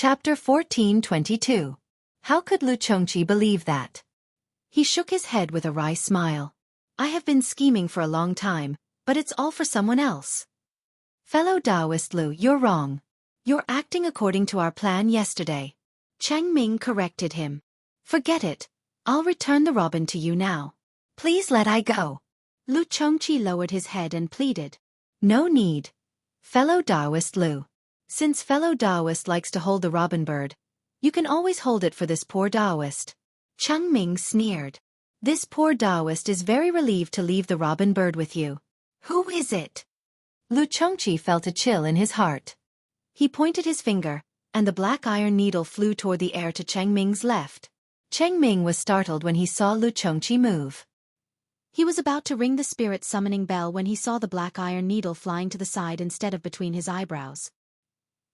Chapter 1422. How could Lu Chongqi believe that? He shook his head with a wry smile. I have been scheming for a long time, but it's all for someone else. Fellow Taoist Lu, you're wrong. You're acting according to our plan yesterday. Cheng Ming corrected him. Forget it. I'll return the robin to you now. Please let I go. Lu Chongqi lowered his head and pleaded. No need. Fellow Taoist Lu. Since fellow Taoist likes to hold the robin bird, you can always hold it for this poor Taoist. Cheng Ming sneered. This poor Taoist is very relieved to leave the robin bird with you. Who is it? Lu Chongqi felt a chill in his heart. He pointed his finger, and the black iron needle flew toward the air to Cheng Ming's left. Cheng Ming was startled when he saw Lu Chongqi move. He was about to ring the spirit summoning bell when he saw the black iron needle flying to the side instead of between his eyebrows.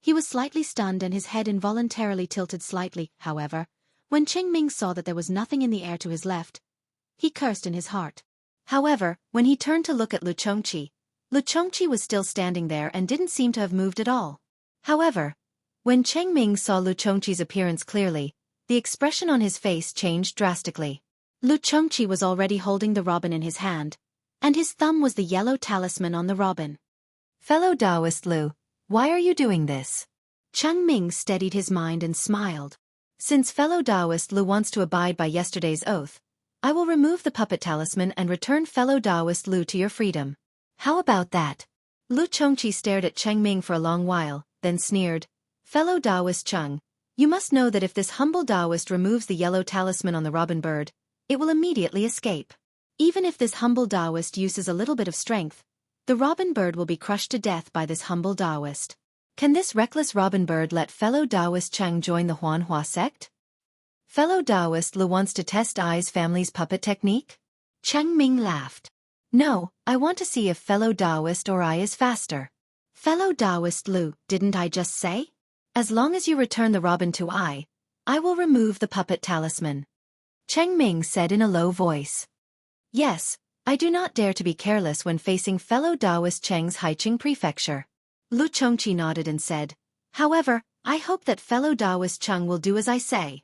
He was slightly stunned and his head involuntarily tilted slightly. However, when Cheng Ming saw that there was nothing in the air to his left, he cursed in his heart. However, when he turned to look at Lu Chongqi was still standing there and didn't seem to have moved at all. However, when Cheng Ming saw Lu Chongqi's appearance clearly, the expression on his face changed drastically. Lu Chongqi was already holding the robin in his hand, and his thumb was the yellow talisman on the robin. Fellow Taoist Lu, why are you doing this? Cheng Ming steadied his mind and smiled. Since fellow Taoist Lu wants to abide by yesterday's oath, I will remove the puppet talisman and return fellow Taoist Lu to your freedom. How about that? Lu Chongqi stared at Cheng Ming for a long while, then sneered. Fellow Taoist Cheng, you must know that if this humble Taoist removes the yellow talisman on the robin bird, it will immediately escape. Even if this humble Taoist uses a little bit of strength, the robin bird will be crushed to death by this humble Taoist. Can this reckless robin bird let fellow Taoist Cheng join the Huanhua sect? Fellow Taoist Lu wants to test Ai's family's puppet technique? Cheng Ming laughed. No, I want to see if fellow Taoist or Ai is faster. Fellow Taoist Lu, didn't I just say? As long as you return the robin to I will remove the puppet talisman. Cheng Ming said in a low voice. Yes, I do not dare to be careless when facing fellow Taoist Cheng's Haiqing prefecture. Lu Chongqi nodded and said, however, I hope that fellow Taoist Cheng will do as I say.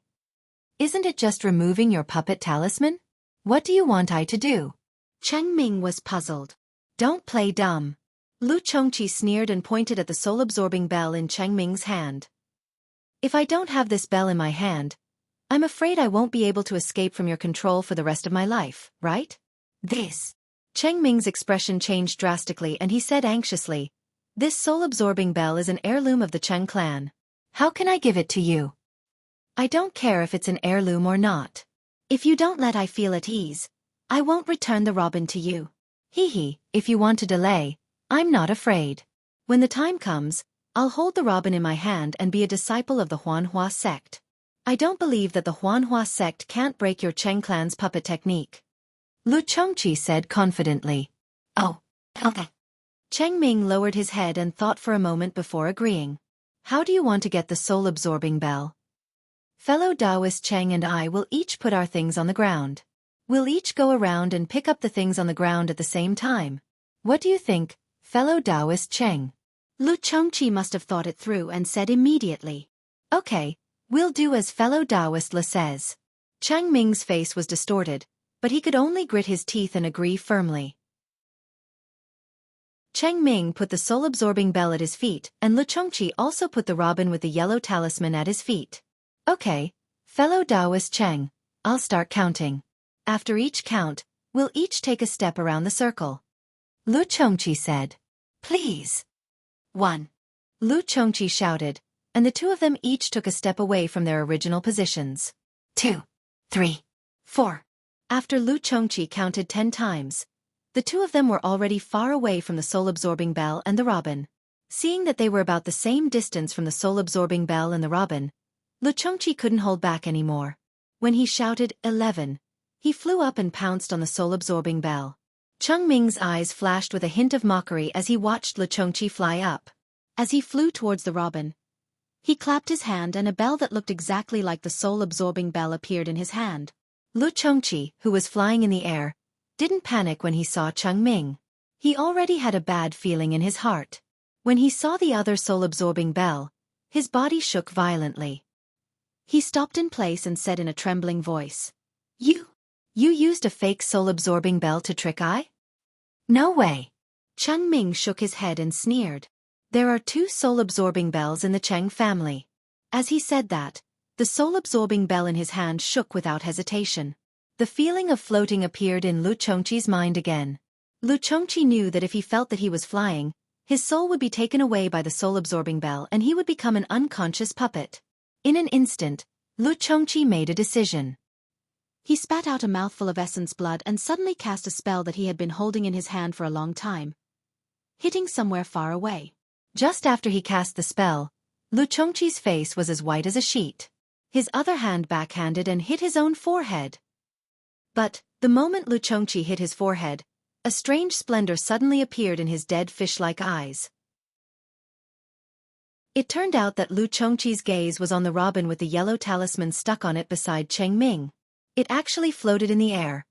Isn't it just removing your puppet talisman? What do you want I to do? Cheng Ming was puzzled. Don't play dumb. Lu Chongqi sneered and pointed at the soul-absorbing bell in Cheng Ming's hand. If I don't have this bell in my hand, I'm afraid I won't be able to escape from your control for the rest of my life, right? This. Cheng Ming's expression changed drastically and he said anxiously, this soul-absorbing bell is an heirloom of the Cheng clan. How can I give it to you? I don't care if it's an heirloom or not. If you don't let I feel at ease, I won't return the robin to you. If you want to delay, I'm not afraid. When the time comes, I'll hold the robin in my hand and be a disciple of the Huanhua sect. I don't believe that the Huanhua sect can't break your Cheng clan's puppet technique. Lu Chongqi said confidently. Oh, okay. Cheng Ming lowered his head and thought for a moment before agreeing. How do you want to get the soul-absorbing bell? Fellow Taoist Cheng and I will each put our things on the ground. We'll each go around and pick up the things on the ground at the same time. What do you think, fellow Taoist Cheng? Lu Chongqi must have thought it through and said immediately. Okay, we'll do as fellow Taoist Lu says. Cheng Ming's face was distorted, but he could only grit his teeth and agree firmly. Cheng Ming put the soul-absorbing bell at his feet, and Lu Chongqi also put the robin with the yellow talisman at his feet. Okay, fellow Taoist Cheng, I'll start counting. After each count, we'll each take a step around the circle. Lu Chongqi said. Please. 1. Lu Chongqi shouted, and the two of them each took a step away from their original positions. 2, 3, 4. After Lu Chongqi counted 10 times, the two of them were already far away from the soul-absorbing bell and the robin. Seeing that they were about the same distance from the soul-absorbing bell and the robin, Lu Chongqi couldn't hold back anymore. When he shouted 11, he flew up and pounced on the soul-absorbing bell. Cheng Ming's eyes flashed with a hint of mockery as he watched Lu Chongqi fly up. As he flew towards the robin, he clapped his hand and a bell that looked exactly like the soul-absorbing bell appeared in his hand. Lu Chongqi, who was flying in the air, didn't panic when he saw Cheng Ming. He already had a bad feeling in his heart. When he saw the other soul-absorbing bell, His body shook violently. He stopped in place and said in a trembling voice, You used a fake soul-absorbing bell to trick I? No way. Cheng Ming shook his head and sneered. There are 2 soul-absorbing bells in the Cheng family. As he said that, the soul-absorbing bell in his hand shook without hesitation. The feeling of floating appeared in Lu Chongqi's mind again. Lu Chongqi knew that if he felt that he was flying, his soul would be taken away by the soul-absorbing bell and he would become an unconscious puppet. In an instant, Lu Chongqi made a decision. He spat out a mouthful of essence blood and suddenly cast a spell that he had been holding in his hand for a long time, hitting somewhere far away. Just after he cast the spell, Lu Chongqi's face was as white as a sheet. His other hand backhanded and hit his own forehead. But, the moment Lu Chongqi hit his forehead, a strange splendor suddenly appeared in his dead fish-like eyes. It turned out that Lu Chongqi's gaze was on the robin with the yellow talisman stuck on it beside Cheng Ming. It actually floated in the air.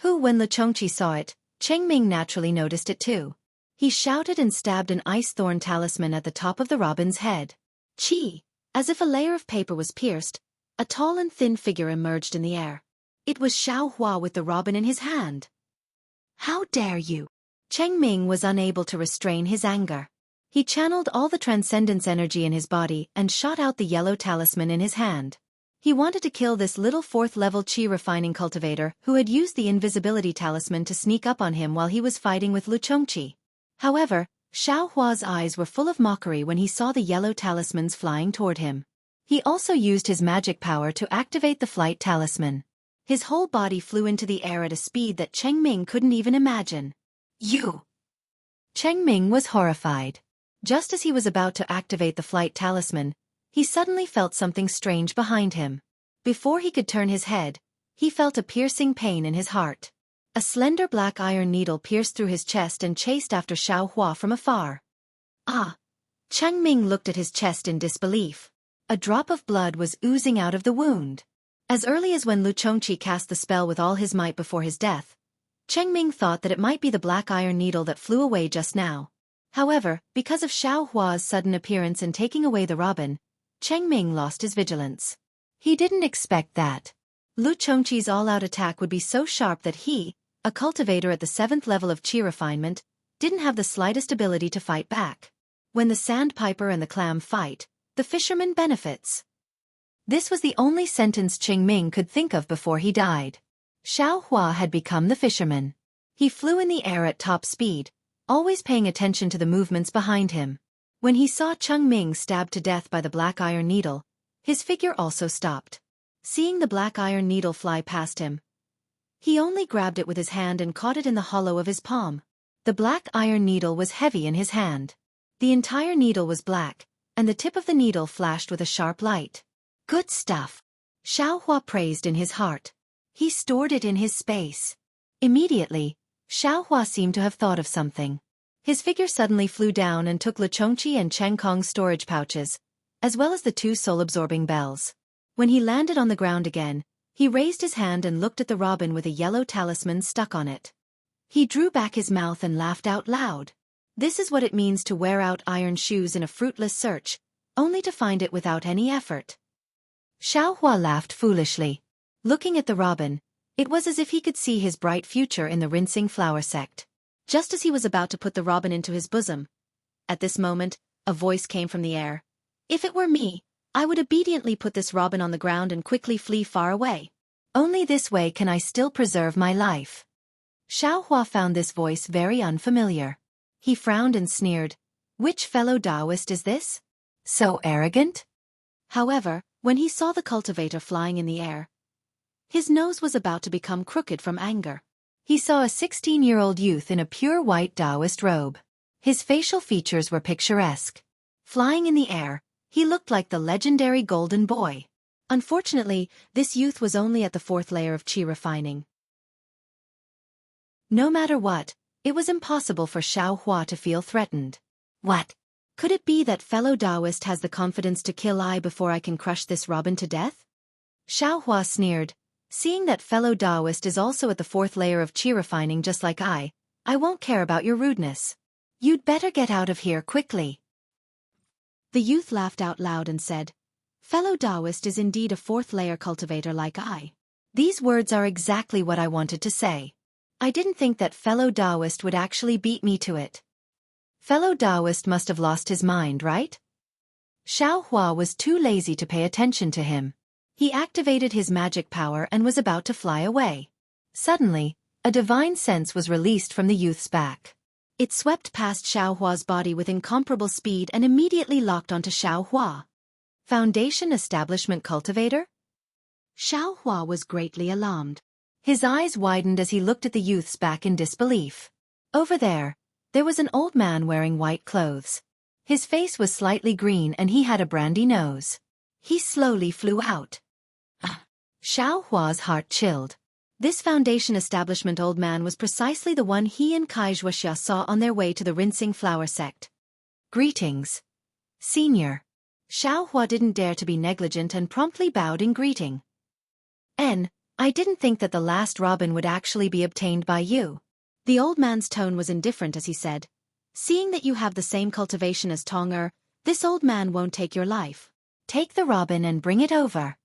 When Lu Chongqi saw it, Cheng Ming naturally noticed it too. He shouted and stabbed an ice thorn talisman at the top of the robin's head. Chi! As if a layer of paper was pierced, a tall and thin figure emerged in the air. It was Xiaohua with the robin in his hand. How dare you! Cheng Ming was unable to restrain his anger. He channeled all the transcendence energy in his body and shot out the yellow talisman in his hand. He wanted to kill this little 4th-level Qi refining cultivator who had used the invisibility talisman to sneak up on him while he was fighting with Lu Chongqi. However, Xiaohua's eyes were full of mockery when he saw the yellow talismans flying toward him. He also used his magic power to activate the flight talisman. His whole body flew into the air at a speed that Cheng Ming couldn't even imagine. You! Cheng Ming was horrified. Just as he was about to activate the flight talisman, he suddenly felt something strange behind him. Before he could turn his head, he felt a piercing pain in his heart. A slender black iron needle pierced through his chest and chased after Xiaohua from afar. Ah! Cheng Ming looked at his chest in disbelief. A drop of blood was oozing out of the wound. As early as when Lu Chongqi cast the spell with all his might before his death, Cheng Ming thought that it might be the black iron needle that flew away just now. However, because of Xiaohua's sudden appearance and taking away the robin, Cheng Ming lost his vigilance. He didn't expect that Lu Chongqi's all-out attack would be so sharp that he, a cultivator at the 7th level of Qi refinement, didn't have the slightest ability to fight back. When the sandpiper and the clam fight, the fisherman benefits. This was the only sentence Cheng Ming could think of before he died. Xiaohua had become the fisherman. He flew in the air at top speed, always paying attention to the movements behind him. When he saw Cheng Ming stabbed to death by the black iron needle, his figure also stopped. Seeing the black iron needle fly past him, he only grabbed it with his hand and caught it in the hollow of his palm. The black iron needle was heavy in his hand. The entire needle was black, and the tip of the needle flashed with a sharp light. Good stuff. Xiaohua praised in his heart. He stored it in his space. Immediately, Xiaohua seemed to have thought of something. His figure suddenly flew down and took Lu Chongqi and Cheng Kong's storage pouches, as well as the 2 soul-absorbing bells. When he landed on the ground again, he raised his hand and looked at the robin with a yellow talisman stuck on it. He drew back his mouth and laughed out loud. This is what it means to wear out iron shoes in a fruitless search, only to find it without any effort. Xiaohua laughed foolishly. Looking at the robin, it was as if he could see his bright future in the rinsing flower sect. Just as he was about to put the robin into his bosom, at this moment, a voice came from the air. If it were me, I would obediently put this robin on the ground and quickly flee far away. Only this way can I still preserve my life. Xiaohua found this voice very unfamiliar. He frowned and sneered. Which fellow Taoist is this? So arrogant? However, when he saw the cultivator flying in the air, his nose was about to become crooked from anger. He saw a 16-year-old youth in a pure white Taoist robe. His facial features were picturesque. Flying in the air, he looked like the legendary Golden Boy. Unfortunately, this youth was only at the 4th layer of Qi refining. No matter what, it was impossible for Xiaohua to feel threatened. What? Could it be that fellow Taoist has the confidence to kill I before I can crush this robin to death? Xiaohua sneered. Seeing that fellow Taoist is also at the 4th layer of Qi refining just like I won't care about your rudeness. You'd better get out of here quickly. The youth laughed out loud and said, "Fellow Taoist is indeed a fourth-layer cultivator like I." These words are exactly what I wanted to say. I didn't think that fellow Taoist would actually beat me to it. Fellow Taoist must have lost his mind, right? Xiao Hua was too lazy to pay attention to him. He activated his magic power and was about to fly away. Suddenly, a divine sense was released from the youth's back. It swept past Xiao Hua's body with incomparable speed and immediately locked onto Xiao Hua. Foundation Establishment Cultivator? Xiao Hua was greatly alarmed. His eyes widened as he looked at the youth's back in disbelief. Over there was an old man wearing white clothes. His face was slightly green and he had a brandy nose. He slowly flew out. Xiao Hua's heart chilled. This Foundation Establishment old man was precisely the one he and Wuxia saw on their way to the Rinsing Flower Sect. "Greetings, Senior." Xiao Hua didn't dare to be negligent and promptly bowed in greeting. I didn't think that the last robin would actually be obtained by you." The old man's tone was indifferent as he said, "Seeing that you have the same cultivation as Tong-er, this old man won't take your life. Take the robin and bring it over."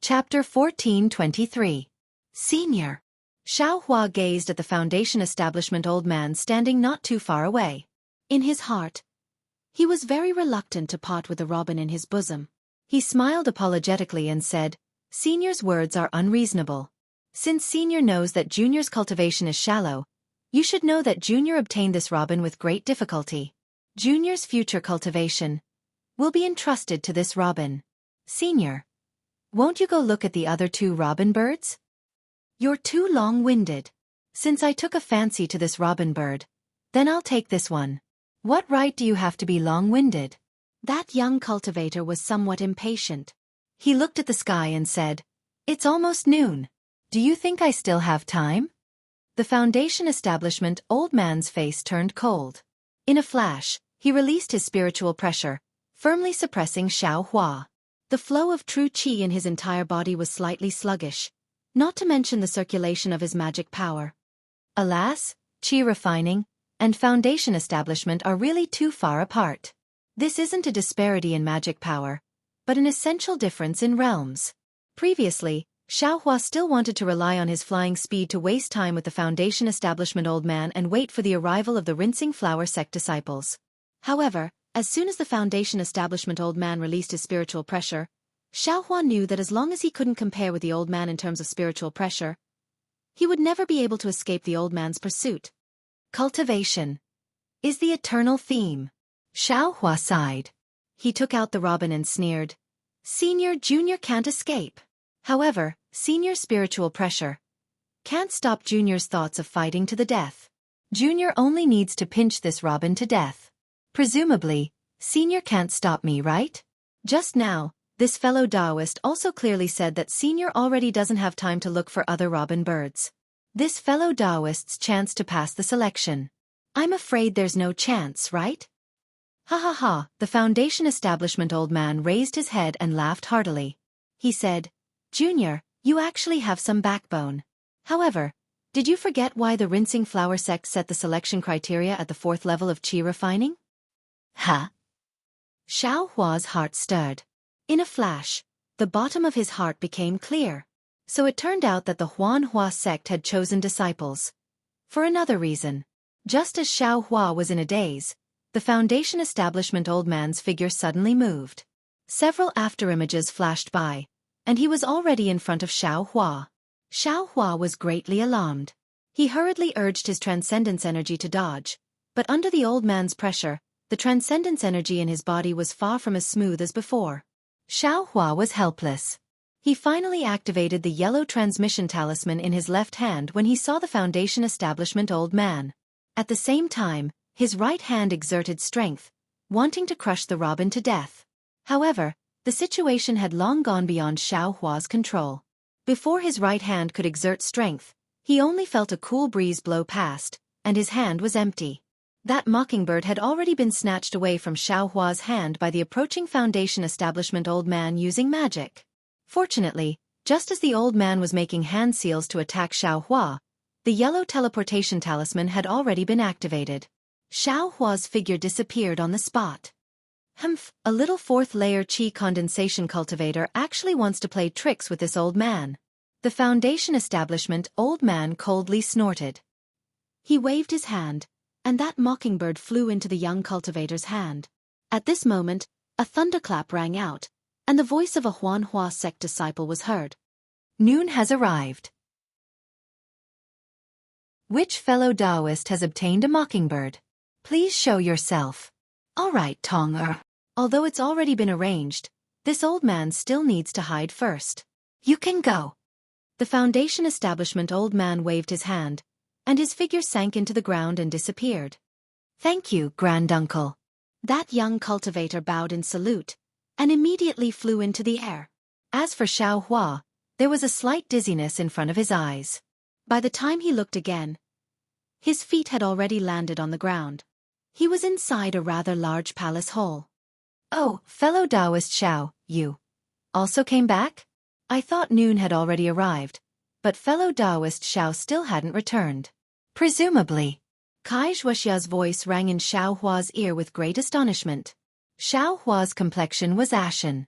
Chapter 14:23. Senior. Xiao Hua gazed at the Foundation Establishment old man standing not too far away. In his heart, he was very reluctant to part with the robin in his bosom. He smiled apologetically and said, "Senior's words are unreasonable. Since Senior knows that Junior's cultivation is shallow, you should know that Junior obtained this robin with great difficulty. Junior's future cultivation will be entrusted to this robin. Senior, won't you go look at the other two robin birds? You're too long-winded. Since I took a fancy to this robin bird, then I'll take this one. What right do you have to be long-winded?" That young cultivator was somewhat impatient. He looked at the sky and said, "It's almost noon. Do you think I still have time?" The Foundation Establishment old man's face turned cold. In a flash, he released his spiritual pressure, firmly suppressing Xiao Hua. The flow of true qi in his entire body was slightly sluggish, not to mention the circulation of his magic power. Alas, qi refining and Foundation Establishment are really too far apart. This isn't a disparity in magic power, but an essential difference in realms. Previously, Xiao Hua still wanted to rely on his flying speed to waste time with the Foundation Establishment old man and wait for the arrival of the Rinsing Flower Sect disciples. However, as soon as the Foundation Establishment old man released his spiritual pressure, Xiao Hua knew that as long as he couldn't compare with the old man in terms of spiritual pressure, he would never be able to escape the old man's pursuit. Cultivation is the eternal theme. Xiao Hua sighed. He took out the robin and sneered, "Senior Junior can't escape." However, Senior's spiritual pressure can't stop Junior's thoughts of fighting to the death. Junior only needs to pinch this robin to death. Presumably, Senior can't stop me, right? Just now, this fellow Taoist also clearly said that Senior already doesn't have time to look for other robin birds. This fellow Taoist's chance to pass the selection. I'm afraid there's no chance, right? Ha ha ha, the Foundation Establishment old man raised his head and laughed heartily. He said, "Junior, you actually have some backbone. However, did you forget why the Rinsing Flower Sect set the selection criteria at the 4th level of qi refining?" Huh? Xiao Hua's heart stirred. In a flash, the bottom of his heart became clear. So it turned out that the Huan Hua sect had chosen disciples. For another reason. Just as Xiao Hua was in a daze, the Foundation Establishment old man's figure suddenly moved. Several afterimages flashed by, and he was already in front of Xiao Hua. Xiao Hua was greatly alarmed. He hurriedly urged his transcendence energy to dodge, but under the old man's pressure, the transcendence energy in his body was far from as smooth as before. Xiao Hua was helpless. He finally activated the yellow transmission talisman in his left hand when he saw the Foundation Establishment old man. At the same time, his right hand exerted strength, wanting to crush the robin to death. However, the situation had long gone beyond Xiao Hua's control. Before his right hand could exert strength, he only felt a cool breeze blow past, and his hand was empty. That mockingbird had already been snatched away from Xiao Hua's hand by the approaching Foundation Establishment old man using magic. Fortunately, just as the old man was making hand seals to attack Xiao Hua, the yellow teleportation talisman had already been activated. Xiao Hua's figure disappeared on the spot. Humph, a little fourth-layer qi condensation cultivator actually wants to play tricks with this old man. The Foundation establishment old man coldly snorted. He waved his hand, and that mockingbird flew into the young cultivator's hand. At this moment, a thunderclap rang out, and the voice of a Huanhua sect disciple was heard. Noon has arrived. Which fellow Taoist has obtained a mockingbird? Please show yourself. All right, Tong. Although it's already been arranged, this old man still needs to hide first. You can go. The Foundation establishment old man waved his hand, and his figure sank into the ground and disappeared. Thank you, granduncle. That young cultivator bowed in salute, and immediately flew into the air. As for Xiao Hua, there was a slight dizziness in front of his eyes. By the time he looked again, his feet had already landed on the ground. He was inside a rather large palace hall. Oh, fellow Taoist Xiao, you also came back? I thought Noon had already arrived, but fellow Taoist Xiao still hadn't returned. Presumably. Wuxia's voice rang in Xiao Hua's ear with great astonishment. Xiao Hua's complexion was ashen.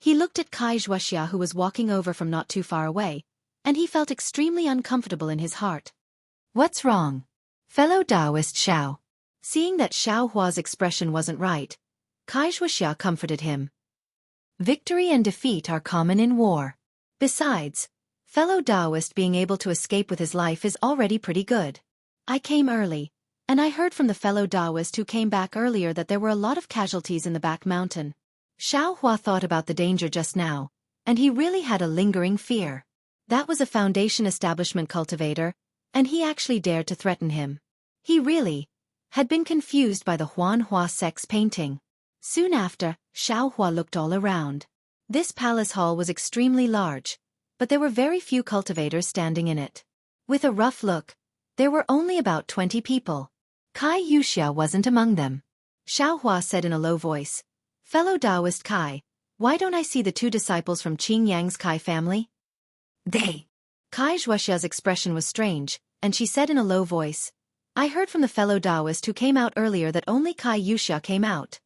He looked at Wuxia, who was walking over from not too far away, and he felt extremely uncomfortable in his heart. What's wrong? Fellow Taoist Xiao. Seeing that Xiao Hua's expression wasn't right, Wuxia comforted him. Victory and defeat are common in war. Besides, fellow Taoist being able to escape with his life is already pretty good. I came early, and I heard from the fellow Taoist who came back earlier that there were a lot of casualties in the back mountain. Xiao Hua thought about the danger just now, and he really had a lingering fear. That was a Foundation establishment cultivator, and he actually dared to threaten him. He really had been confused by the Huanhua sect's painting. Soon after, Xiao Hua looked all around. This palace hall was extremely large, but there were very few cultivators standing in it. With a rough look, there were only about 20 people. Wuxia wasn't among them. Xiao Hua said in a low voice, Fellow Taoist Kai, why don't I see the two disciples from Qing Yang's Kai family? They. Wuxia's expression was strange, and she said in a low voice, I heard from the fellow Taoist who came out earlier that only Wuxia came out.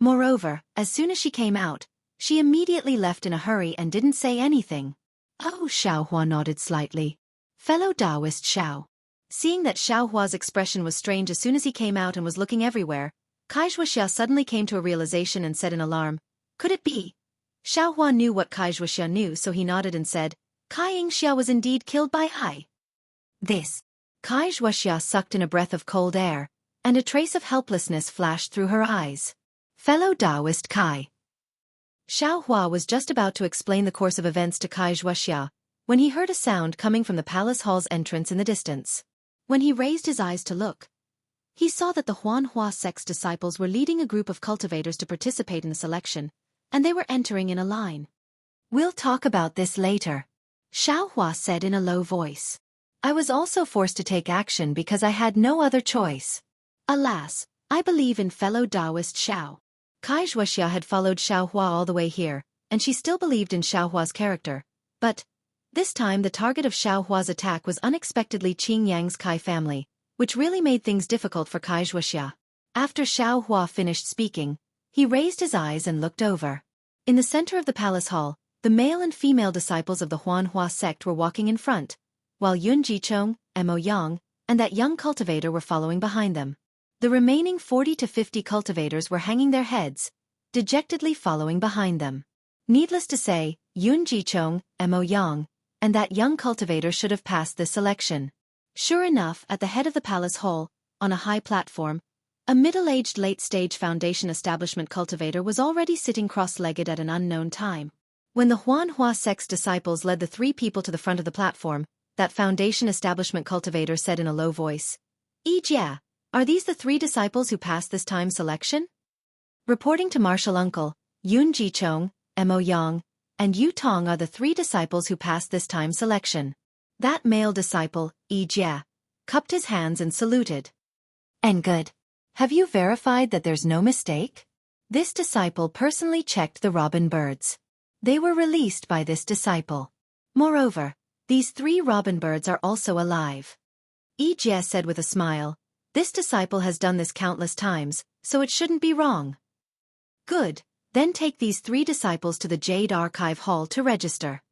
Moreover, as soon as she came out, she immediately left in a hurry and didn't say anything. Oh, Xiao Hua nodded slightly. Fellow Taoist Xiao. Seeing that Xiao Hua's expression was strange as soon as he came out and was looking everywhere, Wuxia suddenly came to a realization and said in alarm, Could it be? Xiao Hua knew what Wuxia knew, so he nodded and said, Xianxia was indeed killed by I. This. Wuxia sucked in a breath of cold air, and a trace of helplessness flashed through her eyes. Fellow Taoist Kai. Xiao Hua was just about to explain the course of events to Wuxia, when he heard a sound coming from the palace hall's entrance in the distance. When he raised his eyes to look, he saw that the Huanhua sect's disciples were leading a group of cultivators to participate in the selection, and they were entering in a line. We'll talk about this later, Xiao Hua said in a low voice. I was also forced to take action because I had no other choice. Alas, I believe in fellow Taoist Xiao. Wuxia had followed Xiao Hua all the way here, and she still believed in Xiao Hua's character, but this time the target of Xiao Hua's attack was unexpectedly Qing Yang's Kai family, which really made things difficult for Wuxia. After Xiao Hua finished speaking, he raised his eyes and looked over. In the center of the palace hall, the male and female disciples of the Huanhua sect were walking in front, while Yun Jichong, Mo Yang, and that young cultivator were following behind them. The remaining 40 to 50 cultivators were hanging their heads, dejectedly following behind them. Needless to say, Yun Jichong, Mo Yang, and that young cultivator should have passed this selection. Sure enough, at the head of the palace hall, on a high platform, a middle-aged late-stage Foundation establishment cultivator was already sitting cross-legged at an unknown time. When the Huanhua sect's disciples led the three people to the front of the platform, that Foundation establishment cultivator said in a low voice, Jia, are these the three disciples who passed this time selection? Reporting to Martial Uncle, Yun Jichong, Mo Yang, and Yu Tong are the three disciples who passed this time selection. That male disciple, Jia, cupped his hands and saluted. And good. Have you verified that there's no mistake? This disciple personally checked the robin birds. They were released by this disciple. Moreover, these three robin birds are also alive. Jie said with a smile. This disciple has done this countless times, so it shouldn't be wrong. Good, then take these 3 disciples to the Jade Archive Hall to register.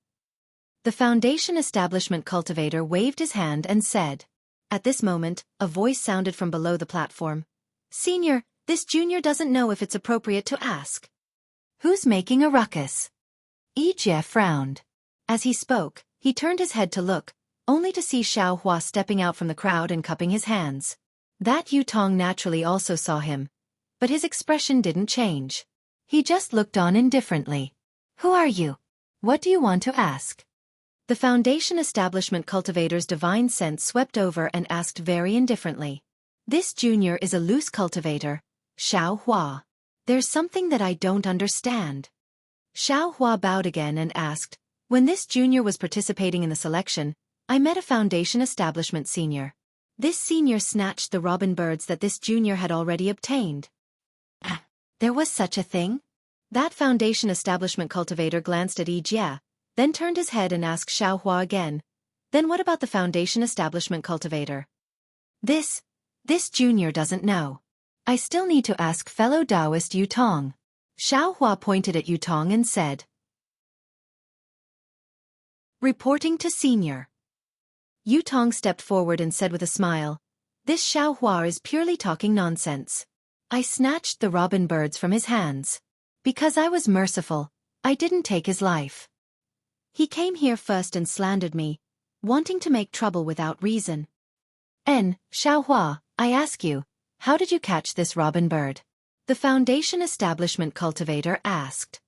The Foundation Establishment cultivator waved his hand and said. At this moment, a voice sounded from below the platform. Senior, this junior doesn't know if it's appropriate to ask. Who's making a ruckus? Jie frowned. As he spoke, he turned his head to look, only to see Xiaohua stepping out from the crowd and cupping his hands. That Yutong naturally also saw him, but his expression didn't change. He just looked on indifferently. Who are you? What do you want to ask? The Foundation Establishment cultivator's divine sense swept over and asked very indifferently. This junior is a loose cultivator, Xiaohua. There's something that I don't understand. Xiaohua bowed again and asked, when this junior was participating in the selection, I met a Foundation Establishment senior. This senior snatched the robin birds that this junior had already obtained. There was such a thing? That Foundation Establishment cultivator glanced at Jie, then turned his head and asked Xiaohua again. Then what about the Foundation Establishment cultivator? This junior doesn't know. I still need to ask fellow Taoist Yutong. Xiaohua pointed at Yutong and said. Reporting to senior. Yutong stepped forward and said with a smile, this Xiaohua is purely talking nonsense. I snatched the robin birds from his hands. Because I was merciful, I didn't take his life. He came here first and slandered me, wanting to make trouble without reason. Xiaohua, I ask you, how did you catch this robin bird? The Foundation Establishment cultivator asked.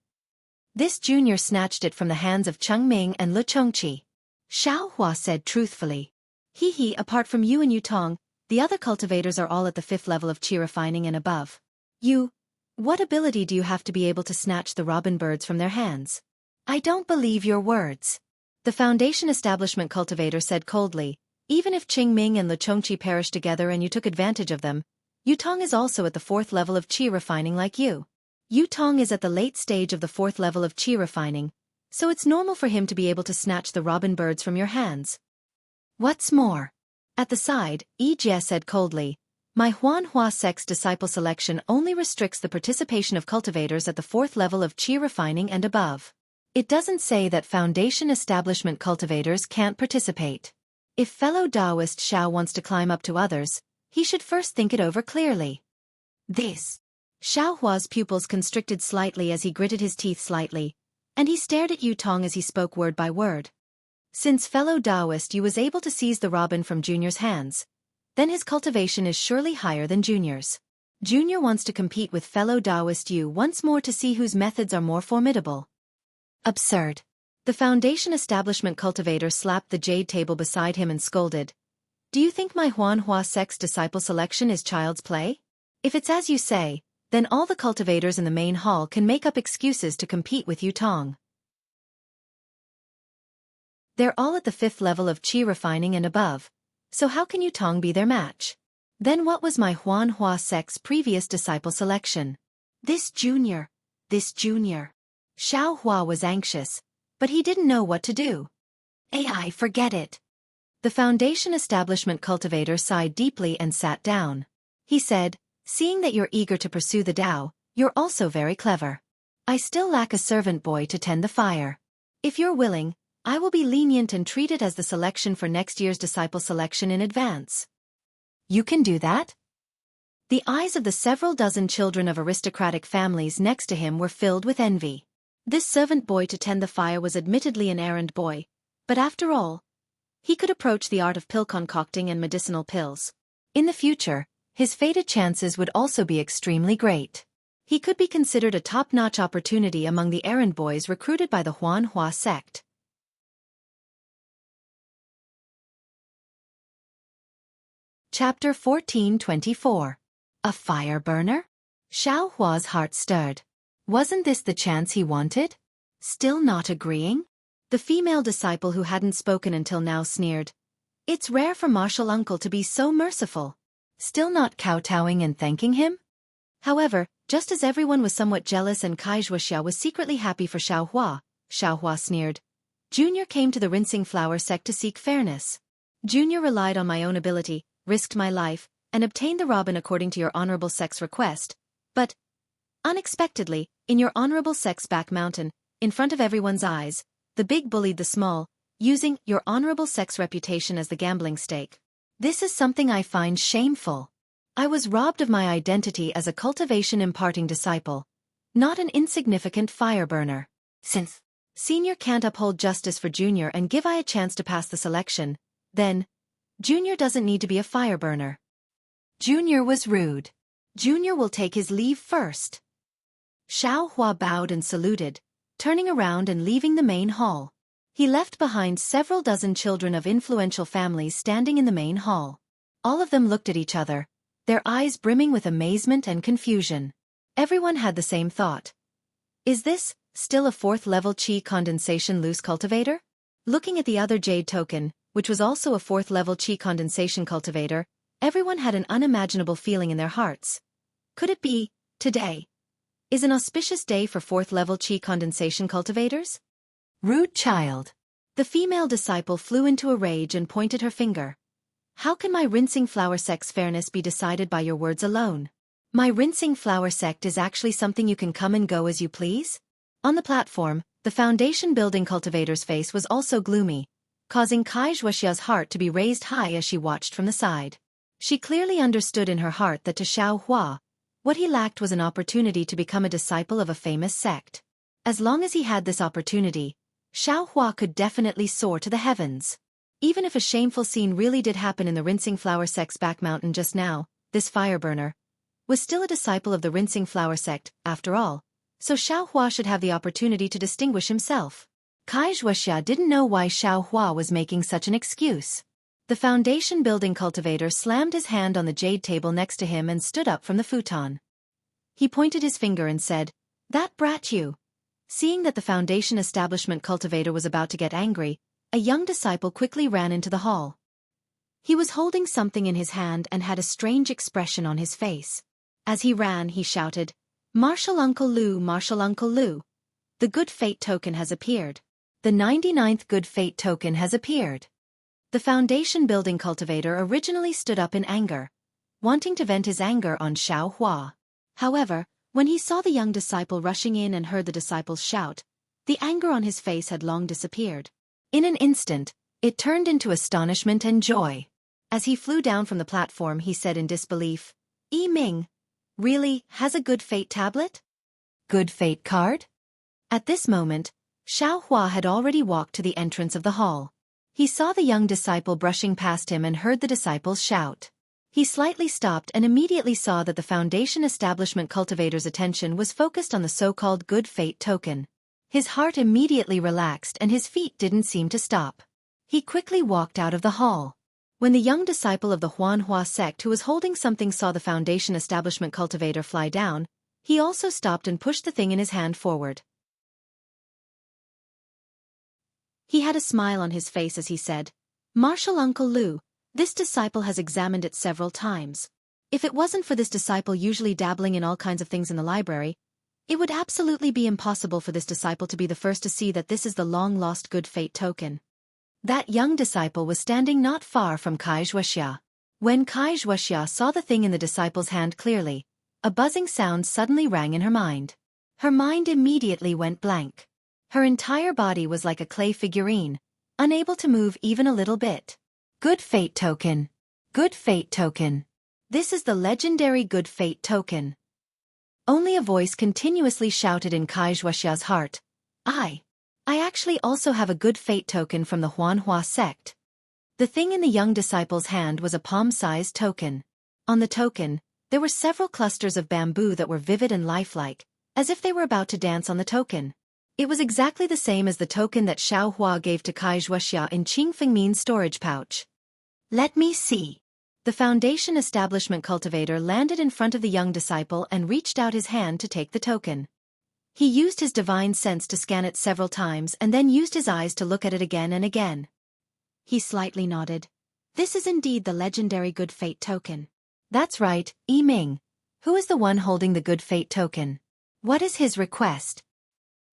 This junior snatched it from the hands of Chengming and Le Chongqi. Xiaohua said truthfully. Apart from you and Yutong, the other cultivators are all at the 5th level of chi refining and above. What ability do you have to be able to snatch the robin birds from their hands? I don't believe your words. The Foundation Establishment cultivator said coldly, even if Qingming and Le Chongqi perished together and you took advantage of them, Yutong is also at the 4th level of chi refining like you. Yutong is at the late stage of the 4th level of chi refining, so it's normal for him to be able to snatch the robin birds from your hands. What's more? At the side, Jie said coldly, my Huanhua sect's disciple selection only restricts the participation of cultivators at the 4th level of chi refining and above. It doesn't say that Foundation Establishment cultivators can't participate. If fellow Taoist Xiao wants to climb up to others, he should first think it over clearly. Xiaohua's pupils constricted slightly as he gritted his teeth slightly, and he stared at Yutong as he spoke word by word. Since fellow Taoist Yu was able to seize the robin from Junior's hands, then his cultivation is surely higher than Junior's. Junior wants to compete with fellow Taoist Yu once more to see whose methods are more formidable. Absurd. The Foundation Establishment cultivator slapped the jade table beside him and scolded. Do you think my Huanhua sect's disciple selection is child's play? If it's as you say, then all the cultivators in the main hall can make up excuses to compete with Yutong. They're all at the 5th level of chi refining and above, so how can Yutong be their match? Then what was my Huanhua sect's previous disciple selection? This junior. Xiaohua was anxious, but he didn't know what to do. Forget it. The Foundation Establishment cultivator sighed deeply and sat down. He said, seeing that you're eager to pursue the Tao, you're also very clever. I still lack a servant boy to tend the fire. If you're willing, I will be lenient and treat it as the selection for next year's disciple selection in advance. You can do that? The eyes of the several dozen children of aristocratic families next to him were filled with envy. This servant boy to tend the fire was admittedly an errand boy, but after all, he could approach the art of pill concocting and medicinal pills. In the future, his fated chances would also be extremely great. He could be considered a top-notch opportunity among the errand boys recruited by the Huanhua sect. Chapter 1424. A fire burner? Xiaohua's heart stirred. Wasn't this the chance he wanted? Still not agreeing? The female disciple who hadn't spoken until now sneered. It's rare for martial uncle to be so merciful. Still not kowtowing and thanking him? However, just as everyone was somewhat jealous and Wuxia was secretly happy for Xiaohua sneered. Junior came to the rinsing flower sect to seek fairness. Junior relied on my own ability, risked my life, and obtained the robin according to your honorable sex request. But, unexpectedly, in your honorable sex back mountain, in front of everyone's eyes, the big bullied the small, using your honorable sex reputation as the gambling stake. This is something I find shameful. I was robbed of my identity as a cultivation imparting disciple, not an insignificant fire burner. Since Senior can't uphold justice for Junior and give I a chance to pass the selection, then Junior doesn't need to be a fire burner. Junior was rude. Junior will take his leave first. Xianxia bowed and saluted, turning around and leaving the main hall. He left behind several dozen children of influential families standing in the main hall. All of them looked at each other, their eyes brimming with amazement and confusion. Everyone had the same thought. Is this still a 4th level Qi condensation loose cultivator? Looking at the other jade token, which was also a 4th level Qi condensation cultivator, everyone had an unimaginable feeling in their hearts. Could it be, today is an auspicious day for 4th level Qi condensation cultivators? Rude child. The female disciple flew into a rage and pointed her finger. How can my rinsing flower sect's fairness be decided by your words alone? My rinsing flower sect is actually something you can come and go as you please? On the platform, the foundation building cultivator's face was also gloomy, causing Xianxia's heart to be raised high as she watched from the side. She clearly understood in her heart that to Xianxia, what he lacked was an opportunity to become a disciple of a famous sect. As long as he had this opportunity, Xianxia could definitely soar to the heavens. Even if a shameful scene really did happen in the Rinsing Flower Sect's back mountain just now, this fire burner was still a disciple of the Rinsing Flower Sect, after all, so Xianxia should have the opportunity to distinguish himself. Xianxia didn't know why Xianxia was making such an excuse. The foundation building cultivator slammed his hand on the jade table next to him and stood up from the futon. He pointed his finger and said, "That brat you." Seeing that the foundation establishment cultivator was about to get angry, a young disciple quickly ran into the hall. He was holding something in his hand and had a strange expression on his face. As he ran, he shouted, "Martial Uncle Lu, Martial Uncle Lu. The good fate token has appeared. The 99th good fate token has appeared." The foundation building cultivator originally stood up in anger, wanting to vent his anger on Xianxia. However, when he saw the young disciple rushing in and heard the disciple's shout, the anger on his face had long disappeared. In an instant, it turned into astonishment and joy. As he flew down from the platform, he said in disbelief, "Yi Ming, really, has a good fate tablet? Good fate card?" At this moment, Xianxia had already walked to the entrance of the hall. He saw the young disciple brushing past him and heard the disciple's shout. He slightly stopped and immediately saw that the foundation establishment cultivator's attention was focused on the so-called good fate token. His heart immediately relaxed and his feet didn't seem to stop. He quickly walked out of the hall. When the young disciple of the Huanhua sect who was holding something saw the foundation establishment cultivator fly down, he also stopped and pushed the thing in his hand forward. He had a smile on his face as he said, "Martial Uncle Lu, this disciple has examined it several times. If it wasn't for this disciple usually dabbling in all kinds of things in the library, it would absolutely be impossible for this disciple to be the first to see that this is the long-lost good fate token." That young disciple was standing not far from Xianxia. When Xianxia saw the thing in the disciple's hand clearly, a buzzing sound suddenly rang in her mind. Her mind immediately went blank. Her entire body was like a clay figurine, unable to move even a little bit. Good fate token. Good fate token. This is the legendary good fate token. Only a voice continuously shouted in Xianxia's heart, I actually also have a good fate token from the Huanhua sect." The thing in the young disciple's hand was a palm-sized token. On the token, there were several clusters of bamboo that were vivid and lifelike, as if they were about to dance on the token. It was exactly the same as the token that Xianxia gave to Xianxia in Qing Fengmin's storage pouch. "Let me see." The foundation establishment cultivator landed in front of the young disciple and reached out his hand to take the token. He used his divine sense to scan it several times and then used his eyes to look at it again and again. He slightly nodded. "This is indeed the legendary good fate token." "That's right, Yi Ming. Who is the one holding the good fate token? What is his request?"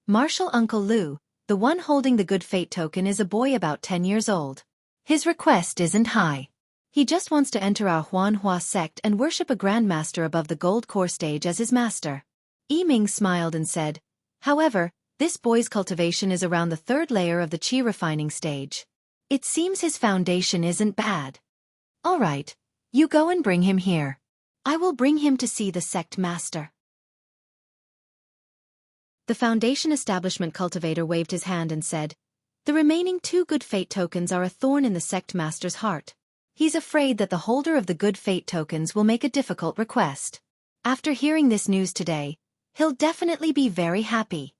"Martial Uncle Lu, the one holding the good fate token is a boy about 10 years old. His request isn't high. He just wants to enter our Huanhua sect and worship a grandmaster above the gold core stage as his master. Yiming smiled and said, however, this boy's cultivation is around the third layer of the qi refining stage. It seems his foundation isn't bad. All right, you go and bring him here. I will bring him to see the sect master. The Foundation Establishment cultivator waved his hand and said, the remaining 2 good fate tokens are a thorn in the sect master's heart. He's afraid that the holder of the good fate tokens will make a difficult request. After hearing this news today, he'll definitely be very happy.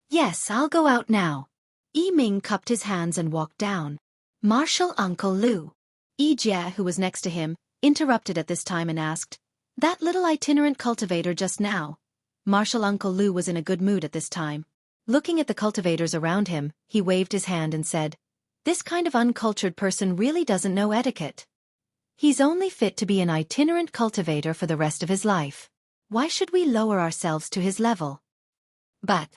Yes, I'll go out now. Yiming cupped his hands and walked down. Martial Uncle Lu. Jie, who was next to him, interrupted at this time and asked, that little itinerant cultivator just now. Martial Uncle Lu was in a good mood at this time. Looking at the cultivators around him, he waved his hand and said, this kind of uncultured person really doesn't know etiquette. He's only fit to be an itinerant cultivator for the rest of his life. Why should we lower ourselves to his level? But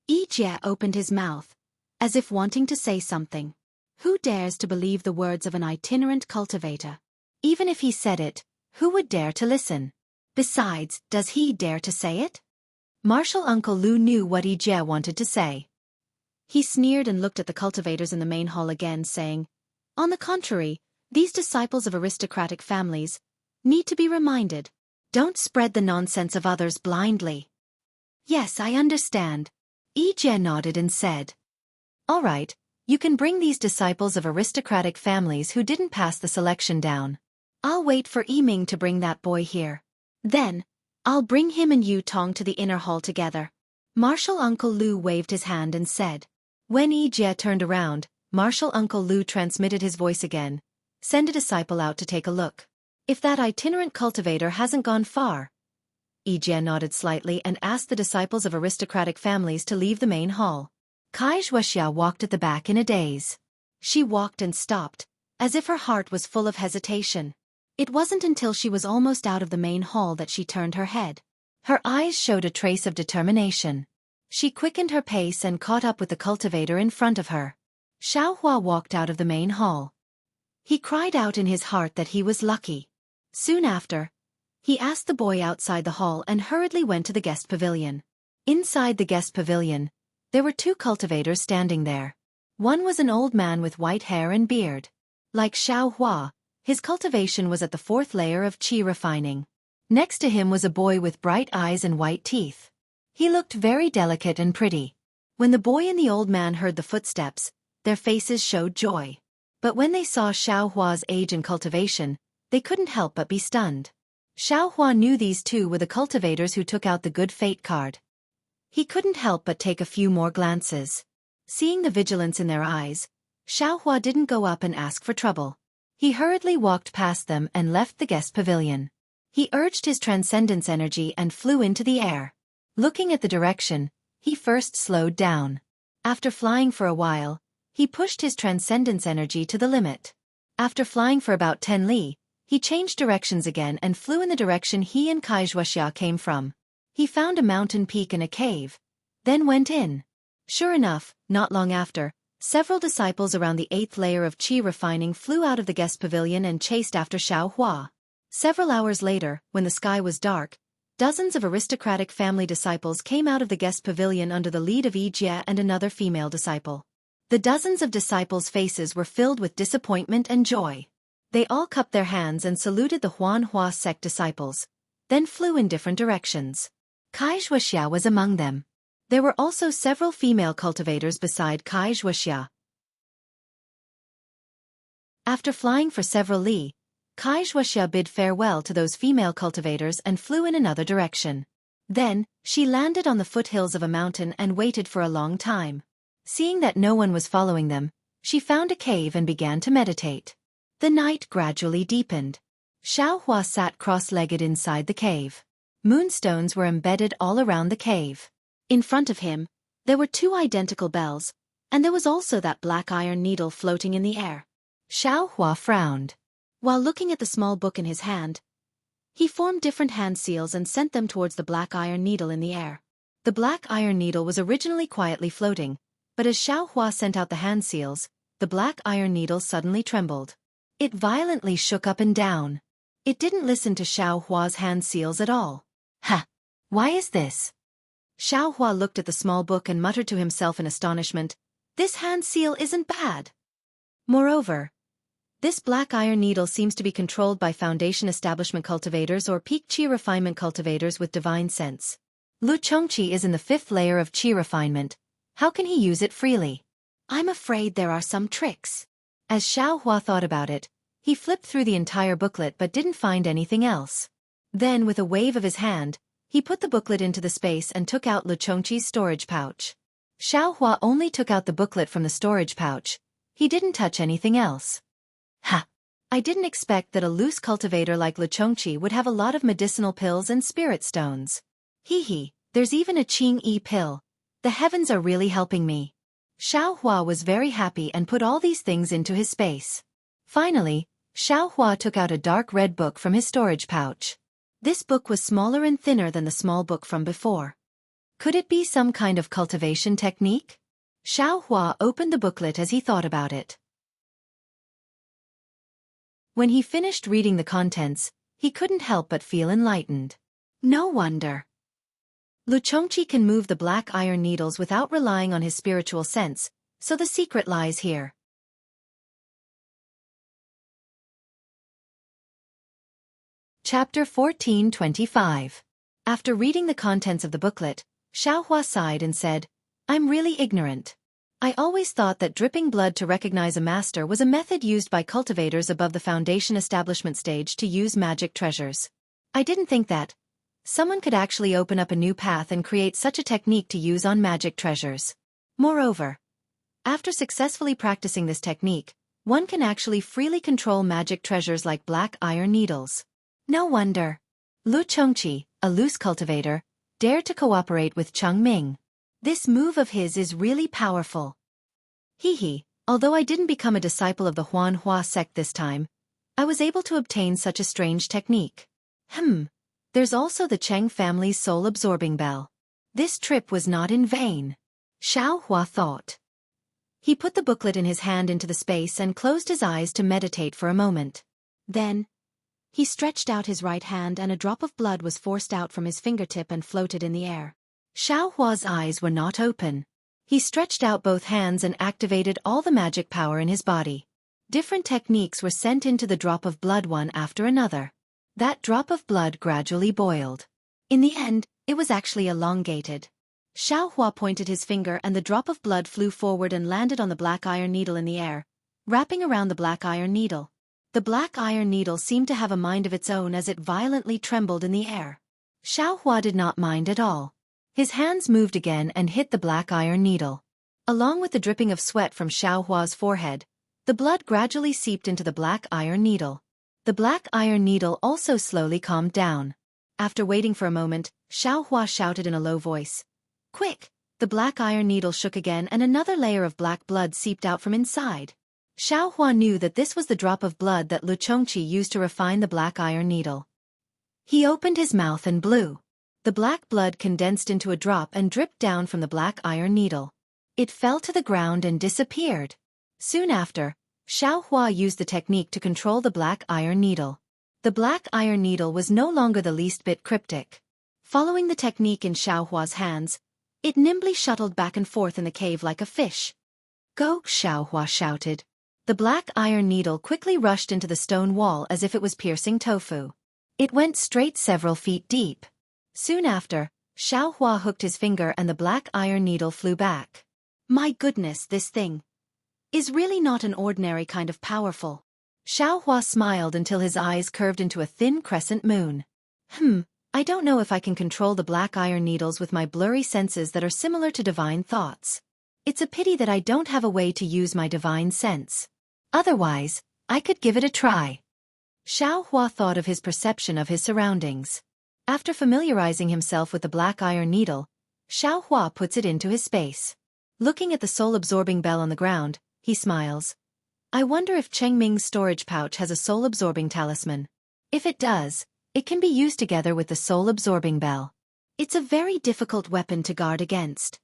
Jie opened his mouth, as if wanting to say something. Who dares to believe the words of an itinerant cultivator? Even if he said it, who would dare to listen? Besides, does he dare to say it? Martial Uncle Lu knew what Jie wanted to say. He sneered and looked at the cultivators in the main hall again, saying, on the contrary, these disciples of aristocratic families need to be reminded. Don't spread the nonsense of others blindly. Yes, I understand. Jie nodded and said, all right, you can bring these disciples of aristocratic families who didn't pass the selection down. I'll wait for Yiming to bring that boy here. Then, I'll bring him and Yu Tong to the inner hall together. Martial Uncle Lu waved his hand and said. When Jie turned around, Martial Uncle Lu transmitted his voice again. Send a disciple out to take a look. If that itinerant cultivator hasn't gone far. Jie nodded slightly and asked the disciples of aristocratic families to leave the main hall. Wuxia walked at the back in a daze. She walked and stopped, as if her heart was full of hesitation. It wasn't until she was almost out of the main hall that she turned her head. Her eyes showed a trace of determination. She quickened her pace and caught up with the cultivator in front of her. Xiaohua walked out of the main hall. He cried out in his heart that he was lucky. Soon after, he asked the boy outside the hall and hurriedly went to the guest pavilion. Inside the guest pavilion, there were 2 cultivators standing there. One was an old man with white hair and beard. Like Xiaohua, his cultivation was at the 4th layer of qi refining. Next to him was a boy with bright eyes and white teeth. He looked very delicate and pretty. When the boy and the old man heard the footsteps, their faces showed joy. But when they saw Xiaohua's age and cultivation, they couldn't help but be stunned. Xiaohua knew these 2 were the cultivators who took out the good fate card. He couldn't help but take a few more glances. Seeing the vigilance in their eyes, Xiaohua didn't go up and ask for trouble. He hurriedly walked past them and left the guest pavilion. He urged his transcendence energy and flew into the air. Looking at the direction, he first slowed down. After flying for a while, he pushed his transcendence energy to the limit. After flying for about 10 li, he changed directions again and flew in the direction he and Wuxia came from. He found a mountain peak and a cave, then went in. Sure enough, not long after, several disciples around the 8th layer of qi refining flew out of the guest pavilion and chased after Xiaohua. Several hours later, when the sky was dark, dozens of aristocratic family disciples came out of the guest pavilion under the lead of Jie and another female disciple. The dozens of disciples' faces were filled with disappointment and joy. They all cupped their hands and saluted the Huanhua sect disciples, then flew in different directions. Wuxia was among them. There were also several female cultivators beside Wuxia. After flying for several li, Wuxia bid farewell to those female cultivators and flew in another direction. Then, she landed on the foothills of a mountain and waited for a long time. Seeing that no one was following them, she found a cave and began to meditate. The night gradually deepened. Xiaohua sat cross-legged inside the cave. Moonstones were embedded all around the cave. In front of him, there were 2 identical bells, and there was also that black iron needle floating in the air. Xiaohua frowned. While looking at the small book in his hand, he formed different hand seals and sent them towards the black iron needle in the air. The black iron needle was originally quietly floating, but as Xiaohua sent out the hand seals, the black iron needle suddenly trembled. It violently shook up and down. It didn't listen to Xiao Hua's hand seals at all. Ha! Why is this? Xiao Hua looked at the small book and muttered to himself in astonishment, "This hand seal isn't bad." Moreover, this black iron needle seems to be controlled by Foundation Establishment cultivators or peak Qi refinement cultivators with divine sense. Lu Chongqi is in the 5th layer of Qi refinement. How can he use it freely? I'm afraid there are some tricks. As Xiao Hua thought about it, he flipped through the entire booklet but didn't find anything else. Then, with a wave of his hand, he put the booklet into the space and took out Lu Chongqi's storage pouch. Xiao Hua only took out the booklet from the storage pouch. He didn't touch anything else. Ha! I didn't expect that a loose cultivator like Lu Chongqi would have a lot of medicinal pills and spirit stones. Hee, there's even a Qing Yi pill. The heavens are really helping me. Xiao Hua was very happy and put all these things into his space. Finally, Xiao Hua took out a dark red book from his storage pouch. This book was smaller and thinner than the small book from before. Could it be some kind of cultivation technique? Xiao Hua opened the booklet as he thought about it. When he finished reading the contents, he couldn't help but feel enlightened. No wonder. Lu Chongqi can move the black iron needles without relying on his spiritual sense, so the secret lies here. Chapter 1425. After reading the contents of the booklet, Xiao Hua sighed and said, "I'm really ignorant. I always thought that dripping blood to recognize a master was a method used by cultivators above the Foundation Establishment stage to use magic treasures. I didn't think that someone could actually open up a new path and create such a technique to use on magic treasures. Moreover, after successfully practicing this technique, one can actually freely control magic treasures like black iron needles. No wonder Lu Chongqi, a loose cultivator, dared to cooperate with Cheng Ming. This move of his is really powerful. Although I didn't become a disciple of the Huan Hua sect this time, I was able to obtain such a strange technique. There's also the Cheng family's soul-absorbing bell. This trip was not in vain. Xiao Hua thought. He put the booklet in his hand into the space and closed his eyes to meditate for a moment. Then, he stretched out his right hand and a drop of blood was forced out from his fingertip and floated in the air. Xiao Hua's eyes were not open. He stretched out both hands and activated all the magic power in his body. Different techniques were sent into the drop of blood one after another. That drop of blood gradually boiled. In the end, it was actually elongated. Xiao Hua pointed his finger and the drop of blood flew forward and landed on the black iron needle in the air, wrapping around the black iron needle. The black iron needle seemed to have a mind of its own as it violently trembled in the air. Xiao Hua did not mind at all. His hands moved again and hit the black iron needle. Along with the dripping of sweat from Xiao Hua's forehead, the blood gradually seeped into the black iron needle. The black iron needle also slowly calmed down. After waiting for a moment, Xiao Hua shouted in a low voice, "Quick!" The black iron needle shook again and another layer of black blood seeped out from inside. Xiao Hua knew that this was the drop of blood that Lu Chongqi used to refine the black iron needle. He opened his mouth and blew. The black blood condensed into a drop and dripped down from the black iron needle. It fell to the ground and disappeared. Soon after, Xiao Hua used the technique to control the black iron needle. The black iron needle was no longer the least bit cryptic. Following the technique in Xiao Hua's hands, it nimbly shuttled back and forth in the cave like a fish. "Go!" Xiao Hua shouted. The black iron needle quickly rushed into the stone wall as if it was piercing tofu. It went straight several feet deep. Soon after, Xiao Hua hooked his finger and the black iron needle flew back. My goodness, this thing is really not an ordinary kind of powerful. Xiao Hua smiled until his eyes curved into a thin crescent moon. I don't know if I can control the black iron needles with my blurry senses that are similar to divine thoughts. It's a pity that I don't have a way to use my divine sense. Otherwise, I could give it a try. Xiao Hua thought of his perception of his surroundings. After familiarizing himself with the black iron needle, Xiao Hua puts it into his space. Looking at the soul-absorbing bell on the ground, he smiles. I wonder if Cheng Ming's storage pouch has a soul-absorbing talisman. If it does, it can be used together with the soul-absorbing bell. It's a very difficult weapon to guard against.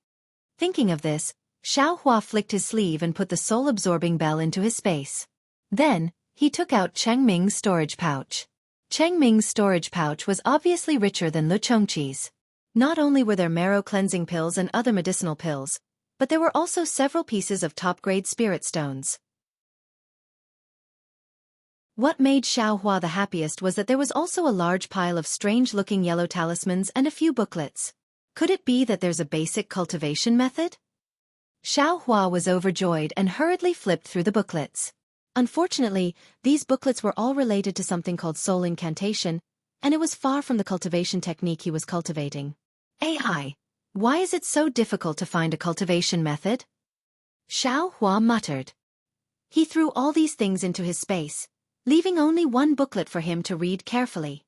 Thinking of this, Xiaohua flicked his sleeve and put the soul-absorbing bell into his space. Then, he took out Cheng Ming's storage pouch. Cheng Ming's storage pouch was obviously richer than Lu Chongqi's. Not only were there marrow-cleansing pills and other medicinal pills, but there were also several pieces of top-grade spirit stones. What made Xiaohua the happiest was that there was also a large pile of strange-looking yellow talismans and a few booklets. Could it be that there's a basic cultivation method? Xiaohua was overjoyed and hurriedly flipped through the booklets. Unfortunately, these booklets were all related to something called soul incantation, and it was far from the cultivation technique he was cultivating. AI. Why is it so difficult to find a cultivation method? Xiaohua muttered. He threw all these things into his space, leaving only one booklet for him to read carefully.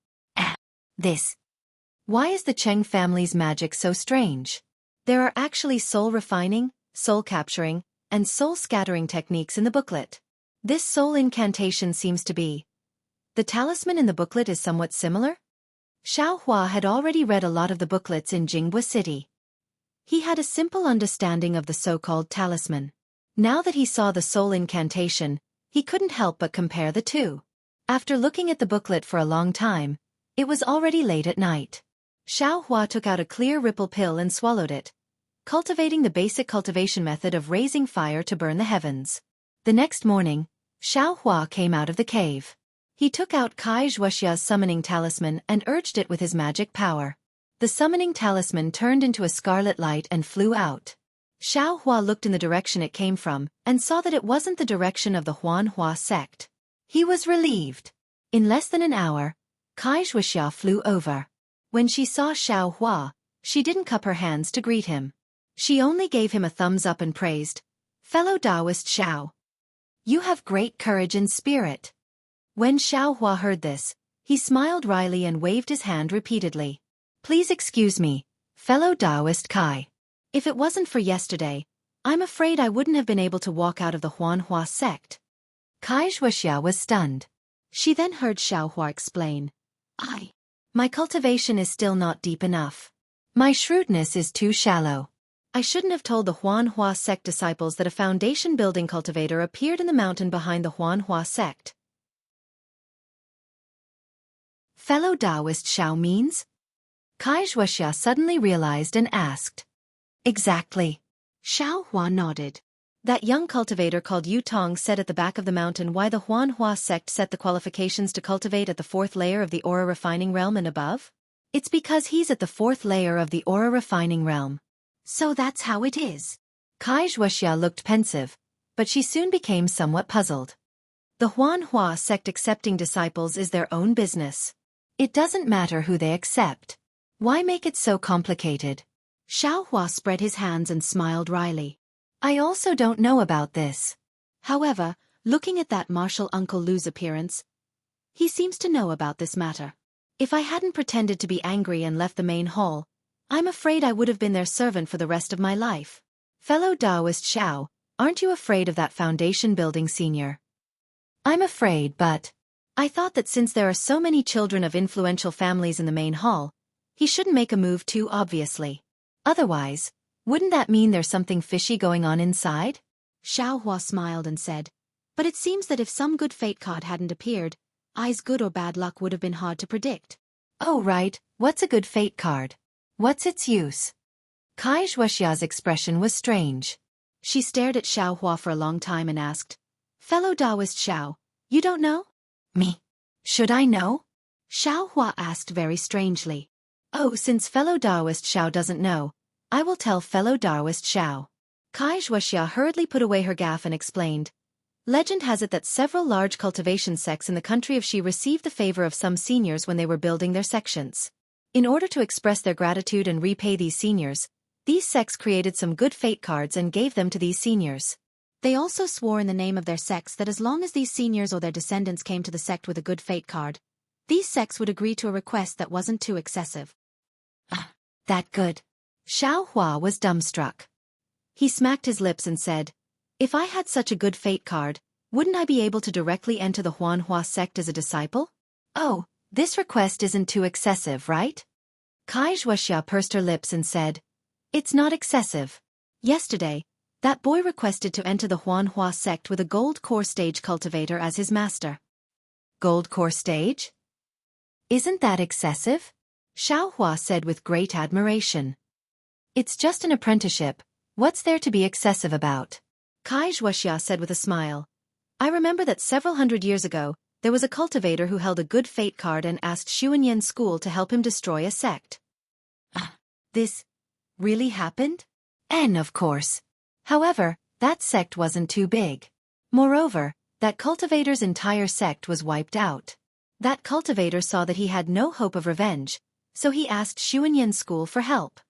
This. Why is the Cheng family's magic so strange? There are actually soul refining, soul capturing, and soul scattering techniques in the booklet. This soul incantation seems to be. The talisman in the booklet is somewhat similar? Xiaohua had already read a lot of the booklets in Jianghu City. He had a simple understanding of the so-called talisman. Now that he saw the soul incantation, he couldn't help but compare the two. After looking at the booklet for a long time, it was already late at night. Xiaohua took out a clear ripple pill and swallowed it, cultivating the basic cultivation method of raising fire to burn the heavens. The next morning, Xiaohua came out of the cave. He took out Wuxia's summoning talisman and urged it with his magic power. The summoning talisman turned into a scarlet light and flew out. Xiaohua looked in the direction it came from and saw that it wasn't the direction of the Huanhua sect. He was relieved. In less than an hour, Wuxia flew over. When she saw Xiaohua, she didn't cup her hands to greet him. She only gave him a thumbs up and praised, "Fellow Taoist Xiao. You have great courage and spirit." When Xiaohua heard this, he smiled wryly and waved his hand repeatedly. "Please excuse me, fellow Taoist Kai. If it wasn't for yesterday, I'm afraid I wouldn't have been able to walk out of the Huanhua sect." Wuxia was stunned. She then heard Xiaohua explain, My cultivation is still not deep enough. My shrewdness is too shallow. I shouldn't have told the Huanhua sect disciples that a foundation-building cultivator appeared in the mountain behind the Huanhua sect." Fellow Taoist Xiao means? Wuxia suddenly realized and asked. Exactly. Xiaohua nodded. That young cultivator called Yu Tong said at the back of the mountain why the Huanhua sect set the qualifications to cultivate at the fourth layer of the aura refining realm and above? It's because he's at the fourth layer of the aura refining realm. So that's how it is. Wuxia looked pensive, but she soon became somewhat puzzled. The Huanhua sect accepting disciples is their own business. It doesn't matter who they accept. Why make it so complicated? Xiaohua spread his hands and smiled wryly. I also don't know about this. However, looking at that martial Uncle Lu's appearance, he seems to know about this matter. If I hadn't pretended to be angry and left the main hall, I'm afraid I would have been their servant for the rest of my life. Fellow Taoist Xiao, aren't you afraid of that foundation building senior? I'm afraid, but I thought that since there are so many children of influential families in the main hall, he shouldn't make a move too obviously. Otherwise, wouldn't that mean there's something fishy going on inside? Xiaohua smiled and said, but it seems that if some good fate card hadn't appeared, I's good or bad luck would have been hard to predict. Oh right, what's a good fate card? What's its use? Wuxia's expression was strange. She stared at Xiaohua for a long time and asked, Fellow Taoist Xiao, you don't know? Me? Should I know? Xiaohua asked very strangely. Oh, since fellow Taoist Xiao doesn't know, I will tell fellow Taoist Xiao. Wuxia hurriedly put away her gaff and explained. Legend has it that several large cultivation sects in the country of Xi received the favor of some seniors when they were building their sections. In order to express their gratitude and repay these seniors, these sects created some good fate cards and gave them to these seniors. They also swore in the name of their sects that as long as these seniors or their descendants came to the sect with a good fate card, these sects would agree to a request that wasn't too excessive. That good. Xiaohua was dumbstruck. He smacked his lips and said, if I had such a good fate card, wouldn't I be able to directly enter the Huanhua sect as a disciple? Oh, this request isn't too excessive, right? Wuxia pursed her lips and said, it's not excessive. Yesterday, That boy requested to enter the Huanhua sect with a gold core stage cultivator as his master. Gold core stage? Isn't that excessive? Xiaohua said with great admiration. It's just an apprenticeship, what's there to be excessive about? Wuxia said with a smile. I remember that several hundred years ago, there was a cultivator who held a good fate card and asked Xianxia school to help him destroy a sect. This really happened? And of course. However, that sect wasn't too big. Moreover, that cultivator's entire sect was wiped out. That cultivator saw that he had no hope of revenge, so he asked Xianxia school for help.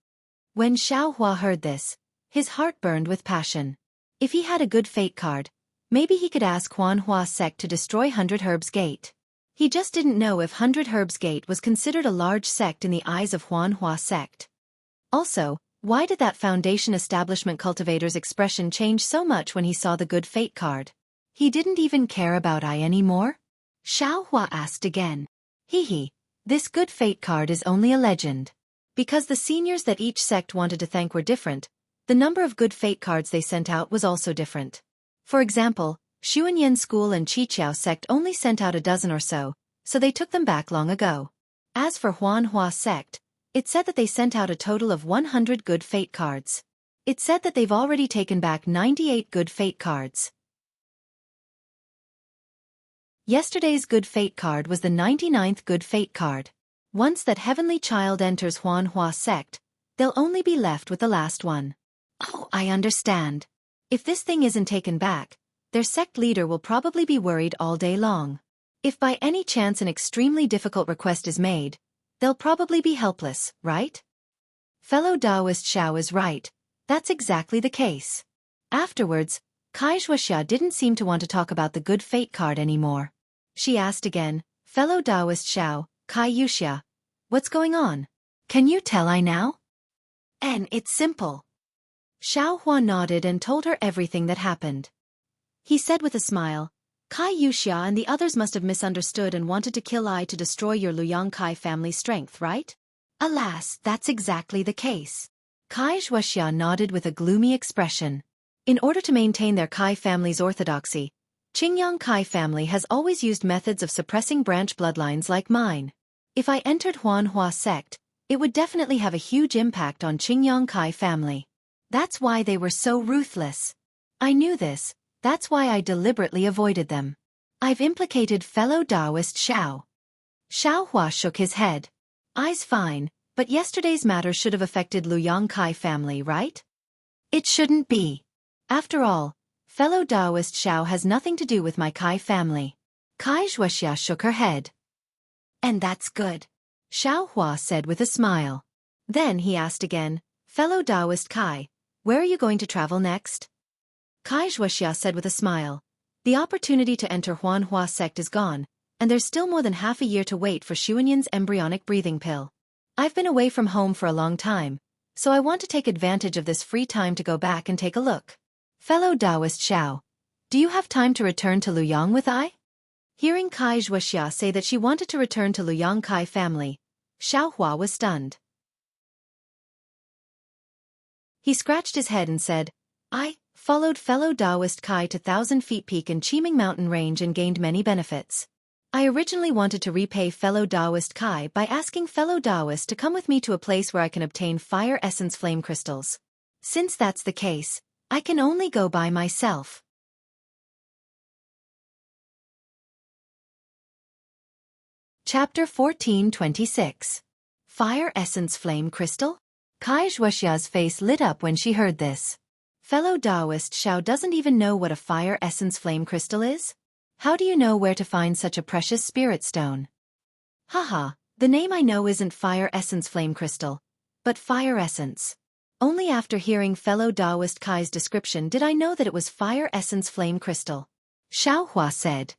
When Xiaohua heard this, his heart burned with passion. If he had a good fate card, maybe he could ask Huanhua sect to destroy 100 Herbs Gate. He just didn't know if 100 Herbs Gate was considered a large sect in the eyes of Huanhua sect. Also, why did that Foundation establishment cultivator's expression change so much when he saw the good fate card? He didn't even care about I anymore? Xiaohua asked again. This good fate card is only a legend. Because the seniors that each sect wanted to thank were different, the number of good fate cards they sent out was also different. For example, Xianxia school and Qiqiao sect only sent out a dozen or so they took them back long ago. As for Huanhua sect, it said that they sent out a total of 100 good fate cards. It said that they've already taken back 98 good fate cards. Yesterday's good fate card was the 99th good fate card. Once that heavenly child enters Huanhua sect, they'll only be left with the last one. Oh, I understand. If this thing isn't taken back, their sect leader will probably be worried all day long. If by any chance an extremely difficult request is made, they'll probably be helpless, right? Fellow Taoist Xiao is right. That's exactly the case. Afterwards, Wuxia didn't seem to want to talk about the good fate card anymore. She asked again, Fellow Taoist Xiao, Wuxia, what's going on? Can you tell I now? And it's simple. Xiaohua nodded and told her everything that happened. He said with a smile, Wuxia and the others must have misunderstood and wanted to kill I to destroy your Liang family strength, right? Alas, that's exactly the case. Wuxia nodded with a gloomy expression. In order to maintain their Kai family's orthodoxy, Jianghu family has always used methods of suppressing branch bloodlines like mine. If I entered Huanhua sect, it would definitely have a huge impact on Jianghu family. That's why they were so ruthless. I knew this, that's why I deliberately avoided them. I've implicated fellow Taoist Xiao. Xiaohua shook his head. I's fine, but yesterday's matter should have affected Liang family, right? It shouldn't be. After all, fellow Taoist Xiao has nothing to do with my Kai family. Wuxia shook her head. And that's good. Xiaohua said with a smile. Then he asked again, Fellow Taoist Kai, where are you going to travel next? Wuxia said with a smile. The opportunity to enter Huanhua sect is gone, and there's still more than half a year to wait for Xianxin's embryonic breathing pill. I've been away from home for a long time, so I want to take advantage of this free time to go back and take a look. Fellow Taoist Xiao, do you have time to return to Luyang with I? Hearing Wuxia say that she wanted to return to Liang family, Xiaohua was stunned. He scratched his head and said, I followed fellow Taoist Kai to 1,000 Feet Peak and Qiming Mountain Range and gained many benefits. I originally wanted to repay fellow Taoist Kai by asking fellow Taoists to come with me to a place where I can obtain fire essence flame crystals. Since that's the case, I can only go by myself. Chapter 1426. Fire Essence Flame Crystal? Wuxia's face lit up when she heard this. Fellow Taoist Xiao doesn't even know what a Fire Essence Flame Crystal is? How do you know where to find such a precious spirit stone? Haha, the name I know isn't Fire Essence Flame Crystal, but Fire Essence. Only after hearing fellow Taoist Kai's description did I know that it was Fire Essence Flame Crystal. Xiaohua said.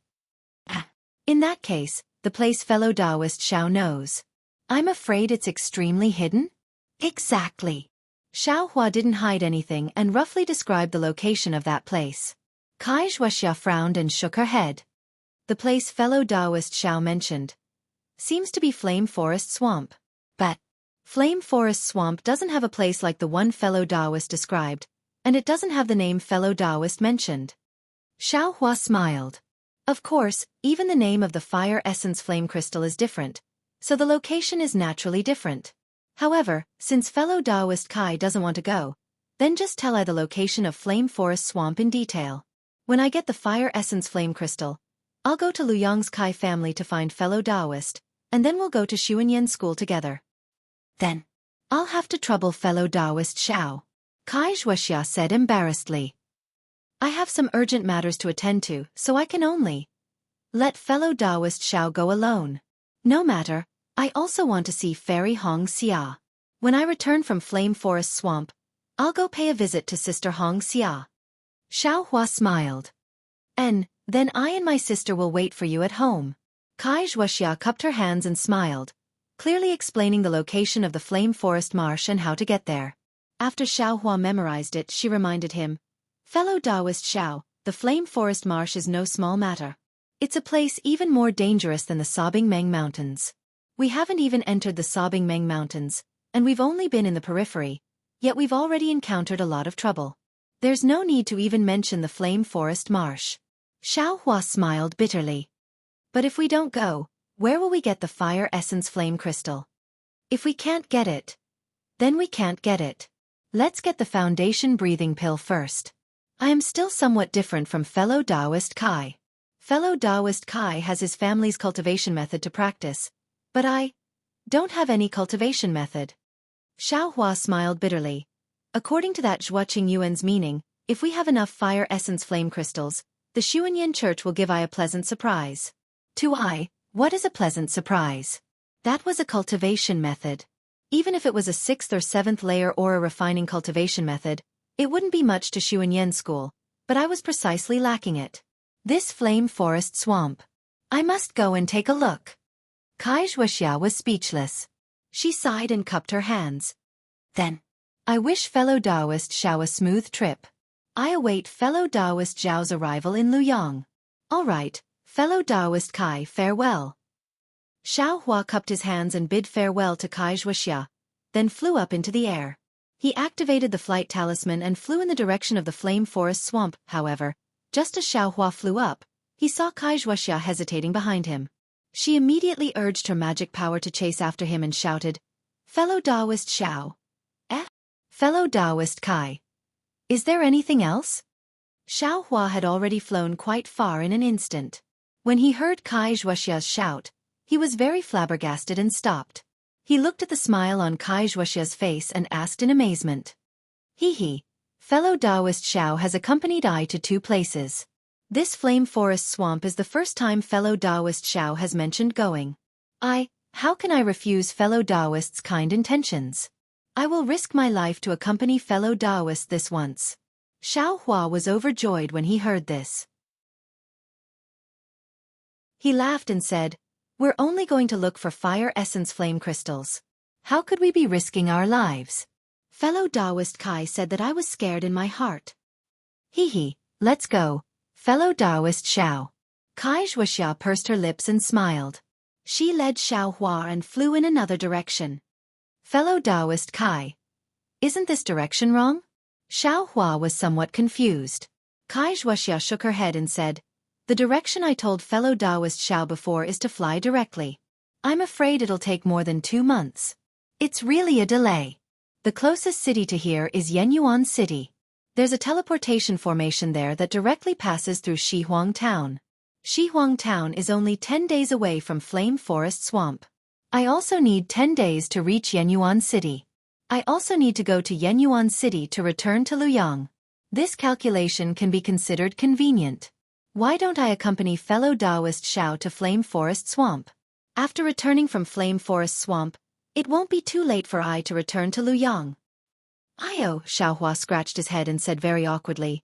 In that case, the place fellow Taoist Xiao knows. I'm afraid it's extremely hidden? Exactly. Xiaohua didn't hide anything and roughly described the location of that place. Wuxia frowned and shook her head. The place fellow Taoist Xiao mentioned seems to be Flame Forest Swamp. But Flame Forest Swamp doesn't have a place like the one fellow Taoist described, and it doesn't have the name fellow Taoist mentioned. Xiao Hua smiled. Of course, even the name of the fire essence flame crystal is different, so the location is naturally different. However, since fellow Taoist Kai doesn't want to go, then just tell I the location of Flame Forest Swamp in detail. When I get the fire essence flame crystal, I'll go to Luyang's Kai family to find fellow Taoist, and then we'll go to Xuanyan school together. Then, I'll have to trouble fellow Taoist Xiao, Kai Wuxia said embarrassedly. I have some urgent matters to attend to, so I can only let fellow Taoist Xiao go alone. No matter, I also want to see Fairy Xianxia. When I return from Flame Forest Swamp, I'll go pay a visit to Sister Xianxia. Xiao Hua smiled. And then I and my sister will wait for you at home. Kai Wuxia cupped her hands and smiled, clearly explaining the location of the Flame Forest Marsh and how to get there. After Xiao Hua memorized it, she reminded him, fellow Taoist Xiao, the Flame Forest Marsh is no small matter. It's a place even more dangerous than the Sobbing Meng Mountains. We haven't even entered the Sobbing Meng Mountains, and we've only been in the periphery, yet we've already encountered a lot of trouble. There's no need to even mention the Flame Forest Marsh. Xiao Hua smiled bitterly. But if we don't go, where will we get the fire essence flame crystal? If we can't get it, then we can't get it. Let's get the foundation breathing pill first. I am still somewhat different from fellow Taoist Kai. Fellow Taoist Kai has his family's cultivation method to practice, but I don't have any cultivation method. Xiao Hua smiled bitterly. According to that Zhua Qingyuan's meaning, if we have enough fire essence flame crystals, the Xuanyan Church will give I a pleasant surprise. To I, what is a pleasant surprise? That was a cultivation method. Even if it was a 6th or 7th layer aura refining cultivation method, it wouldn't be much to Xuanyan school, but I was precisely lacking it. This Flame Forest Swamp. I must go and take a look. Kai Wuxia was speechless. She sighed and cupped her hands. Then, I wish fellow Taoist Xiao a smooth trip. I await fellow Taoist Zhao's arrival in Luyang. All right, fellow Taoist Kai, farewell. Xiao Hua cupped his hands and bid farewell to Kai Wuxia, then flew up into the air. He activated the flight talisman and flew in the direction of the Flame Forest Swamp. However, just as Xiao Hua flew up, he saw Kai Wuxia hesitating behind him. She immediately urged her magic power to chase after him and shouted, fellow Taoist Xiao. Fellow Taoist Kai. Is there anything else? Xiao Hua had already flown quite far in an instant. When he heard Kai Wuxia's shout, he was very flabbergasted and stopped. He looked at the smile on Kai Wuxia's face and asked in amazement. He, fellow Taoist Xiao has accompanied I to 2 places. This Flame Forest Swamp is the first time fellow Taoist Xiao has mentioned going. How can I refuse fellow Taoist's kind intentions? I will risk my life to accompany fellow Taoist this once. Xiao Hua was overjoyed when he heard this. He laughed and said, we're only going to look for fire essence flame crystals. How could we be risking our lives? Fellow Taoist Kai said that I was scared in my heart. Let's go, fellow Taoist Xiao. Kai Wuxia pursed her lips and smiled. She led Xiao Hua and flew in another direction. Fellow Taoist Kai. Isn't this direction wrong? Xiao Hua was somewhat confused. Kai Wuxia shook her head and said, the direction I told fellow Taoist Xiao before is to fly directly. I'm afraid it'll take more than 2 months. It's really a delay. The closest city to here is Yenyuan City. There's a teleportation formation there that directly passes through Shihuang Town. Shihuang Town is only 10 days away from Flame Forest Swamp. I also need 10 days to reach Yenyuan City. I also need to go to Yenyuan City to return to Luyang. This calculation can be considered convenient. Why don't I accompany fellow Taoist Xiao to Flame Forest Swamp? After returning from Flame Forest Swamp, it won't be too late for I to return to Luyang. Xiao Hua scratched his head and said very awkwardly,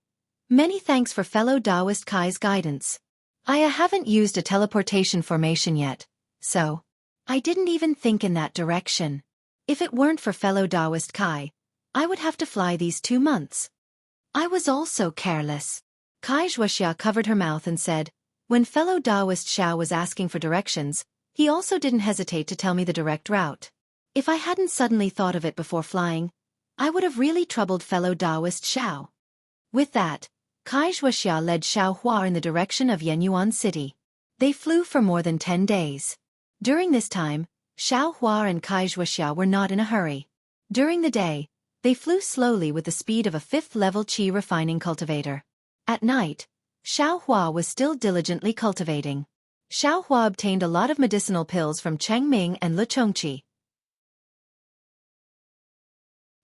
many thanks for fellow Taoist Kai's guidance. I haven't used a teleportation formation yet, so I didn't even think in that direction. If it weren't for fellow Taoist Kai, I would have to fly these 2 months. I was also careless. Kai Wuxia covered her mouth and said, when fellow Taoist Xiao was asking for directions, he also didn't hesitate to tell me the direct route. If I hadn't suddenly thought of it before flying, I would have really troubled fellow Taoist Xiao. With that, Wuxia led Xiaohua in the direction of Yenyuan City. They flew for more than 10 days. During this time, Xiaohua and Wuxia were not in a hurry. During the day, they flew slowly with the speed of a 5th-level qi refining cultivator. At night, Xiaohua was still diligently cultivating. Xiaohua obtained a lot of medicinal pills from Chengming and Luchongqi.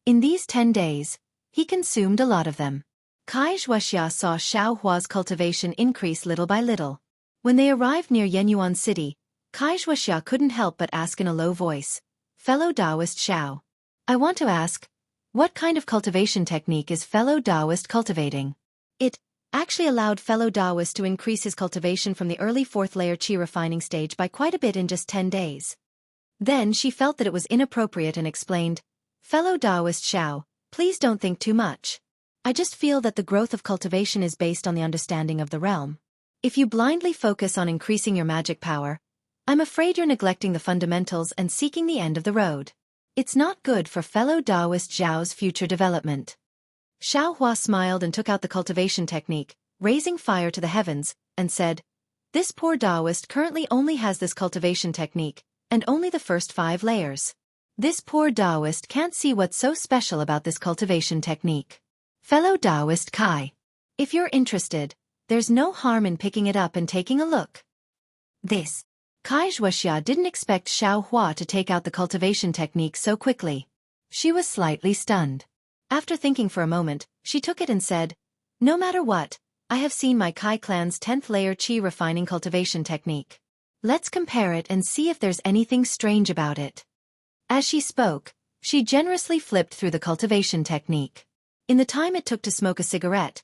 In these 10 days, he consumed a lot of them. Wuxia saw Xiaohua's cultivation increase little by little. When they arrived near Yenyuan City, Wuxia couldn't help but ask in a low voice, "Fellow Taoist Xiao, I want to ask, what kind of cultivation technique is fellow Taoist cultivating?" It actually allowed fellow Taoist to increase his cultivation from the early 4th-layer qi refining stage by quite a bit in just 10 days. Then she felt that it was inappropriate and explained, "Fellow Taoist Xiao, please don't think too much. I just feel that the growth of cultivation is based on the understanding of the realm. If you blindly focus on increasing your magic power, I'm afraid you're neglecting the fundamentals and seeking the end of the road. It's not good for fellow Taoist Zhao's future development." Xiaohua smiled and took out the cultivation technique, raising fire to the heavens, and said, "This poor Taoist currently only has this cultivation technique, and only the first 5 layers. This poor Taoist can't see what's so special about this cultivation technique. Fellow Taoist Kai, if you're interested, there's no harm in picking it up and taking a look." This. Wuxia didn't expect Xiaohua to take out the cultivation technique so quickly. She was slightly stunned. After thinking for a moment, she took it and said, "No matter what, I have seen my Kai clan's 10th-layer qi refining cultivation technique. Let's compare it and see if there's anything strange about it." As she spoke, she generously flipped through the cultivation technique. In the time it took to smoke a cigarette,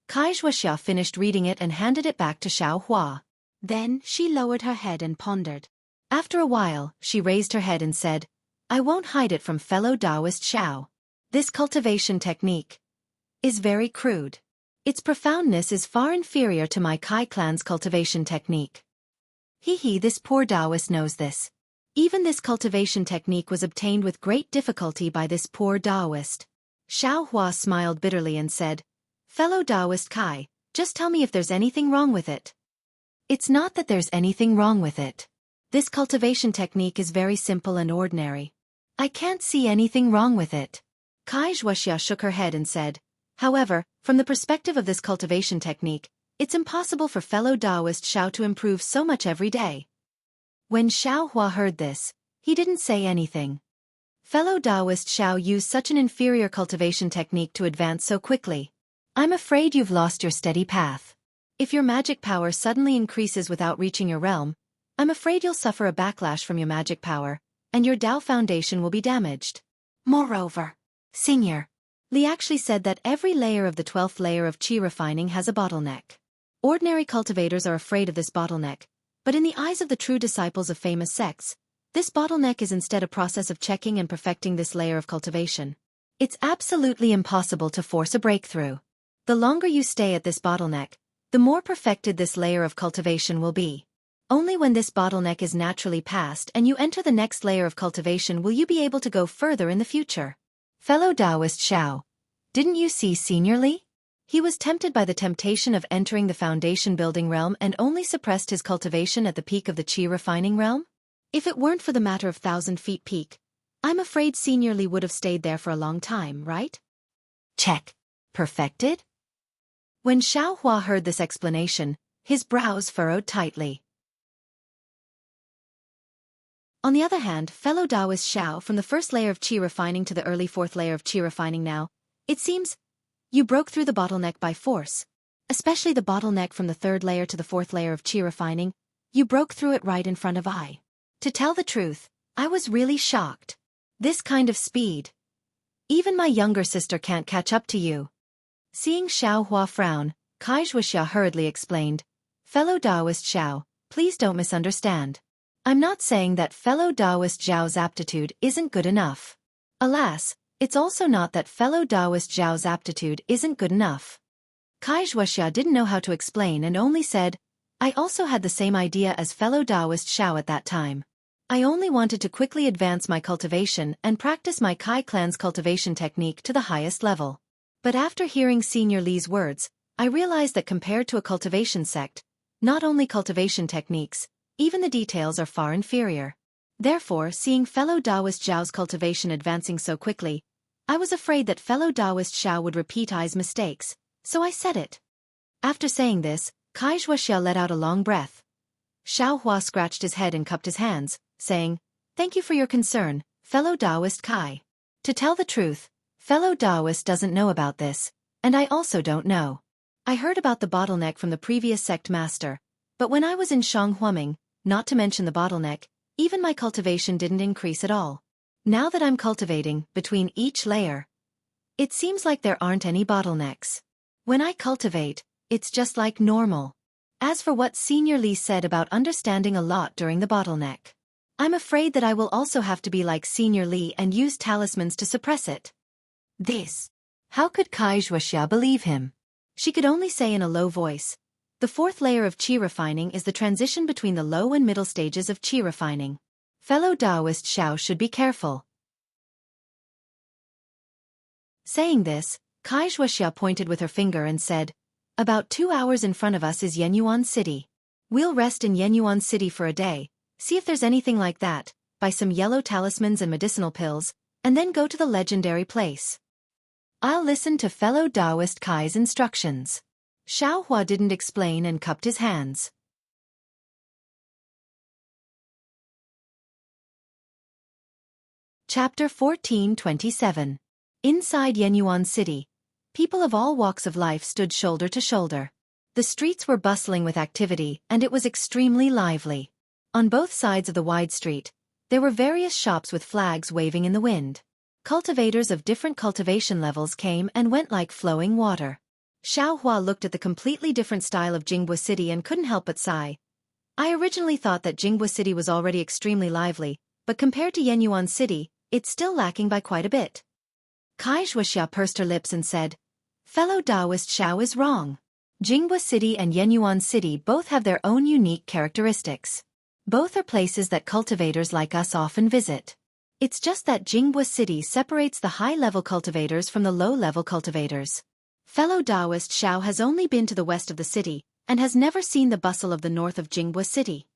Wuxia finished reading it and handed it back to Xiaohua. Then she lowered her head and pondered. After a while, she raised her head and said, "I won't hide it from fellow Taoist Xiao. This cultivation technique is very crude. Its profoundness is far inferior to my Kai clan's cultivation technique. This poor Taoist knows this. Even this cultivation technique was obtained with great difficulty by this poor Taoist." Xiaohua smiled bitterly and said, "Fellow Taoist Kai, just tell me if there's anything wrong with it." "It's not that there's anything wrong with it. This cultivation technique is very simple and ordinary. I can't see anything wrong with it." Wuxia shook her head and said, "However, from the perspective of this cultivation technique, it's impossible for fellow Taoist Xiao to improve so much every day." When Xiaohua heard this, he didn't say anything. Fellow Taoist Xiao used such an inferior cultivation technique to advance so quickly. "I'm afraid you've lost your steady path. If your magic power suddenly increases without reaching your realm, I'm afraid you'll suffer a backlash from your magic power, and your Tao foundation will be damaged. Moreover, Senior, Li actually said that every layer of the 12th layer of qi refining has a bottleneck. Ordinary cultivators are afraid of this bottleneck, but in the eyes of the true disciples of famous sects, this bottleneck is instead a process of checking and perfecting this layer of cultivation. It's absolutely impossible to force a breakthrough. The longer you stay at this bottleneck, the more perfected this layer of cultivation will be. Only when this bottleneck is naturally passed and you enter the next layer of cultivation will you be able to go further in the future." Fellow Taoist Xiao, didn't you see Senior Li? He was tempted by the temptation of entering the foundation building realm and only suppressed his cultivation at the peak of the qi refining realm? If it weren't for the matter of 1,000 feet peak, I'm afraid Senior Li would have stayed there for a long time, right? Check. Perfected? When Xiaohua heard this explanation, his brows furrowed tightly. On the other hand, fellow Taoist Xiao, from the first layer of qi refining to the early 4th layer of qi refining now, it seems you broke through the bottleneck by force. Especially the bottleneck from the 3rd layer to the 4th layer of qi refining, you broke through it right in front of I. To tell the truth, I was really shocked. This kind of speed. Even my younger sister can't catch up to you. Seeing Xiaohua frown, Wuxia hurriedly explained, "Fellow Taoist Xiao, please don't misunderstand. I'm not saying that fellow Taoist Zhao's aptitude isn't good enough. Alas, it's also not that fellow Taoist Zhao's aptitude isn't good enough." Wuxia didn't know how to explain and only said, "I also had the same idea as fellow Taoist Xiao at that time. I only wanted to quickly advance my cultivation and practice my Kai clan's cultivation technique to the highest level. But after hearing Senior Li's words, I realized that compared to a cultivation sect, not only cultivation techniques, even the details are far inferior. Therefore, seeing fellow Taoist Zhao's cultivation advancing so quickly, I was afraid that fellow Taoist Xiao would repeat I's mistakes, so I said it. After saying this, Kai Wuxia let out a long breath. Xiao Hua scratched his head and cupped his hands, saying, "Thank you for your concern, fellow Taoist Kai. To tell the truth, fellow Taoist doesn't know about this, and I also don't know. I heard about the bottleneck from the previous sect master, but when I was in Shanghuaming, not to mention the bottleneck, even my cultivation didn't increase at all. Now that I'm cultivating between each layer, it seems like there aren't any bottlenecks. When I cultivate, it's just like normal. As for what Senior Li said about understanding a lot during the bottleneck, I'm afraid that I will also have to be like Senior Li and use talismans to suppress it." This. How could Kai Wuxia believe him? She could only say in a low voice, "The fourth layer of qi refining is the transition between the low and middle stages of qi refining. Fellow Taoist Xiao should be careful." Saying this, Kai Wuxia pointed with her finger and said, "About 2 hours in front of us is Yenyuan City. We'll rest in Yenyuan City for a day, see if there's anything like that, buy some yellow talismans and medicinal pills, and then go to the legendary place. I'll listen to fellow Taoist Kai's instructions." Xiao Hua didn't explain and cupped his hands. Chapter 14:27. Inside Yenyuan City, people of all walks of life stood shoulder to shoulder. The streets were bustling with activity and it was extremely lively. On both sides of the wide street, there were various shops with flags waving in the wind. Cultivators of different cultivation levels came and went like flowing water. Xiao Hua looked at the completely different style of Jingbu City and couldn't help but sigh. I originally thought that Jingbu City was already extremely lively, but compared to Yenyuan City, it's still lacking by quite a bit. Kai Wuxia pursed her lips and said, "Fellow Taoist Xiao is wrong. Jingbu City and Yenyuan City both have their own unique characteristics. Both are places that cultivators like us often visit. It's just that Jingbu City separates the high-level cultivators from the low-level cultivators. Fellow Taoist Xiao has only been to the west of the city, and has never seen the bustle of the north of Jingbu City.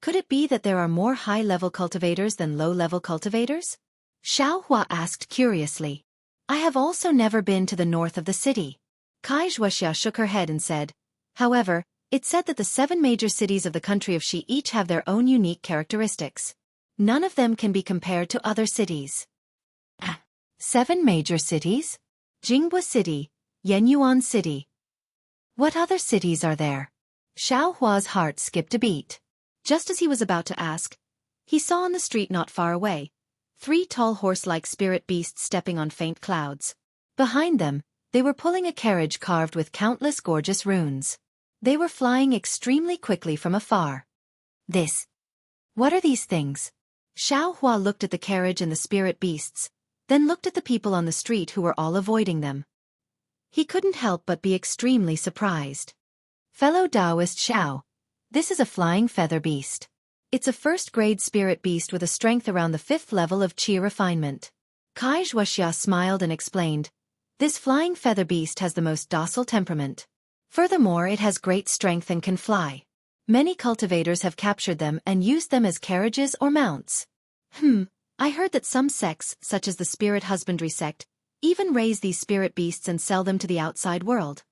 Could it be that there are more high-level cultivators than low-level cultivators?" Xiao Hua asked curiously. "I have also never been to the north of the city." Kai Wuxia shook her head and said, "However, it's said that the 7 major cities of the country of Xi each have their own unique characteristics. None of them can be compared to other cities." 7 major cities? Jingbu City, Yenyuan City. What other cities are there? Xiao Hua's heart skipped a beat. Just as he was about to ask, he saw on the street not far away 3 tall horse-like spirit beasts stepping on faint clouds. Behind them, they were pulling a carriage carved with countless gorgeous runes. They were flying extremely quickly from afar. What are these things? Xiao Hua looked at the carriage and the spirit beasts, then looked at the people on the street who were all avoiding them. He couldn't help but be extremely surprised. "Fellow Taoist Xiao, this is a flying feather beast. It's a first-grade spirit beast with a strength around the 5th level of qi refinement." Kai Wuxia smiled and explained, "This flying feather beast has the most docile temperament. Furthermore, it has great strength and can fly. Many cultivators have captured them and used them as carriages or mounts. I heard that some sects, such as the spirit husbandry sect, even raise these spirit beasts and sell them to the outside world."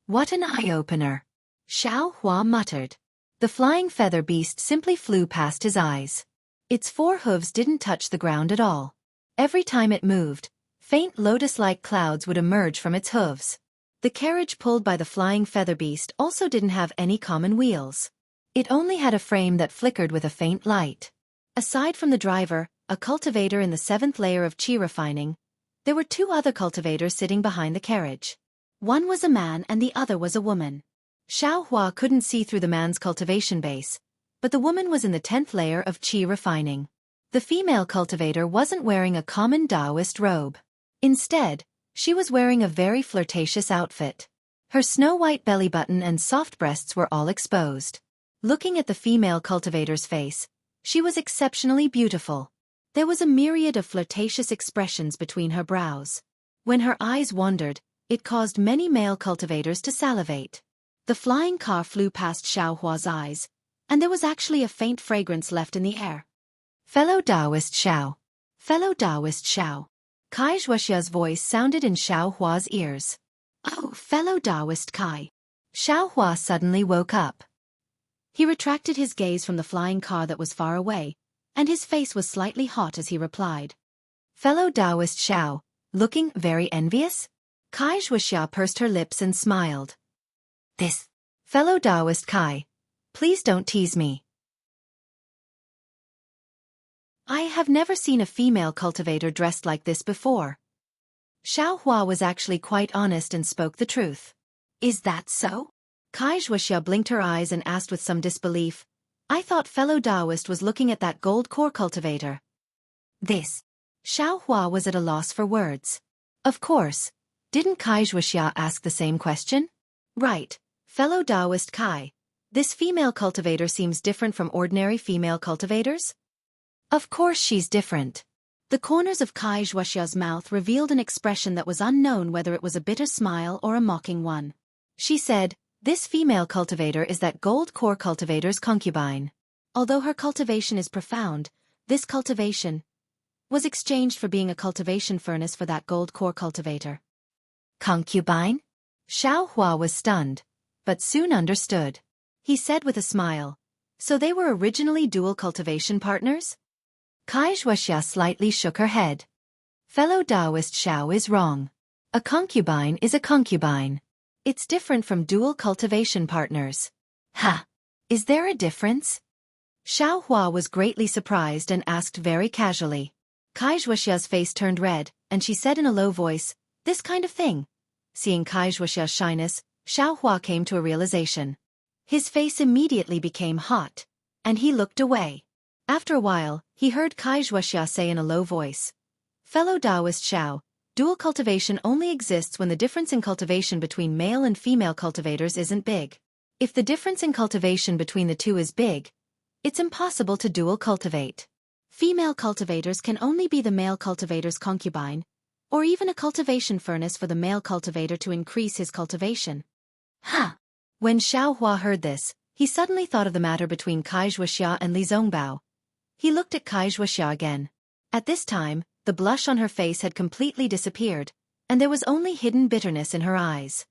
"What an eye-opener," Xiao Hua muttered. The flying feather beast simply flew past his eyes. Its 4 hooves didn't touch the ground at all. Every time it moved, faint lotus-like clouds would emerge from its hooves. The carriage pulled by the flying feather beast also didn't have any common wheels. It only had a frame that flickered with a faint light. Aside from the driver, a cultivator in the 7th layer of qi refining, there were 2 other cultivators sitting behind the carriage. One was a man and the other was a woman. Xiao Hua couldn't see through the man's cultivation base, but the woman was in the 10th layer of qi refining. The female cultivator wasn't wearing a common Taoist robe. Instead, she was wearing a very flirtatious outfit. Her snow-white belly button and soft breasts were all exposed. Looking at the female cultivator's face, She was exceptionally beautiful. There was a myriad of flirtatious expressions between her brows. When her eyes wandered, it caused many male cultivators to salivate. The flying car flew past Xiaohua's eyes, and there was actually a faint fragrance left in the air. Fellow Taoist Xiao. Fellow Taoist Xiao. Kai Wuxia's voice sounded in Xiaohua's ears. Oh, fellow Taoist Kai. Xiaohua suddenly woke up. He retracted his gaze from the flying car that was far away, and his face was slightly hot as he replied. Fellow Taoist Xiao, looking very envious? Kai Wuxia pursed her lips and smiled. This. Fellow Taoist Kai. Please don't tease me. I have never seen a female cultivator dressed like this before. Xiaohua was actually quite honest and spoke the truth. Is that so? Kai Wuxia blinked her eyes and asked with some disbelief. I thought fellow Taoist was looking at that gold core cultivator. This. Xiaohua was at a loss for words. Of course. Didn't Kai Wuxia ask the same question? Right. Fellow Taoist Kai. This female cultivator seems different from ordinary female cultivators? Of course she's different. The corners of Kai Wuxia's mouth revealed an expression that was unknown whether it was a bitter smile or a mocking one. She said, this female cultivator is that gold core cultivator's concubine. Although her cultivation is profound, this cultivation was exchanged for being a cultivation furnace for that gold core cultivator. Concubine? Xiaohua was stunned, but soon understood. He said with a smile, so they were originally dual cultivation partners? Kai Wuxia slightly shook her head. Fellow Taoist Xiao is wrong. A concubine is a concubine. It's different from dual cultivation partners. Ha! Is there a difference? Xiaohua was greatly surprised and asked very casually. Kai Wuxia's face turned red, and she said in a low voice, this kind of thing. Seeing Kai Wuxia's shyness, Xiaohua came to a realization. His face immediately became hot, and he looked away. After a while, he heard Kai Wuxia say in a low voice, fellow Taoist Xiao, dual cultivation only exists when the difference in cultivation between male and female cultivators isn't big. If the difference in cultivation between the two is big, it's impossible to dual cultivate. Female cultivators can only be the male cultivator's concubine, or even a cultivation furnace for the male cultivator to increase his cultivation. Ha! When Xiaohua heard this, he suddenly thought of the matter between Kai Wuxia and Li Zongbao. He looked at Kai Wuxia again. At this time, the blush on her face had completely disappeared, and there was only hidden bitterness in her eyes.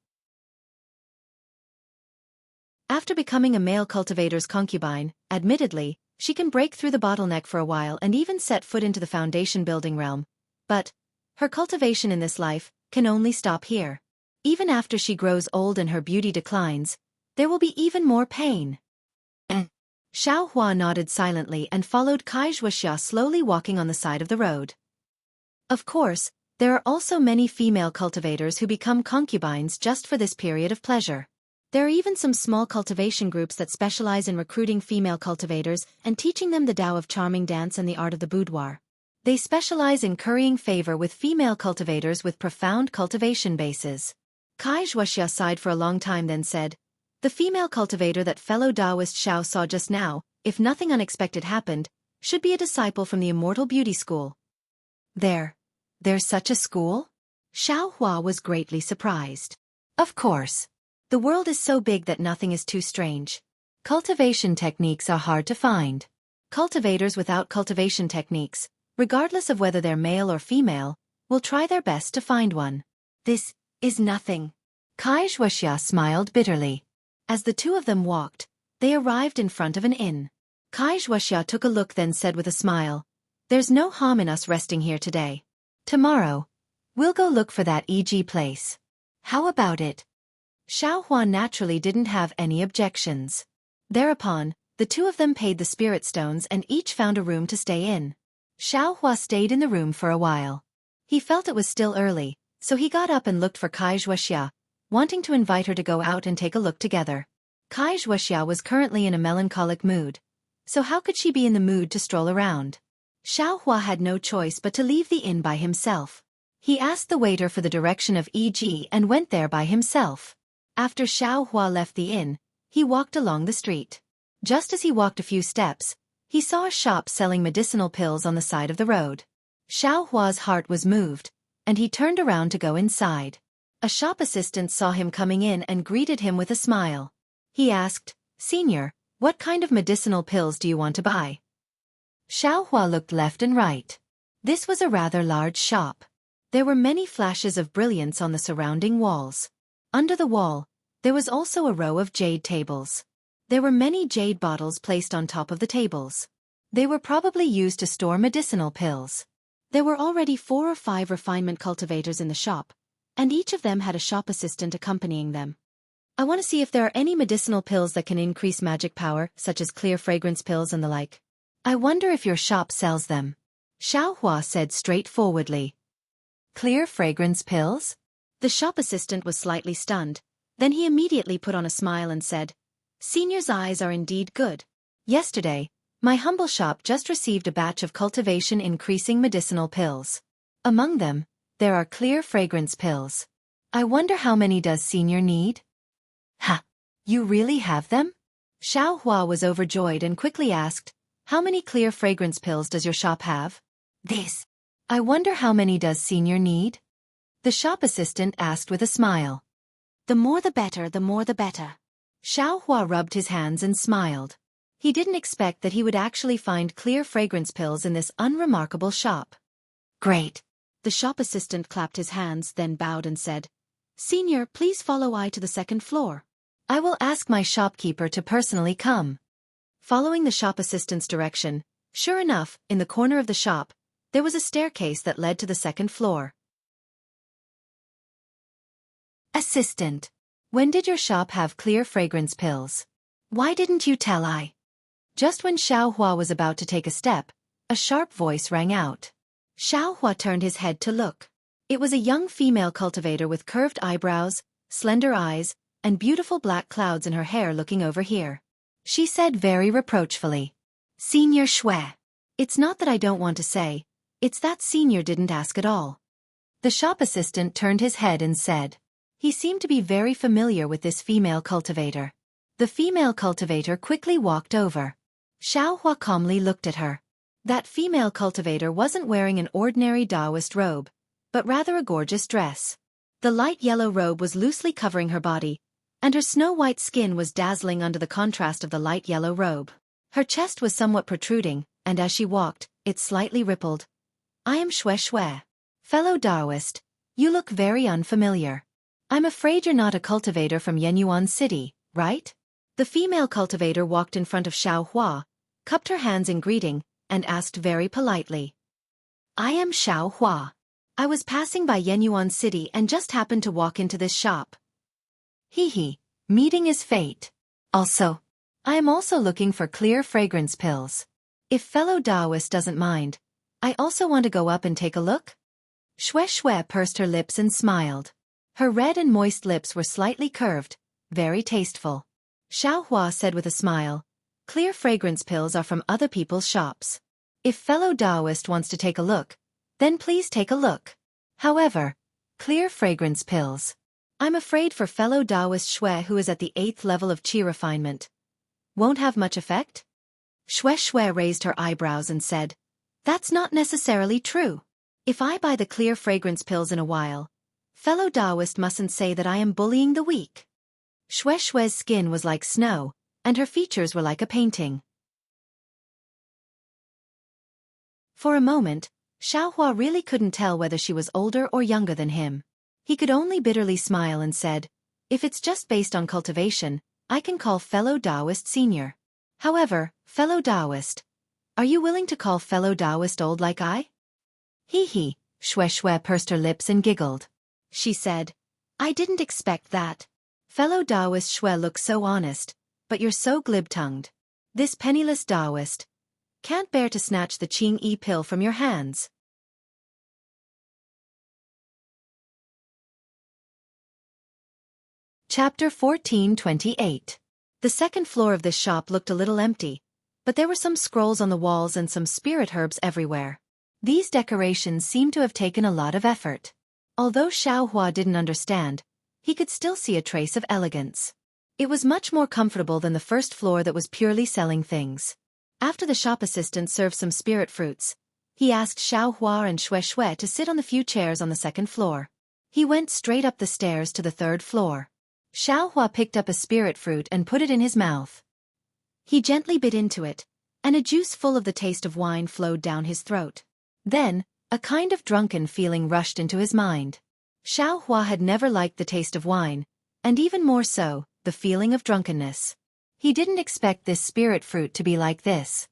After becoming a male cultivator's concubine, admittedly, she can break through the bottleneck for a while and even set foot into the foundation building realm, but her cultivation in this life can only stop here. Even after she grows old and her beauty declines, there will be even more pain. Xiaohua nodded silently and followed Kai Wuxia slowly walking on the side of the road. Of course, there are also many female cultivators who become concubines just for this period of pleasure. There are even some small cultivation groups that specialize in recruiting female cultivators and teaching them the Tao of charming dance and the art of the boudoir. They specialize in currying favor with female cultivators with profound cultivation bases. Kai Wuxia sighed for a long time then said, the female cultivator that fellow Taoist Xiao saw just now, if nothing unexpected happened, should be a disciple from the Immortal Beauty School. There's such a school? Xiaohua was greatly surprised. Of course. The world is so big that nothing is too strange. Cultivation techniques are hard to find. Cultivators without cultivation techniques, regardless of whether they're male or female, will try their best to find one. This is nothing. Kai Wuxia smiled bitterly. As the two of them walked, they arrived in front of an inn. Kai Wuxia took a look then said with a smile, there's no harm in us resting here today. Tomorrow, we'll go look for that EG place. How about it? Xiaohua naturally didn't have any objections. Thereupon, the two of them paid the spirit stones and each found a room to stay in. Xiaohua stayed in the room for a while. He felt it was still early, so he got up and looked for Kai Wuxia, wanting to invite her to go out and take a look together. Kai Wuxia was currently in a melancholic mood, so how could she be in the mood to stroll around? Xiaohua had no choice but to leave the inn by himself. He asked the waiter for the direction of EG and went there by himself. After Xiaohua left the inn, he walked along the street. Just as he walked a few steps, He saw a shop selling medicinal pills on the side of the road. Xiao Hua's heart was moved, and he turned around to go inside. A shop assistant saw him coming in and greeted him with a smile. He asked, "Senior, what kind of medicinal pills do you want to buy?" Xiao Hua looked left and right. This was a rather large shop. There were many flashes of brilliance on the surrounding walls. Under the wall, there was also a row of jade tables. There were many jade bottles placed on top of the tables. They were probably used to store medicinal pills. There were already 4 or 5 refinement cultivators in the shop, and each of them had a shop assistant accompanying them. "I want to see if there are any medicinal pills that can increase magic power, such as clear fragrance pills and the like. I wonder if your shop sells them," Xiao Hua said straightforwardly. "Clear fragrance pills?" The shop assistant was slightly stunned. Then he immediately put on a smile and said, "Senior's eyes are indeed good. Yesterday, my humble shop just received a batch of cultivation increasing medicinal pills. Among them, there are clear fragrance pills. I wonder how many does Senior need?" "Ha! You really have them?" Xiao Hua was overjoyed and quickly asked, "How many clear fragrance pills does your shop have?" "This. I wonder how many does Senior need?" The shop assistant asked with a smile. "The more the better, the more the better." Xiao Hua rubbed his hands and smiled. He didn't expect that he would actually find clear fragrance pills in this unremarkable shop. "Great." The shop assistant clapped his hands, then bowed and said, "Senior, please follow I to the second floor. I will ask my shopkeeper to personally come." Following the shop assistant's direction, sure enough, in the corner of the shop, there was a staircase that led to the second floor. "Assistant, when did your shop have clear fragrance pills? Why didn't you tell I?" Just when Xiao Hua was about to take a step, a sharp voice rang out. Xiao Hua turned his head to look. It was a young female cultivator with curved eyebrows, slender eyes, and beautiful black clouds in her hair looking over here. She said very reproachfully, "Senior Xue. It's not that I don't want to say, it's that Senior didn't ask at all." The shop assistant turned his head and said. He seemed to be very familiar with this female cultivator. The female cultivator quickly walked over. Xiao Hua calmly looked at her. That female cultivator wasn't wearing an ordinary Taoist robe, but rather a gorgeous dress. The light yellow robe was loosely covering her body, and her snow-white skin was dazzling under the contrast of the light yellow robe. Her chest was somewhat protruding, and as she walked, it slightly rippled. "I am Xue Xue. Fellow Taoist, you look very unfamiliar. I'm afraid you're not a cultivator from Yenyuan City, right?" The female cultivator walked in front of Xiao Hua, cupped her hands in greeting, and asked very politely. "I am Xiao Hua. I was passing by Yenyuan City and just happened to walk into this shop." "Hee, meeting is fate. Also, I am also looking for clear fragrance pills. If fellow Taoist doesn't mind, I also want to go up and take a look." Xue Xue pursed her lips and smiled. Her red and moist lips were slightly curved, very tasteful. Xiao Hua said with a smile, "Clear fragrance pills are from other people's shops. If fellow Taoist wants to take a look, then please take a look. However, clear fragrance pills. I'm afraid for fellow Taoist Xue who is at the 8th level of Qi refinement. Won't have much effect?" Xue Xue raised her eyebrows and said, "That's not necessarily true. If I buy the clear fragrance pills in a while, fellow Taoist mustn't say that I am bullying the weak." Xue Xue's skin was like snow, and her features were like a painting. For a moment, Xiao Hua really couldn't tell whether she was older or younger than him. He could only bitterly smile and said, "If it's just based on cultivation, I can call fellow Taoist senior. However, fellow Taoist, are you willing to call fellow Taoist old like I?" "Hee, Xue Xue pursed her lips and giggled. She said, "I didn't expect that. Fellow Taoist Xue looks so honest, but you're so glib-tongued. This penniless Taoist can't bear to snatch the Qing pill from your hands." Chapter 1428. The second floor of this shop looked a little empty, but there were some scrolls on the walls and some spirit herbs everywhere. These decorations seemed to have taken a lot of effort. Although Xiao Hua didn't understand, he could still see a trace of elegance. It was much more comfortable than the first floor that was purely selling things. After the shop assistant served some spirit fruits, he asked Xiaohua and Shui to sit on the few chairs on the second floor. He went straight up the stairs to the third floor. Xiaohua picked up a spirit fruit and put it in his mouth. He gently bit into it, and a juice full of the taste of wine flowed down his throat. Then, a kind of drunken feeling rushed into his mind. Xiaohua had never liked the taste of wine, and even more so, the feeling of drunkenness. He didn't expect this spirit fruit to be like this.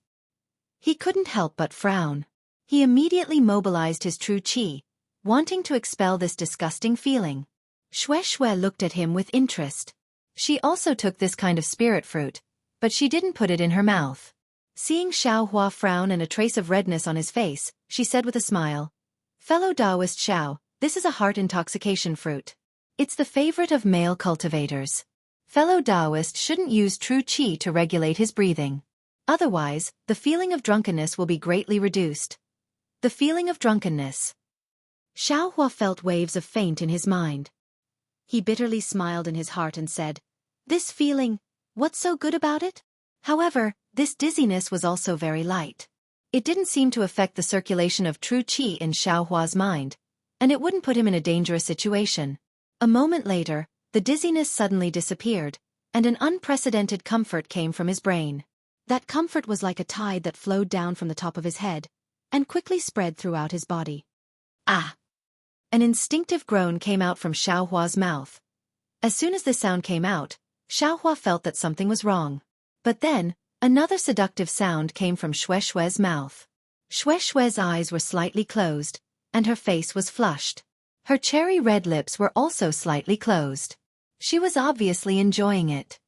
He couldn't help but frown. He immediately mobilized his true qi, wanting to expel this disgusting feeling. Shui looked at him with interest. She also took this kind of spirit fruit, but she didn't put it in her mouth. Seeing Xiaohua frown and a trace of redness on his face, she said with a smile, "Fellow Taoist Xiao, this is a heart intoxication fruit. It's the favorite of male cultivators. Fellow Taoist shouldn't use true qi to regulate his breathing. Otherwise, the feeling of drunkenness will be greatly reduced." The feeling of drunkenness. Xiaohua felt waves of faint in his mind. He bitterly smiled in his heart and said, "This feeling, what's so good about it?" However, this dizziness was also very light. It didn't seem to affect the circulation of true qi in Xiaohua's mind, and it wouldn't put him in a dangerous situation. A moment later, the dizziness suddenly disappeared, and an unprecedented comfort came from his brain. That comfort was like a tide that flowed down from the top of his head, and quickly spread throughout his body. Ah! An instinctive groan came out from Xiaohua's mouth. As soon as this sound came out, Xiaohua felt that something was wrong. But then, another seductive sound came from Shui's mouth. Shui's eyes were slightly closed, and her face was flushed. Her cherry-red lips were also slightly closed. She was obviously enjoying it.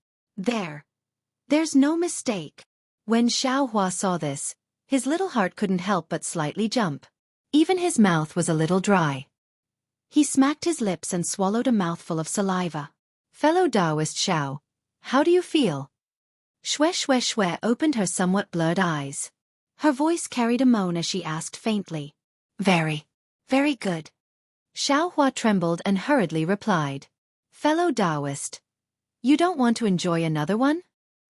There's no mistake. When Xiaohua saw this, his little heart couldn't help but slightly jump. Even his mouth was a little dry. He smacked his lips and swallowed a mouthful of saliva. "Fellow Taoist Xiao, how do you feel?" Shui opened her somewhat blurred eyes. Her voice carried a moan as she asked faintly. "Very, very good." Xiaohua trembled and hurriedly replied. "Fellow Taoist, you don't want to enjoy another one?"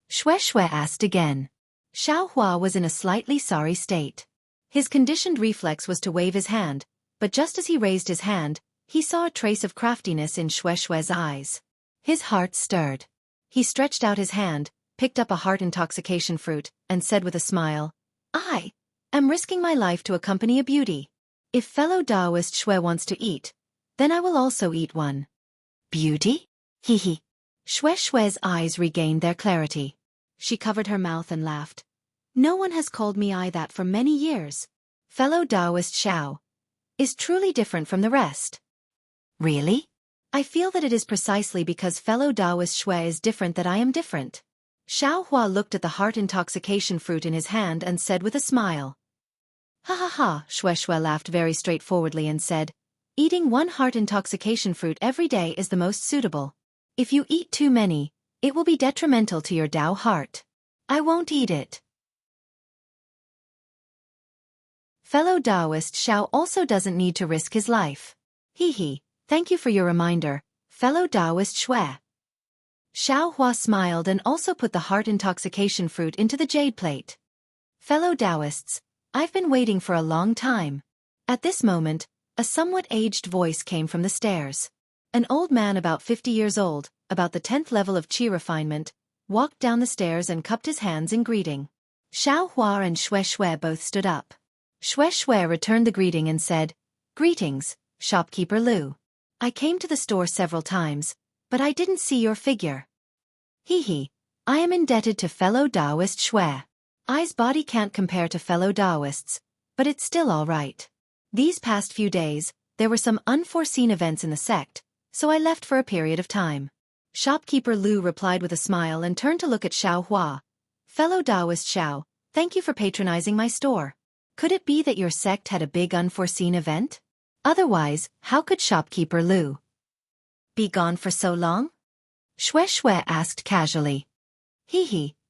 Shui asked again. Xiaohua was in a slightly sorry state. His conditioned reflex was to wave his hand, but just as he raised his hand, he saw a trace of craftiness in Shui's eyes. His heart stirred. He stretched out his hand, picked up a heart intoxication fruit, and said with a smile, "I am risking my life to accompany a beauty. If fellow Taoist Shui wants to eat, then I will also eat one." "Beauty? He. Shui's eyes regained their clarity. She covered her mouth and laughed. "No one has called me that for many years. Fellow Taoist Xiao is truly different from the rest." "Really?" "I feel that it is precisely because fellow Taoist Shui is different that I am different." Xiaohua looked at the heart intoxication fruit in his hand and said with a smile. "Ha ha ha," Shui laughed very straightforwardly and said, "Eating one heart intoxication fruit every day is the most suitable. If you eat too many, it will be detrimental to your Tao heart. I won't eat it." Fellow Taoist Xiao also doesn't need to risk his life. Thank you for your reminder, fellow Taoist Shui." Xiaohua smiled and also put the heart intoxication fruit into the jade plate. "Fellow Taoists, I've been waiting for a long time." At this moment, a somewhat aged voice came from the stairs. An old man about 50 years old, about the 10th level of qi refinement, walked down the stairs and cupped his hands in greeting. Xiaohua and Shui both stood up. Shui returned the greeting and said, "Greetings, shopkeeper Lu. I came to the store several times, but I didn't see your figure." I am indebted to fellow Taoist Shui. I's body can't compare to fellow Taoists, but it's still all right. These past few days, there were some unforeseen events in the sect, so I left for a period of time." Shopkeeper Lu replied with a smile and turned to look at Xiaohua. "Fellow Taoist Xiao, thank you for patronizing my store. Could it be that your sect had a big unforeseen event? Otherwise, how could Shopkeeper Lu be gone for so long?" Shui asked casually.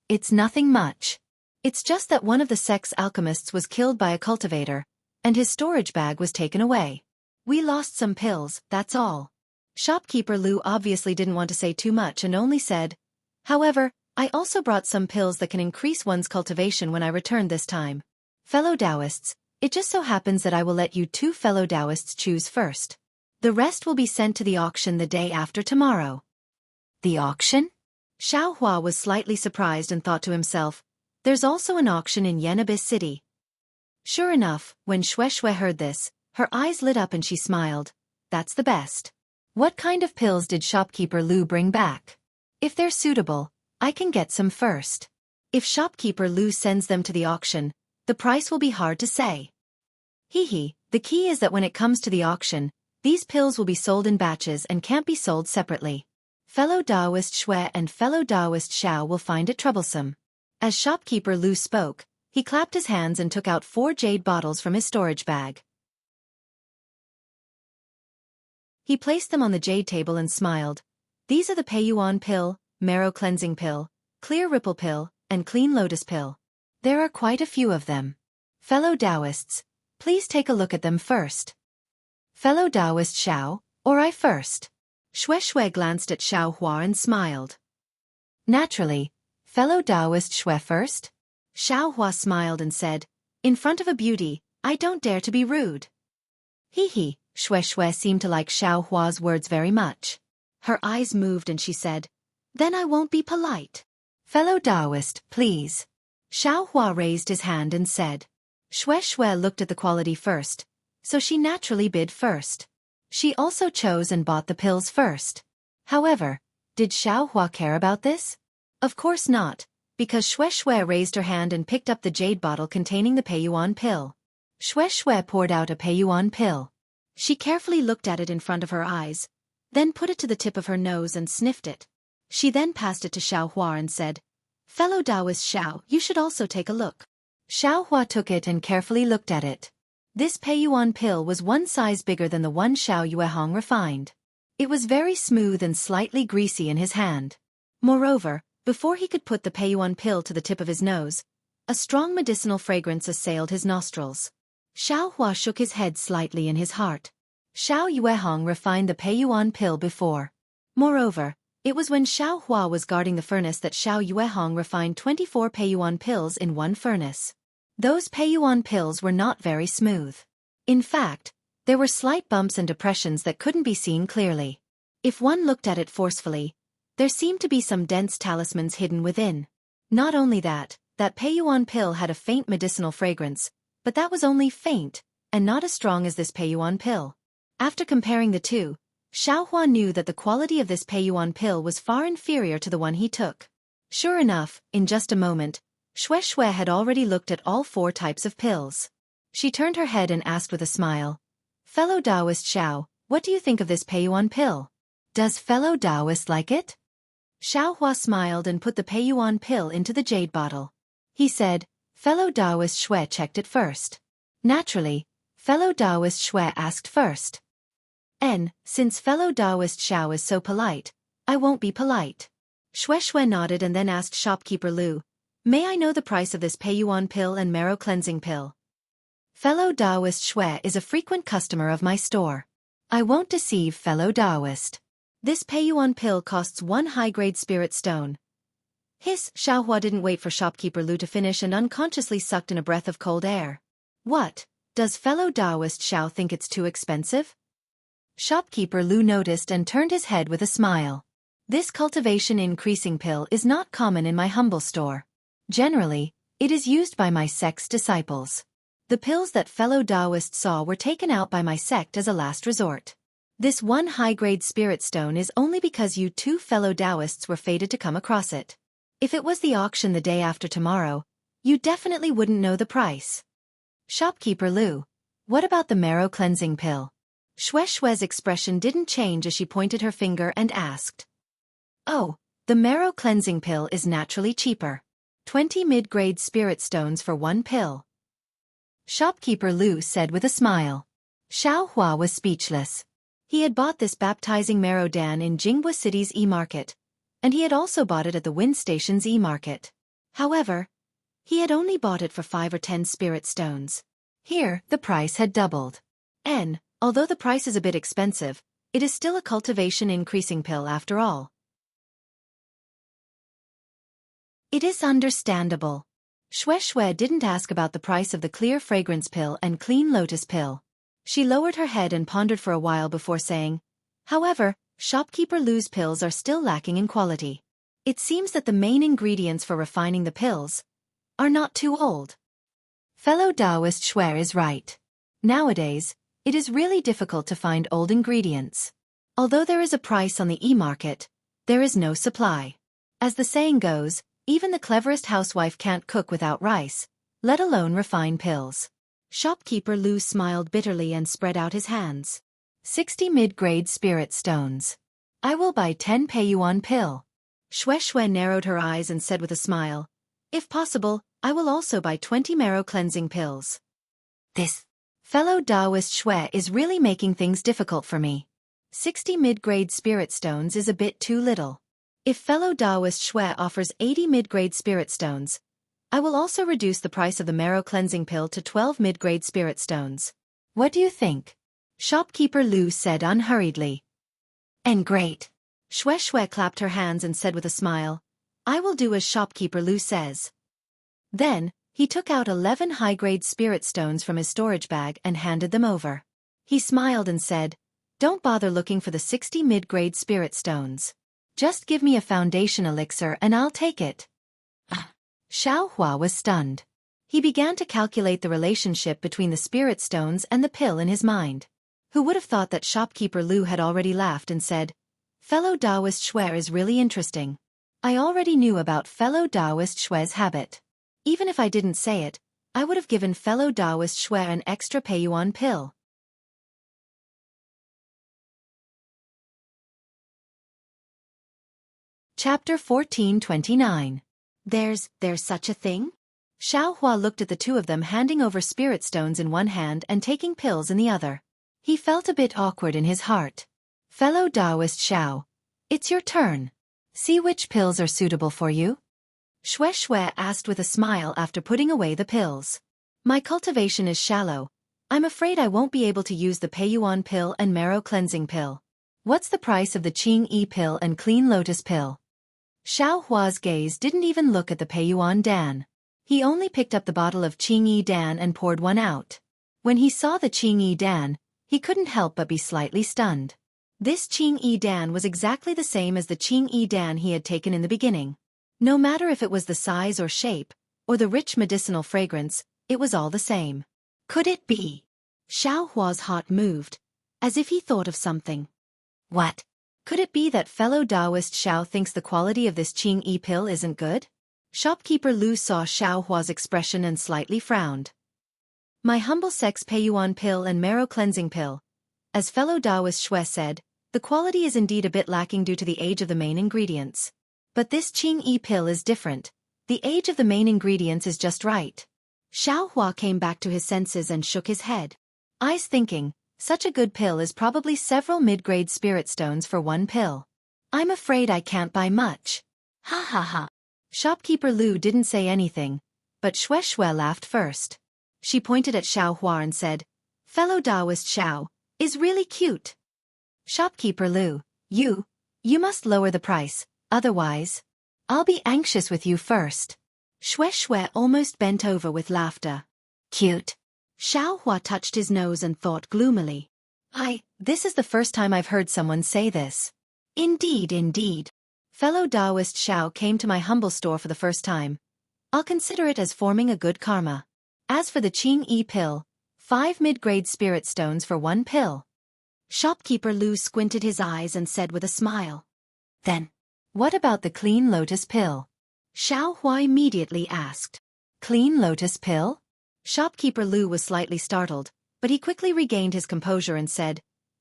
It's nothing much. It's just that one of the sect's alchemists was killed by a cultivator, and his storage bag was taken away. We lost some pills, that's all." Shopkeeper Lu obviously didn't want to say too much and only said, "However, I also brought some pills that can increase one's cultivation when I return this time. Fellow Taoists, it just so happens that I will let you 2 fellow Taoists choose first. The rest will be sent to the auction the day after tomorrow. The auction? Xiao Hua was slightly surprised and thought to himself, there's also an auction in Yanabis City. Sure enough, when Shui heard this, her eyes lit up and she smiled. That's the best. What kind of pills did shopkeeper Lu bring back? If they're suitable, I can get some first. If shopkeeper Lu sends them to the auction, the price will be hard to say. The key is that when it comes to the auction, these pills will be sold in batches and can't be sold separately. Fellow Taoist Shui and fellow Taoist Xiao will find it troublesome. As shopkeeper Lu spoke, he clapped his hands and took out 4 jade bottles from his storage bag. He placed them on the jade table and smiled. These are the Pei Yuan pill, marrow cleansing pill, clear ripple pill, and clean lotus pill. There are quite a few of them. Fellow Taoists, please take a look at them first. Fellow Taoist Xiao, or I first? Shui glanced at Xiao Hua and smiled. Naturally, fellow Taoist Shui first? Xiao Hua smiled and said, in front of a beauty, I don't dare to be rude. Shui seemed to like Xiao Hua's words very much. Her eyes moved and she said, then I won't be polite. Fellow Taoist, please. Xiao Hua raised his hand and said. Shui looked at the quality first, so she naturally bid first. She also chose and bought the pills first. However, did Xiao Hua care about this? Of course not, because Shui raised her hand and picked up the jade bottle containing the Pei Yuan pill. Shui poured out a Pei Yuan pill. She carefully looked at it in front of her eyes, then put it to the tip of her nose and sniffed it. She then passed it to Xiao Hua and said, fellow Taoist Xiao, you should also take a look. Xiao Hua took it and carefully looked at it. This Pei Yuan pill was 1 size bigger than the one Xiao Yuehong refined. It was very smooth and slightly greasy in his hand. Moreover, before he could put the Pei Yuan pill to the tip of his nose, a strong medicinal fragrance assailed his nostrils. Xiao Hua shook his head slightly in his heart. Xiao Yuehong refined the Pei Yuan pill before. Moreover, it was when Xiao Hua was guarding the furnace that Xiao Yuehong refined 24 Pei Yuan pills in one furnace. Those Pei Yuan pills were not very smooth. In fact, there were slight bumps and depressions that couldn't be seen clearly. If one looked at it forcefully, there seemed to be some dense talismans hidden within. Not only that Pei Yuan pill had a faint medicinal fragrance, but that was only faint, and not as strong as this Pei Yuan pill. After comparing the two, Xiao Hua knew that the quality of this Pei Yuan pill was far inferior to the one he took. Sure enough, in just a moment, Shui had already looked at all 4 types of pills. She turned her head and asked with a smile, fellow Taoist Xiao, what do you think of this Pei Yuan pill? Does fellow Taoist like it? Xiao Hua smiled and put the Pei Yuan pill into the jade bottle. He said, fellow Taoist Shui checked it first. Naturally, fellow Taoist Shui asked first. Since fellow Taoist Xiao is so polite, I won't be polite. Shui nodded and then asked shopkeeper Lu, may I know the price of this Pei Yuan pill and marrow cleansing pill? Fellow Taoist Shui is a frequent customer of my store. I won't deceive fellow Taoist. This Pei Yuan pill costs 1 high-grade spirit stone. Xiao Hua didn't wait for shopkeeper Lu to finish and unconsciously sucked in a breath of cold air. What? Does fellow Taoist Xiao think it's too expensive? Shopkeeper Lu noticed and turned his head with a smile. This cultivation increasing pill is not common in my humble store. Generally, it is used by my sect's disciples. The pills that fellow Taoists saw were taken out by my sect as a last resort. This 1 high-grade spirit stone is only because you 2 fellow Taoists were fated to come across it. If it was the auction the day after tomorrow, you definitely wouldn't know the price. Shopkeeper Lu, what about the marrow cleansing pill? Shui's expression didn't change as she pointed her finger and asked. Oh, the marrow cleansing pill is naturally cheaper. 20 mid-grade spirit stones for 1 pill. Shopkeeper Lu said with a smile. Xiao Hua was speechless. He had bought this baptizing marrow dan in Jianghu City's e-market, and he had also bought it at the Wind Station's e-market. However, he had only bought it for 5 or 10 spirit stones. Here, the price had doubled. Although the price is a bit expensive, it is still a cultivation increasing pill after all. It is understandable. Shui didn't ask about the price of the clear fragrance pill and clean lotus pill. She lowered her head and pondered for a while before saying, however, shopkeeper Lu's pills are still lacking in quality. It seems that the main ingredients for refining the pills are not too old. Fellow Taoist Shui is right. Nowadays, it is really difficult to find old ingredients. Although there is a price on the e-market, there is no supply. As the saying goes, even the cleverest housewife can't cook without rice, let alone refine pills. Shopkeeper Lu smiled bitterly and spread out his hands. 60 mid-grade spirit stones. I will buy 10 Peiyuan pill. Shui narrowed her eyes and said with a smile, if possible, I will also buy 20 marrow cleansing pills. This fellow Taoist Shui is really making things difficult for me. 60 mid-grade spirit stones is a bit too little. If fellow Taoist Shui offers 80 mid-grade spirit stones, I will also reduce the price of the marrow cleansing pill to 12 mid-grade spirit stones. What do you think? Shopkeeper Lu said unhurriedly. And great. Shui clapped her hands and said with a smile, I will do as Shopkeeper Lu says. Then, he took out 11 high-grade spirit stones from his storage bag and handed them over. He smiled and said, don't bother looking for the 60 mid-grade spirit stones. Just give me a foundation elixir and I'll take it. Xiao Hua was stunned. He began to calculate the relationship between the spirit stones and the pill in his mind. Who would have thought that Shopkeeper Lu had already laughed and said, fellow Taoist Shui is really interesting. I already knew about fellow Taoist Shui's habit. Even if I didn't say it, I would have given fellow Taoist Shui an extra Peiyuan pill. Chapter 1429. There's such a thing? Xiao Hua looked at the two of them handing over spirit stones in one hand and taking pills in the other. He felt a bit awkward in his heart. Fellow Taoist Xiao, it's your turn. See which pills are suitable for you? Shui asked with a smile after putting away the pills. My cultivation is shallow. I'm afraid I won't be able to use the Peiyuan pill and marrow cleansing pill. What's the price of the Qingyi pill and clean lotus pill? Xiao Hua's gaze didn't even look at the Peiyuan Dan. He only picked up the bottle of Qingyi Dan and poured one out. When he saw the Qingyi Dan, he couldn't help but be slightly stunned. This Qingyi Dan was exactly the same as the Qingyi Dan he had taken in the beginning. No matter if it was the size or shape, or the rich medicinal fragrance, it was all the same. Could it be? Xiao Hua's heart moved, as if he thought of something. What? Could it be that fellow Taoist Xiao thinks the quality of this Qingyi pill isn't good? Shopkeeper Lu saw Xiao Hua's expression and slightly frowned. My humble sex Peiyuan pill and marrow cleansing pill. As fellow Taoist Shui said, the quality is indeed a bit lacking due to the age of the main ingredients. But this Qingyi pill is different. The age of the main ingredients is just right. Xiao Hua came back to his senses and shook his head. Eyes thinking, such a good pill is probably several mid-grade spirit stones for one pill. I'm afraid I can't buy much. Ha ha ha. Shopkeeper Lu didn't say anything, but Shui laughed first. She pointed at Xiao Hua and said, fellow Taoist Xiao, is really cute. Shopkeeper Lu, you must lower the price, otherwise, I'll be anxious with you first. Shui almost bent over with laughter. Cute. Xiao Hua touched his nose and thought gloomily. This is the first time I've heard someone say this. Indeed. Fellow Taoist Xiao came to my humble store for the first time. I'll consider it as forming a good karma. As for the Qingyi pill, 5 mid-grade spirit stones for one pill. Shopkeeper Lu squinted his eyes and said with a smile. Then, what about the clean lotus pill? Xiao Hua immediately asked. Clean lotus pill? Shopkeeper Lu was slightly startled, but he quickly regained his composure and said,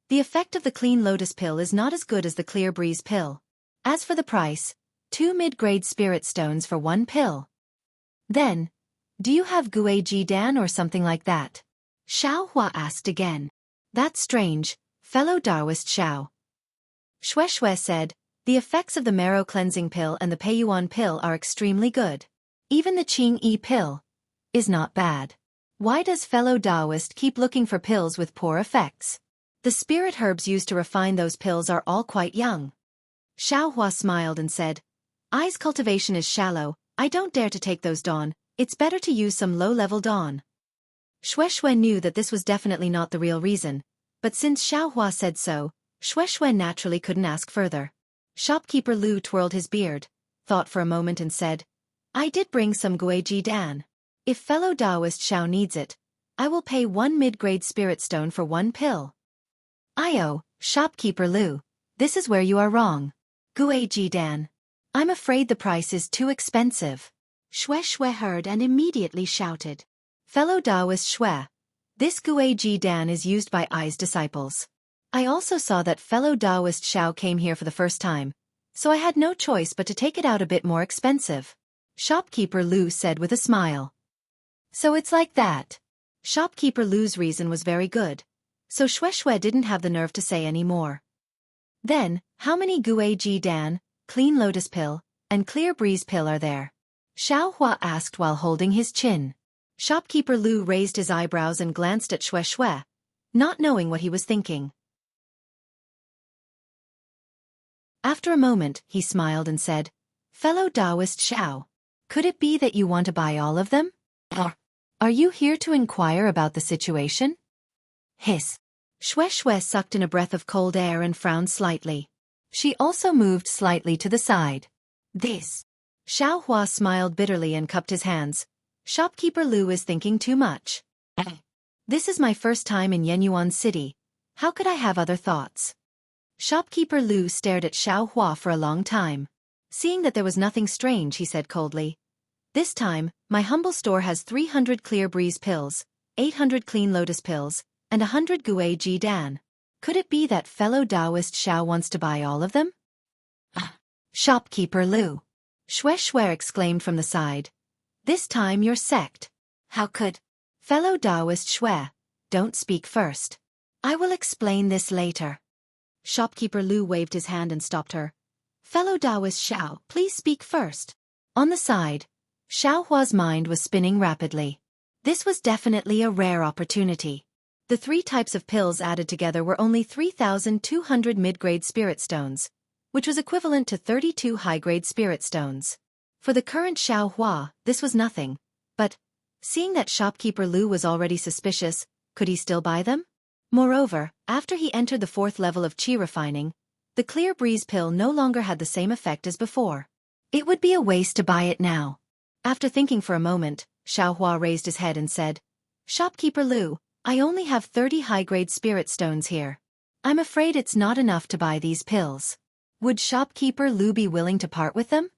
the effect of the clean lotus pill is not as good as the clear breeze pill. As for the price, 2 mid-grade spirit stones for one pill. Then, do you have Guiji Dan or something like that? Xiao Hua asked again. That's strange, fellow Taoist Xiao. Shui said, the effects of the marrow cleansing pill and the Peiyuan pill are extremely good. Even the Qingyi pill is not bad. Why does fellow Taoist keep looking for pills with poor effects? The spirit herbs used to refine those pills are all quite young. Xiao Hua smiled and said, I's cultivation is shallow, I don't dare to take those dawn, it's better to use some low-level dawn. Shui knew that this was definitely not the real reason, but since Xiaohua said so, Shui naturally couldn't ask further. Shopkeeper Lu twirled his beard, thought for a moment and said, I did bring some Guiji Dan. If fellow Taoist Xiao needs it, I will pay 1 mid-grade spirit stone for 1 pill. Io, Shopkeeper Lu, this is where you are wrong. Guiji Dan. I'm afraid the price is too expensive. Shui heard and immediately shouted. Fellow Taoist Shui, this Guiji Dan is used by I's disciples. I also saw that fellow Taoist Xiao came here for the first time, so I had no choice but to take it out a bit more expensive. Shopkeeper Lu said with a smile. So it's like that. Shopkeeper Lu's reason was very good, so Shui didn't have the nerve to say any more. Then, how many Guiji Dan, Clean Lotus Pill, and Clear Breeze Pill are there? Xiaohua asked while holding his chin. Shopkeeper Lu raised his eyebrows and glanced at Shui, not knowing what he was thinking. After a moment, he smiled and said, Fellow Taoist Xiao, could it be that you want to buy all of them? Are you here to inquire about the situation? Hiss. Shui sucked in a breath of cold air and frowned slightly. She also moved slightly to the side. This. Xiaohua smiled bitterly and cupped his hands. Shopkeeper Lu is thinking too much. This is my first time in Yenyuan City. How could I have other thoughts? Shopkeeper Lu stared at Xiaohua for a long time. Seeing that there was nothing strange, he said coldly. This time, my humble store has 300 Clear Breeze pills, 800 Clean Lotus pills, and 100 Guiji Dan. Could it be that fellow Taoist Xiao wants to buy all of them? Shopkeeper Lu. Shui exclaimed from the side. This time your sect. How could? Fellow Taoist Shui, don't speak first. I will explain this later. Shopkeeper Lu waved his hand and stopped her. Fellow Taoist Xiao, please speak first. On the side, Xiaohua's mind was spinning rapidly. This was definitely a rare opportunity. The 3 types of pills added together were only 3,200 mid-grade spirit stones, which was equivalent to 32 high-grade spirit stones. For the current Xiaohua, this was nothing, but, seeing that Shopkeeper Lu was already suspicious, could he still buy them? Moreover, after he entered the 4th level of qi refining, the Clear Breeze pill no longer had the same effect as before. It would be a waste to buy it now. After thinking for a moment, Xiaohua raised his head and said, Shopkeeper Lu, I only have 30 high-grade spirit stones here. I'm afraid it's not enough to buy these pills. Would Shopkeeper Lu be willing to part with them?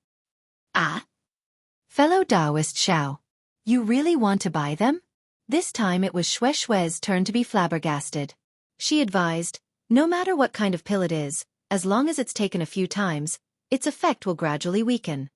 Fellow Taoist Xiao, you really want to buy them? This time it was Shui's turn to be flabbergasted. She advised, no matter what kind of pill it is, as long as it's taken a few times, its effect will gradually weaken.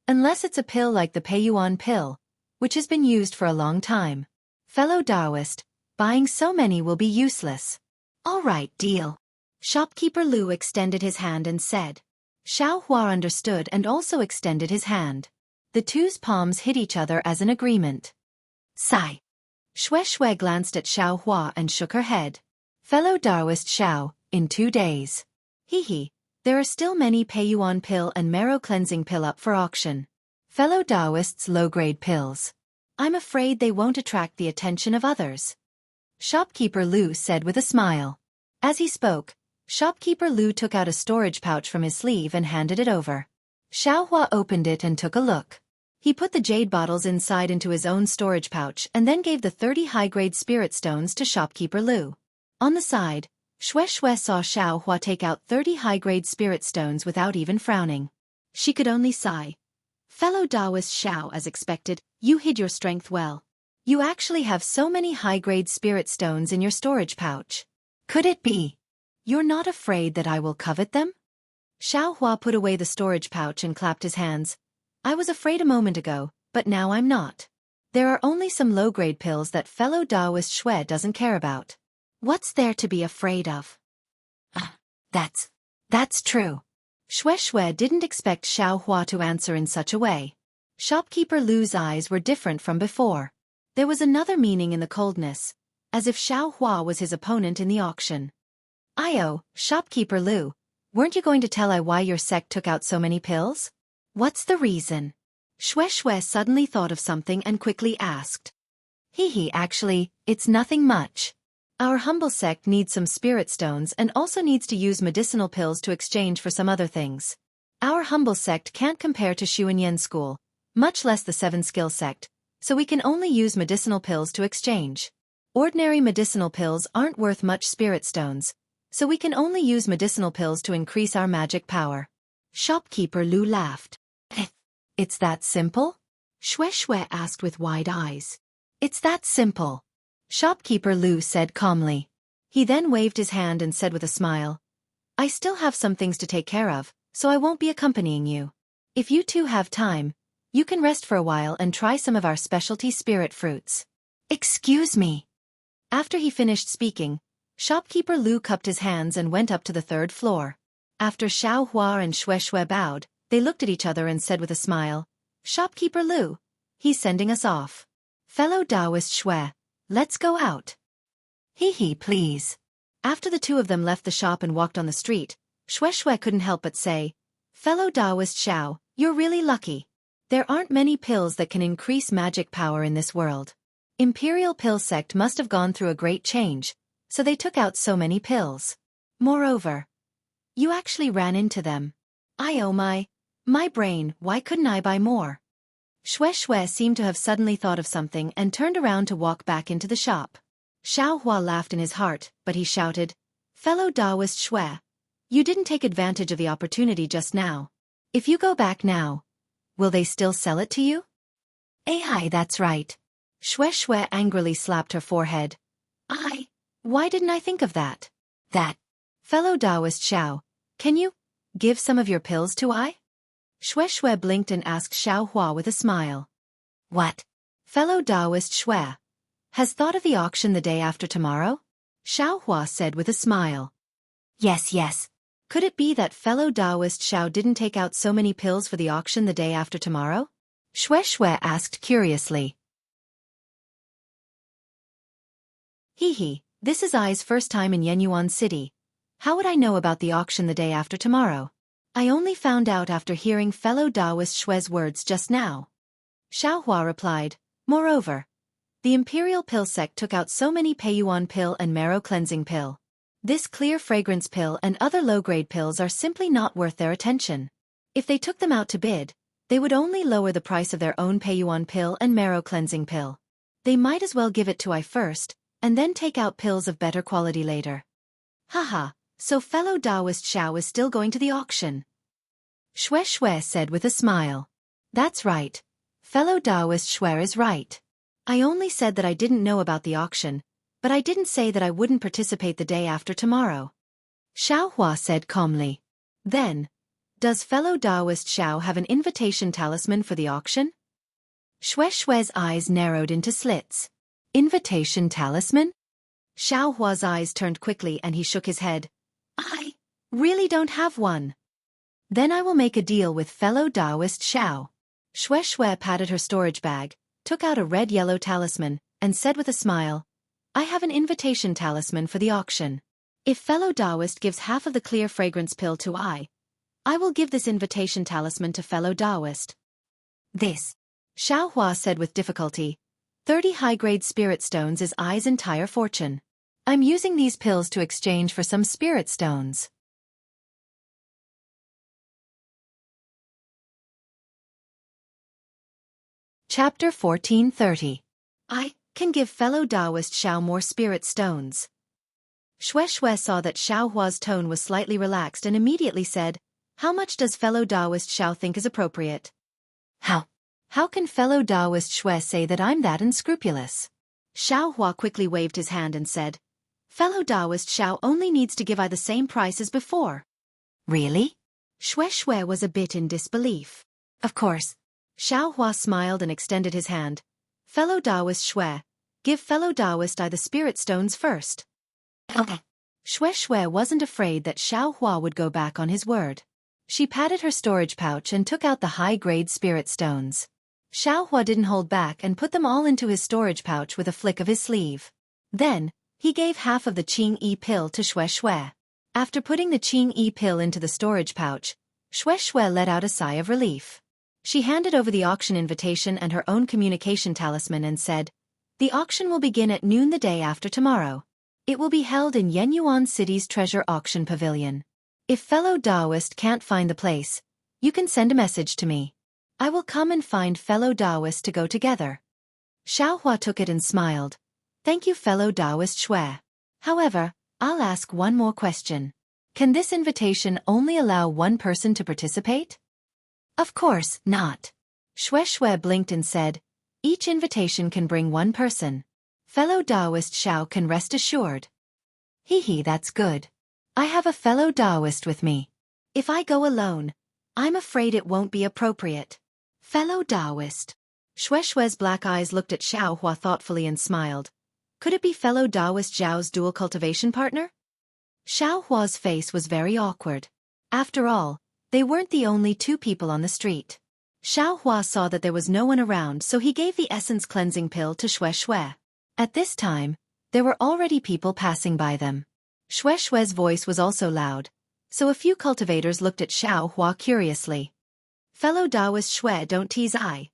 Unless it's a pill like the Peiyuan pill, which has been used for a long time. Fellow Taoist, buying so many will be useless. All right, deal. Shopkeeper Lu extended his hand and said. Xiaohua understood and also extended his hand. The two's palms hit each other as an agreement. Sigh. Shui glanced at Xiaohua and shook her head. Fellow Taoist Xiao, in 2 days. There are still many Peiyuan pill and marrow cleansing pill up for auction. Fellow Taoists' low-grade pills. I'm afraid they won't attract the attention of others. Shopkeeper Lu said with a smile. As he spoke, Shopkeeper Lu took out a storage pouch from his sleeve and handed it over. Xiaohua opened it and took a look. He put the jade bottles inside into his own storage pouch and then gave the 30 high-grade spirit stones to Shopkeeper Lu. On the side, Shui saw Xiaohua take out 30 high-grade spirit stones without even frowning. She could only sigh. Fellow Taoist Xiao, as expected, you hid your strength well. You actually have so many high-grade spirit stones in your storage pouch. Could it be? You're not afraid that I will covet them? Xiaohua put away the storage pouch and clapped his hands. I was afraid a moment ago, but now I'm not. There are only some low-grade pills that fellow Taoist Shui doesn't care about. What's there to be afraid of? That's true. Shui didn't expect Xiaohua to answer in such a way. Shopkeeper Lu's eyes were different from before. There was another meaning in the coldness, as if Xiaohua was his opponent in the auction. Shopkeeper Lu, weren't you going to tell I why your sect took out so many pills? What's the reason? Shui suddenly thought of something and quickly asked. Actually, it's nothing much. Our humble sect needs some spirit stones and also needs to use medicinal pills to exchange for some other things. Our humble sect can't compare to Xuanyan school, much less the 7-skill sect, so we can only use medicinal pills to exchange. Ordinary medicinal pills aren't worth much spirit stones, so we can only use medicinal pills to increase our magic power. Shopkeeper Lu laughed. It's that simple? Shui asked with wide eyes. It's that simple. Shopkeeper Lu said calmly. He then waved his hand and said with a smile, I still have some things to take care of, so I won't be accompanying you. If you two have time, you can rest for a while and try some of our specialty spirit fruits. Excuse me. After he finished speaking, Shopkeeper Lu cupped his hands and went up to the 3rd floor. After Xiaohua and Shui bowed, they looked at each other and said with a smile, Shopkeeper Lu, he's sending us off. Fellow Taoist Shui, let's go out. Please. After the two of them left the shop and walked on the street, Shui couldn't help but say, Fellow Taoist Xiao, you're really lucky. There aren't many pills that can increase magic power in this world. Imperial Pill Sect must have gone through a great change, so they took out so many pills. Moreover, you actually ran into them. Oh my brain, why couldn't I buy more? Shui seemed to have suddenly thought of something and turned around to walk back into the shop. Xiaohua laughed in his heart, but he shouted, Fellow Taoist Shui, you didn't take advantage of the opportunity just now. If you go back now, will they still sell it to you? That's right. Shui angrily slapped her forehead. Why didn't I think of that? Fellow Taoist Xiao, can you give some of your pills to I? Shui blinked and asked Xiaohua with a smile. What? Fellow Taoist Shui has thought of the auction the day after tomorrow? Xiaohua said with a smile. Yes. Could it be that fellow Taoist Xiao didn't take out so many pills for the auction the day after tomorrow? Shui asked curiously. This is I's first time in Yenyuan City. How would I know about the auction the day after tomorrow? I only found out after hearing fellow Taoist Shui's words just now. Xiaohua replied, Moreover, the Imperial Pill Sect took out so many Peiyuan pill and marrow cleansing pill. This clear fragrance pill and other low-grade pills are simply not worth their attention. If they took them out to bid, they would only lower the price of their own Peiyuan pill and marrow cleansing pill. They might as well give it to I first, and then take out pills of better quality later. So fellow Taoist Xiao is still going to the auction. Shui said with a smile. That's right. Fellow Taoist Shui is right. I only said that I didn't know about the auction, but I didn't say that I wouldn't participate the day after tomorrow. Xiaohua said calmly. Then, does fellow Taoist Xiao have an invitation talisman for the auction? Shui's eyes narrowed into slits. Invitation talisman? Xiaohua's eyes turned quickly and he shook his head. I really don't have one. Then I will make a deal with fellow Taoist Xiao. Shui patted her storage bag, took out a red-yellow talisman, and said with a smile, I have an invitation talisman for the auction. If fellow Taoist gives half of the clear fragrance pill to I will give this invitation talisman to fellow Taoist. This, Xiaohua said with difficulty, 30 high-grade spirit stones is I's entire fortune. I'm using these pills to exchange for some spirit stones. Chapter 1430. I can give fellow Taoist Xiao more spirit stones. Shui saw that Xiaohua's tone was slightly relaxed and immediately said, How much does fellow Taoist Xiao think is appropriate? How can fellow Taoist Shui say that I'm that unscrupulous? Xiaohua quickly waved his hand and said, Fellow Taoist Xiao only needs to give I the same price as before. Really? Shui was a bit in disbelief. Of course. Xiaohua smiled and extended his hand. Fellow Taoist Shui, give fellow Taoist I the spirit stones first. Okay. Shui wasn't afraid that Xiaohua would go back on his word. She patted her storage pouch and took out the high-grade spirit stones. Xiaohua didn't hold back and put them all into his storage pouch with a flick of his sleeve. Then, he gave half of the Qing Yi pill to Shui. After putting the Qing pill into the storage pouch, Shui let out a sigh of relief. She handed over the auction invitation and her own communication talisman and said, "The auction will begin at noon the day after tomorrow. It will be held in Yenyuan City's Treasure Auction Pavilion. If fellow Taoist can't find the place, you can send a message to me. I will come and find fellow Taoist to go together." Xiaohua took it and smiled. "Thank you, fellow Taoist Shui. However, I'll ask one more question. Can this invitation only allow one person to participate?" "Of course not." Shui blinked and said, "Each invitation can bring one person. Fellow Taoist Xiao can rest assured." "Hee, that's good. I have a fellow Taoist with me. If I go alone, I'm afraid it won't be appropriate." "Fellow Taoist." Shui's black eyes looked at Xiaohua thoughtfully and smiled. Could it be fellow Taoist Zhao's dual cultivation partner? Xiaohua's face was very awkward. After all, they weren't the only two people on the street. Xiaohua saw that there was no one around, so he gave the essence cleansing pill to Shui. At this time, there were already people passing by them. Shui's voice was also loud, so a few cultivators looked at Xiaohua curiously. "Fellow Taoist Shui, don't tease I."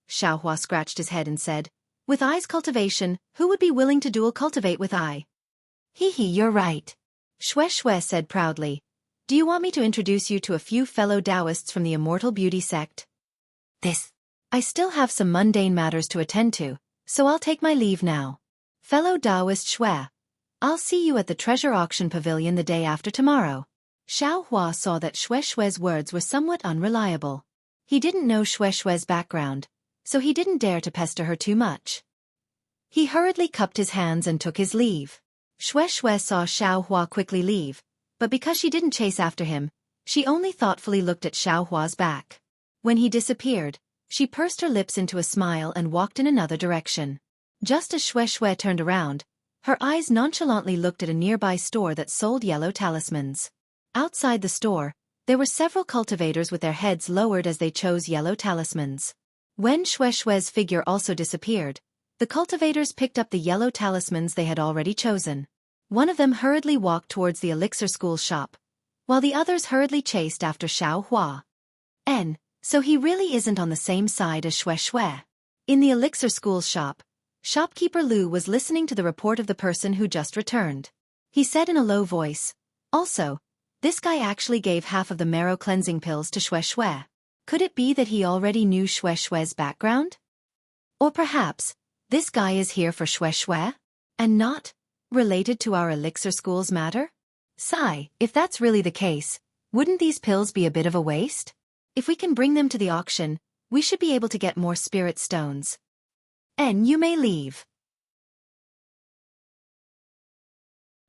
Xiaohua scratched his head and said, "With I's cultivation, who would be willing to dual cultivate with I?" "Hee, you're right." Shui said proudly. "Do you want me to introduce you to a few fellow Taoists from the Immortal Beauty sect?" I still have some mundane matters to attend to, so I'll take my leave now. Fellow Taoist Shui, I'll see you at the Treasure Auction Pavilion the day after tomorrow. Xiaohua saw that Shui's words were somewhat unreliable. He didn't know Shui's background, so he didn't dare to pester her too much. He hurriedly cupped his hands and took his leave. Shui saw Xiaohua quickly leave, but because she didn't chase after him, she only thoughtfully looked at Xiaohua's back. When he disappeared, she pursed her lips into a smile and walked in another direction. Just as Shui turned around, her eyes nonchalantly looked at a nearby store that sold yellow talismans. Outside the store, there were several cultivators with their heads lowered as they chose yellow talismans. When Shui's figure also disappeared, the cultivators picked up the yellow talismans they had already chosen. One of them hurriedly walked towards the elixir school shop, while the others hurriedly chased after Xiaohua. So he really isn't on the same side as Shui. In the elixir school shop, shopkeeper Lu was listening to the report of the person who just returned. He said in a low voice, "Also, this guy actually gave half of the marrow cleansing pills to Shui. Could it be that he already knew Shui's background? Or perhaps, this guy is here for Shui, and not related to our elixir school's matter? Sigh, if that's really the case, wouldn't these pills be a bit of a waste? If we can bring them to the auction, we should be able to get more spirit stones. You may leave.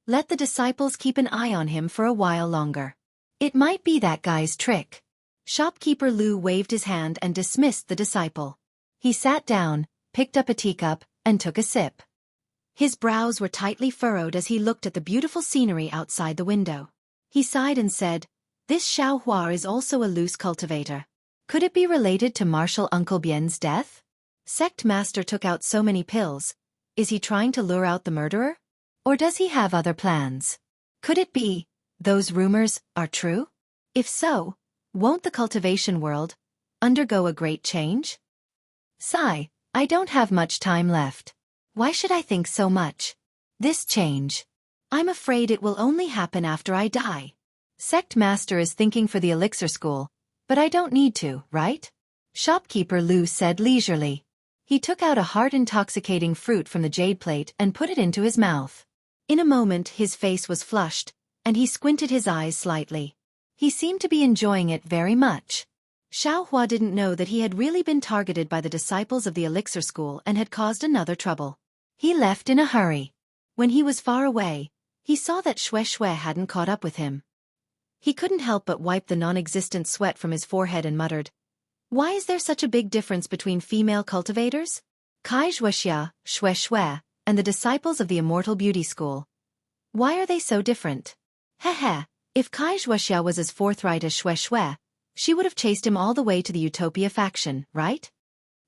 Let the disciples keep an eye on him for a while longer. It might be that guy's trick." Shopkeeper Lu waved his hand and dismissed the disciple. He sat down, picked up a teacup, and took a sip. His brows were tightly furrowed as he looked at the beautiful scenery outside the window. He sighed and said, "This Xiaohua is also a loose cultivator. Could it be related to Marshal Uncle Bien's death? Sect Master took out so many pills. Is he trying to lure out the murderer? Or does he have other plans? Could it be those rumors are true? If so, won't the cultivation world undergo a great change? Sigh, I don't have much time left. Why should I think so much? This change. I'm afraid it will only happen after I die. Sect Master is thinking for the elixir school, but I don't need to, right?" Shopkeeper Lu said leisurely. He took out a heart-intoxicating fruit from the jade plate and put it into his mouth. In a moment his face was flushed, and he squinted his eyes slightly. He seemed to be enjoying it very much. Xiaohua didn't know that he had really been targeted by the disciples of the elixir school and had caused another trouble. He left in a hurry. When he was far away, he saw that Shui hadn't caught up with him. He couldn't help but wipe the non-existent sweat from his forehead and muttered, "Why is there such a big difference between female cultivators? Wuxia, Shui, and the disciples of the Immortal Beauty School. Why are they so different? Heh. If Wuxia was as forthright as Shui, she would have chased him all the way to the Utopia faction, right?"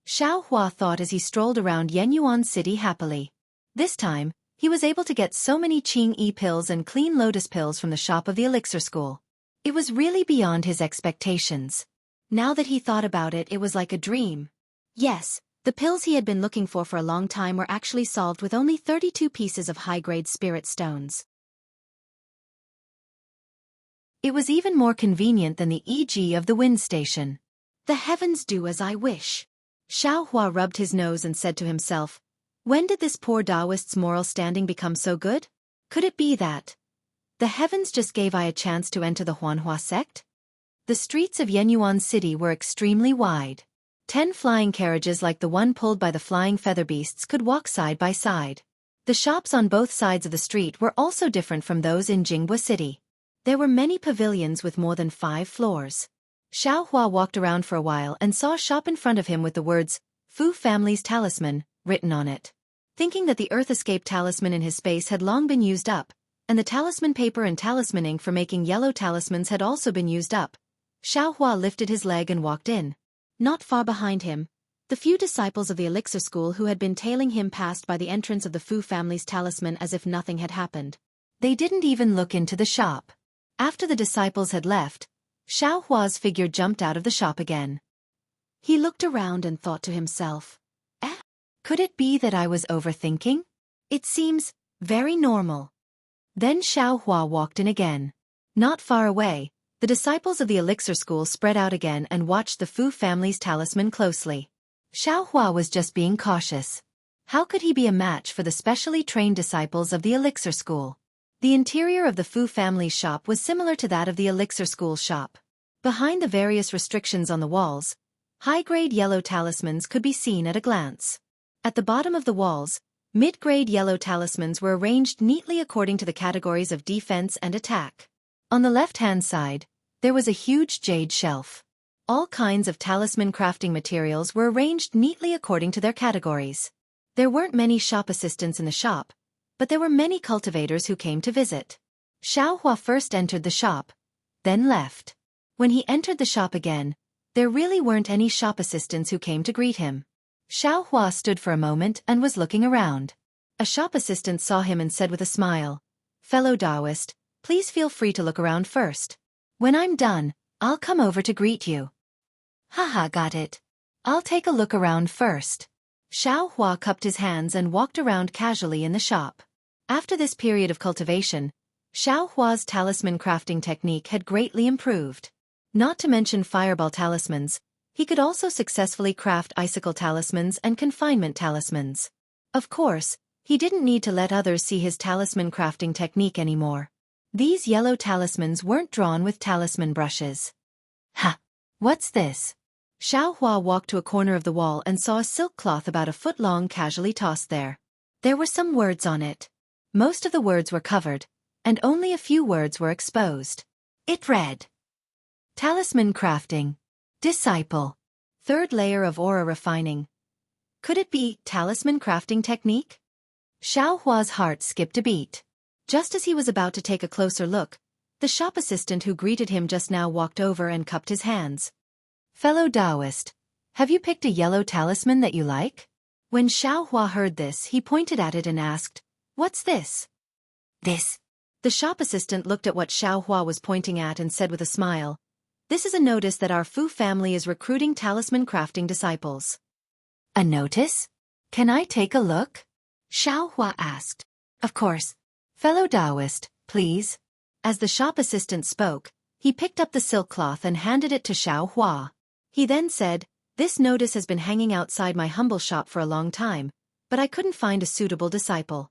Xiaohua thought as he strolled around Yenyuan City happily. This time, He was able to get so many Qing E pills and clean lotus pills from the shop of the elixir school. It was really beyond his expectations. Now that he thought about it, it was like a dream. Yes, the pills he had been looking for a long time were actually solved with only 32 pieces of high-grade spirit stones. It was even more convenient than the EG of the wind station. The heavens do as I wish. Xiaohua rubbed his nose and said to himself, when did this poor Taoist's moral standing become so good? Could it be that the heavens just gave I a chance to enter the Huanhua sect? The streets of Yenyuan City were extremely wide. 10 flying carriages like the one pulled by the flying feather beasts could walk side by side. The shops on both sides of the street were also different from those in Jianghu City. There were many pavilions with more than 5 floors. Xiaohua walked around for a while and saw a shop in front of him with the words, Fu Family's Talisman, written on it. Thinking that the Earth Escape talisman in his space had long been used up, and the talisman paper and talisman ink for making yellow talismans had also been used up, Xiaohua lifted his leg and walked in. Not far behind him, the few disciples of the elixir school who had been tailing him passed by the entrance of the Fu family's talisman as if nothing had happened. They didn't even look into the shop. After the disciples had left, Xiaohua's figure jumped out of the shop again. He looked around and thought to himself, could it be that I was overthinking? It seems very normal. Then Xiaohua walked in again. Not far away, the disciples of the elixir school spread out again and watched the Fu family's talisman closely. Xiaohua was just being cautious. How could he be a match for the specially trained disciples of the elixir school? The interior of the Fu family's shop was similar to that of the elixir school shop. Behind the various restrictions on the walls, high-grade yellow talismans could be seen at a glance. At the bottom of the walls, mid-grade yellow talismans were arranged neatly according to the categories of defense and attack. On the left-hand side, there was a huge jade shelf. All kinds of talisman crafting materials were arranged neatly according to their categories. There weren't many shop assistants in the shop, but there were many cultivators who came to visit. Xiaohua first entered the shop, then left. When he entered the shop again, there really weren't any shop assistants who came to greet him. Xiaohua stood for a moment and was looking around. A shop assistant saw him and said with a smile, "Fellow Taoist, please feel free to look around first. When I'm done, I'll come over to greet you." Haha, got it. I'll take a look around first. Xiaohua cupped his hands and walked around casually in the shop. After this period of cultivation, Xiaohua's talisman crafting technique had greatly improved. Not to mention fireball talismans, he could also successfully craft icicle talismans and confinement talismans. Of course, he didn't need to let others see his talisman crafting technique anymore. These yellow talismans weren't drawn with talisman brushes. Ha! What's this? Xiaohua walked to a corner of the wall and saw a silk cloth about a foot long casually tossed there. There were some words on it. Most of the words were covered, and only a few words were exposed. It read, Talisman crafting. Disciple. 3rd layer of aura refining. Could it be talisman crafting technique? Xiaohua's heart skipped a beat. Just as he was about to take a closer look, the shop assistant who greeted him just now walked over and cupped his hands. "Fellow Taoist, have you picked a yellow talisman that you like?" When Xiaohua heard this, he pointed at it and asked, "What's this?" "This." The shop assistant looked at what Xiaohua was pointing at and said with a smile, "This is a notice that our Fu family is recruiting talisman crafting disciples." "A notice? Can I take a look?" Xiaohua asked. "Of course. Fellow Taoist, please." As the shop assistant spoke, he picked up the silk cloth and handed it to Xiaohua. He then said, "This notice has been hanging outside my humble shop for a long time, but I couldn't find a suitable disciple.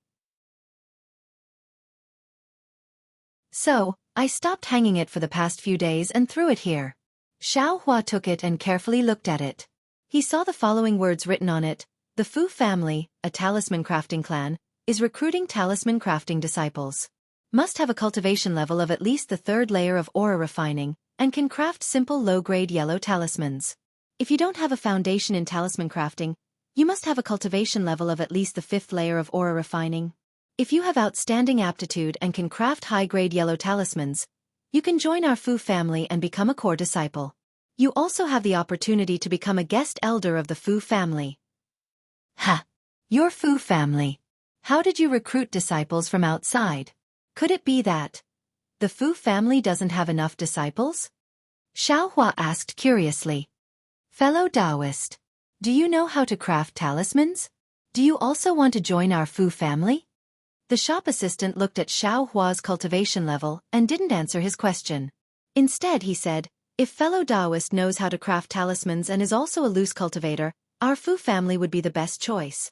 So, I stopped hanging it for the past few days and threw it here." Xiaohua took it and carefully looked at it. He saw the following words written on it: "The Fu family, a talisman crafting clan, is recruiting talisman crafting disciples. Must have a cultivation level of at least the 3rd layer of aura refining, and can craft simple low-grade yellow talismans. If you don't have a foundation in talisman crafting, you must have a cultivation level of at least the 5th layer of aura refining. If you have outstanding aptitude and can craft high-grade yellow talismans, you can join our Fu family and become a core disciple. You also have the opportunity to become a guest elder of the Fu family." "Ha! Your Fu family. How did you recruit disciples from outside? Could it be that the Fu family doesn't have enough disciples? Xiaohua asked curiously. Fellow Taoist, do you know how to craft talismans? Do you also want to join our Fu family? The shop assistant looked at Xiaohua's cultivation level and didn't answer his question. Instead he said, if fellow Taoist knows how to craft talismans and is also a loose cultivator, our Fu family would be the best choice.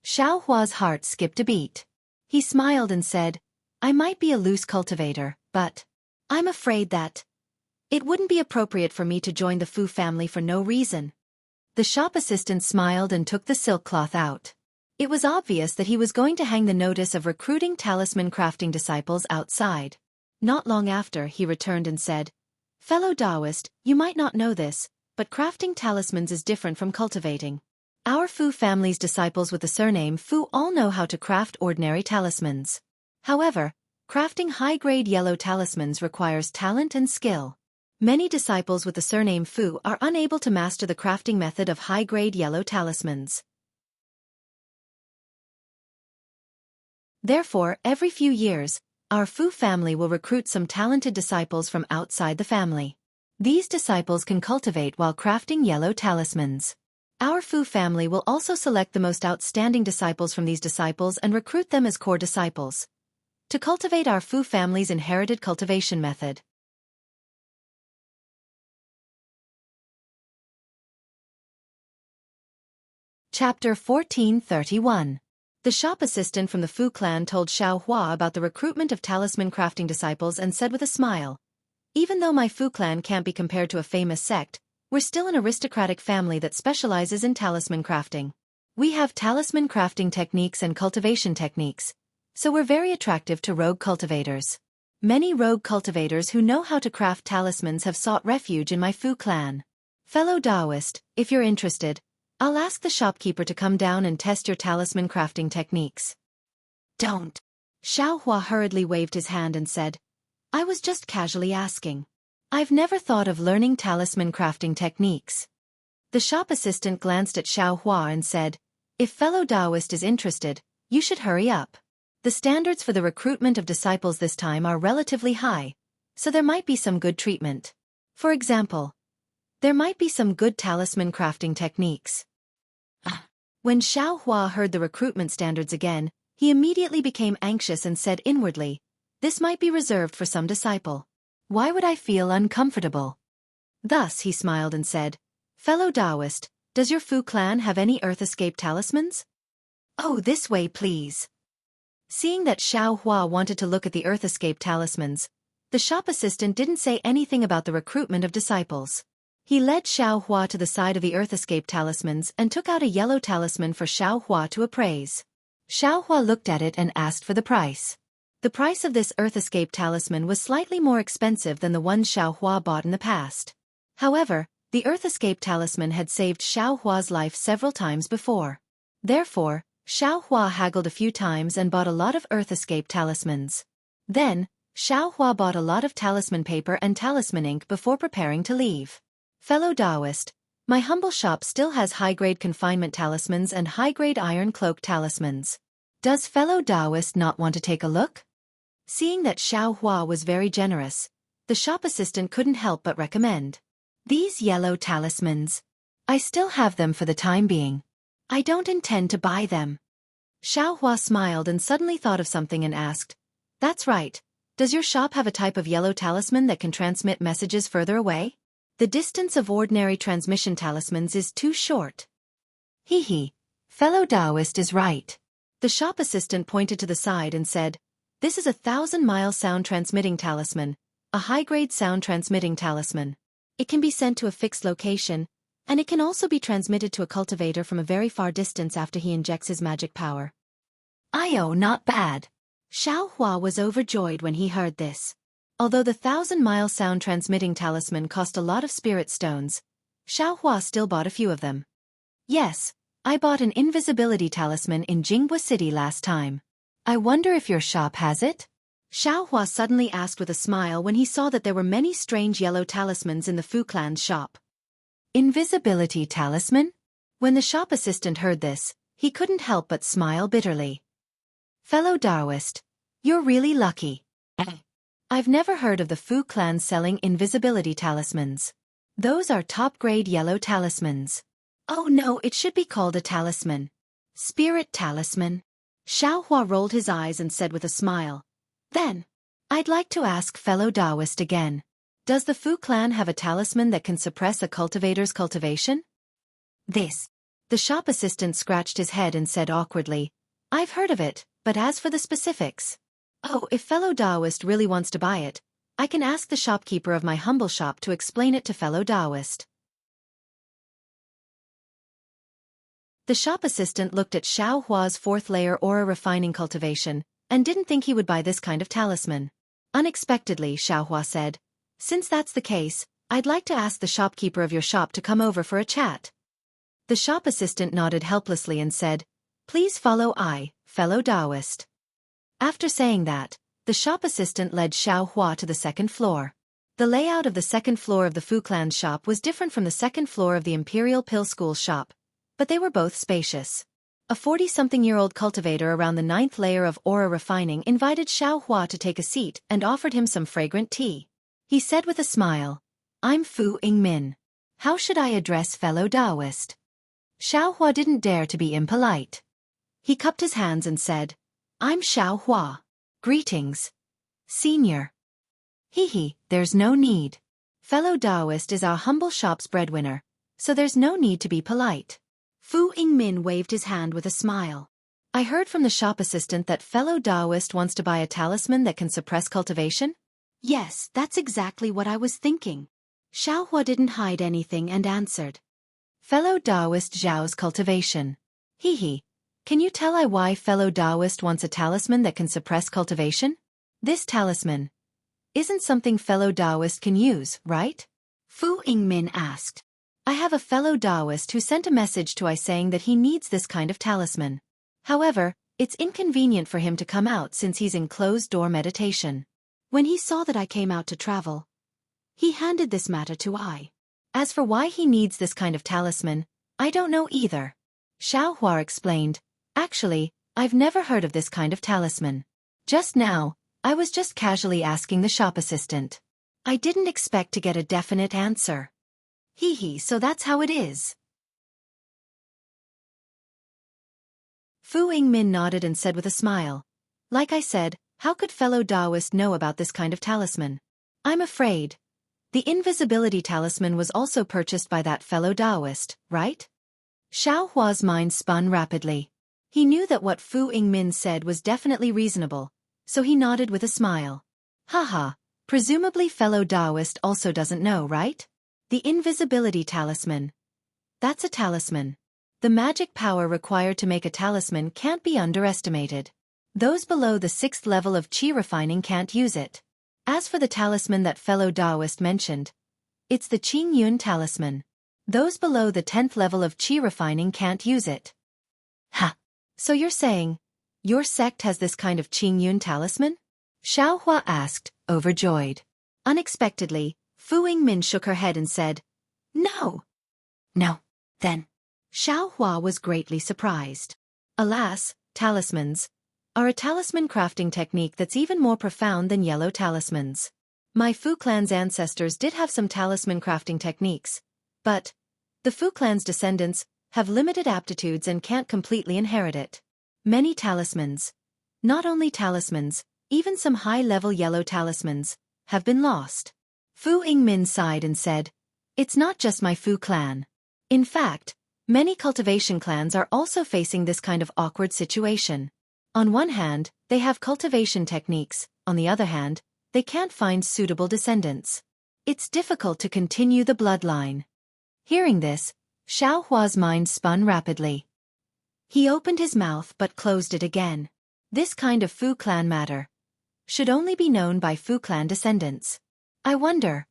Xiaohua's heart skipped a beat. He smiled and said, I might be a loose cultivator, but I'm afraid that it wouldn't be appropriate for me to join the Fu family for no reason. The shop assistant smiled and took the silk cloth out. It was obvious that he was going to hang the notice of recruiting talisman crafting disciples outside. Not long after, he returned and said, Fellow Taoist, you might not know this, but crafting talismans is different from cultivating. Our Fu family's disciples with the surname Fu all know how to craft ordinary talismans. However, crafting high-grade yellow talismans requires talent and skill. Many disciples with the surname Fu are unable to master the crafting method of high-grade yellow talismans. Therefore, every few years, our Fu family will recruit some talented disciples from outside the family. These disciples can cultivate while crafting yellow talismans. Our Fu family will also select the most outstanding disciples from these disciples and recruit them as core disciples to cultivate our Fu family's inherited cultivation method. Chapter 1431. The shop assistant from the Fu clan told Xiaohua about the recruitment of talisman crafting disciples and said with a smile, even though my Fu clan can't be compared to a famous sect, we're still an aristocratic family that specializes in talisman crafting. We have talisman crafting techniques and cultivation techniques, so we're very attractive to rogue cultivators. Many rogue cultivators who know how to craft talismans have sought refuge in my Fu clan. Fellow Taoist, if you're interested, I'll ask the shopkeeper to come down and test your talisman crafting techniques. Don't. Xiaohua hurriedly waved his hand and said, I was just casually asking. I've never thought of learning talisman crafting techniques. The shop assistant glanced at Xiaohua and said, if fellow Taoist is interested, you should hurry up. The standards for the recruitment of disciples this time are relatively high, so there might be some good treatment. For example, there might be some good talisman crafting techniques. When Xiaohua heard the recruitment standards again, he immediately became anxious and said inwardly, this might be reserved for some disciple. Why would I feel uncomfortable? Thus he smiled and said, fellow Taoist, does your Fu clan have any Earth Escape talismans? Oh, this way please. Seeing that Xiaohua wanted to look at the Earth Escape talismans, the shop assistant didn't say anything about the recruitment of disciples. He led Xiaohua to the side of the Earth Escape talismans and took out a yellow talisman for Xiaohua to appraise. Xiaohua looked at it and asked for the price. The price of this Earth Escape talisman was slightly more expensive than the one Xiaohua bought in the past. However, the Earth Escape talisman had saved Xiaohua's life several times before. Therefore, Xiaohua haggled a few times and bought a lot of Earth Escape talismans. Then, Xiaohua bought a lot of talisman paper and talisman ink before preparing to leave. Fellow Taoist, my humble shop still has high-grade confinement talismans and high-grade iron cloak talismans. Does fellow Taoist not want to take a look? Seeing that Xiaohua was very generous, the shop assistant couldn't help but recommend. These yellow talismans. I still have them for the time being. I don't intend to buy them. Xiaohua smiled and suddenly thought of something and asked, that's right, does your shop have a type of yellow talisman that can transmit messages further away? The distance of ordinary transmission talismans is too short. Fellow Taoist is right. The shop assistant pointed to the side and said, this is a 1,000-mile sound-transmitting talisman, a high-grade sound-transmitting talisman. It can be sent to a fixed location, and it can also be transmitted to a cultivator from a very far distance after he injects his magic power. Not bad. Xiaohua was overjoyed when he heard this. Although the 1,000-mile sound-transmitting talisman cost a lot of spirit stones, Xiaohua still bought a few of them. Yes, I bought an invisibility talisman in Jianghu City last time. I wonder if your shop has it? Xiaohua suddenly asked with a smile when he saw that there were many strange yellow talismans in the Fu clan's shop. Invisibility talisman? When the shop assistant heard this, he couldn't help but smile bitterly. Fellow Taoist, you're really lucky. I've never heard of the Fu clan selling invisibility talismans. Those are top-grade yellow talismans. Oh no, it should be called a talisman. Spirit talisman. Xiaohua rolled his eyes and said with a smile. Then, I'd like to ask fellow Taoist again. Does the Fu clan have a talisman that can suppress a cultivator's cultivation? This. The shop assistant scratched his head and said awkwardly, I've heard of it, but as for the specifics. Oh, if fellow Taoist really wants to buy it, I can ask the shopkeeper of my humble shop to explain it to fellow Taoist. The shop assistant looked at Xiao Hua's fourth-layer aura refining cultivation, and didn't think he would buy this kind of talisman. Unexpectedly, Xiao Hua said, Since that's the case, I'd like to ask the shopkeeper of your shop to come over for a chat. The shop assistant nodded helplessly and said, Please follow I, fellow Taoist. After saying that, the shop assistant led Xiao Hua to the second floor. The layout of the second floor of the Fu clan's shop was different from the second floor of the Imperial Pill School's shop, but they were both spacious. A 40-something-year-old cultivator around the 9th layer of aura refining invited Xiao Hua to take a seat and offered him some fragrant tea. He said with a smile, I'm Fu Yingmin. How should I address fellow Taoist? Xiao Hua didn't dare to be impolite. He cupped his hands and said, I'm Xiao Hua. Greetings. Senior. Hee, there's no need. Fellow Taoist is our humble shop's breadwinner, so there's no need to be polite. Fu Yingmin waved his hand with a smile. I heard from the shop assistant that fellow Taoist wants to buy a talisman that can suppress cultivation? Yes, that's exactly what I was thinking. Xiao Hua didn't hide anything and answered. Fellow Taoist Zhao's cultivation. Hee. Can you tell I why fellow Taoist wants a talisman that can suppress cultivation? This talisman isn't something fellow Taoist can use, right? Fu Yingmin asked. I have a fellow Taoist who sent a message to I saying that he needs this kind of talisman. However, it's inconvenient for him to come out since he's in closed-door meditation. When he saw that I came out to travel, he handed this matter to I. As for why he needs this kind of talisman, I don't know either. Xiao Hua explained, Actually, I've never heard of this kind of talisman. Just now, I was just casually asking the shop assistant. I didn't expect to get a definite answer. Hee, so that's how it is. Fu Yingmin nodded and said with a smile. Like I said, how could fellow Taoist know about this kind of talisman? I'm afraid. The invisibility talisman was also purchased by that fellow Taoist, right? Xiao Hua's mind spun rapidly. He knew that what Fu Yingmin said was definitely reasonable, so he nodded with a smile. Haha, presumably fellow Taoist also doesn't know, right? The invisibility talisman. That's a talisman. The magic power required to make a talisman can't be underestimated. Those below the 6th level of qi refining can't use it. As for the talisman that fellow Taoist mentioned, it's the Qingyun talisman. Those below the 10th level of qi refining can't use it. Ha! So you're saying, your sect has this kind of Qingyun talisman? Xiao Hua asked, overjoyed. Unexpectedly, Fu Yingmin shook her head and said, No. No, then. Xiao Hua was greatly surprised. Alas, talismans are a talisman crafting technique that's even more profound than yellow talismans. My Fu clan's ancestors did have some talisman crafting techniques, but the Fu clan's descendants have limited aptitudes and can't completely inherit it. Many talismans, not only talismans, even some high-level yellow talismans, have been lost. Fu Yingmin sighed and said, It's not just my Fu clan. In fact, many cultivation clans are also facing this kind of awkward situation. On one hand, they have cultivation techniques, on the other hand, they can't find suitable descendants. It's difficult to continue the bloodline. Hearing this, Xiao Hua's mind spun rapidly. He opened his mouth but closed it again. This kind of Fu clan matter should only be known by Fu clan descendants. I wonder,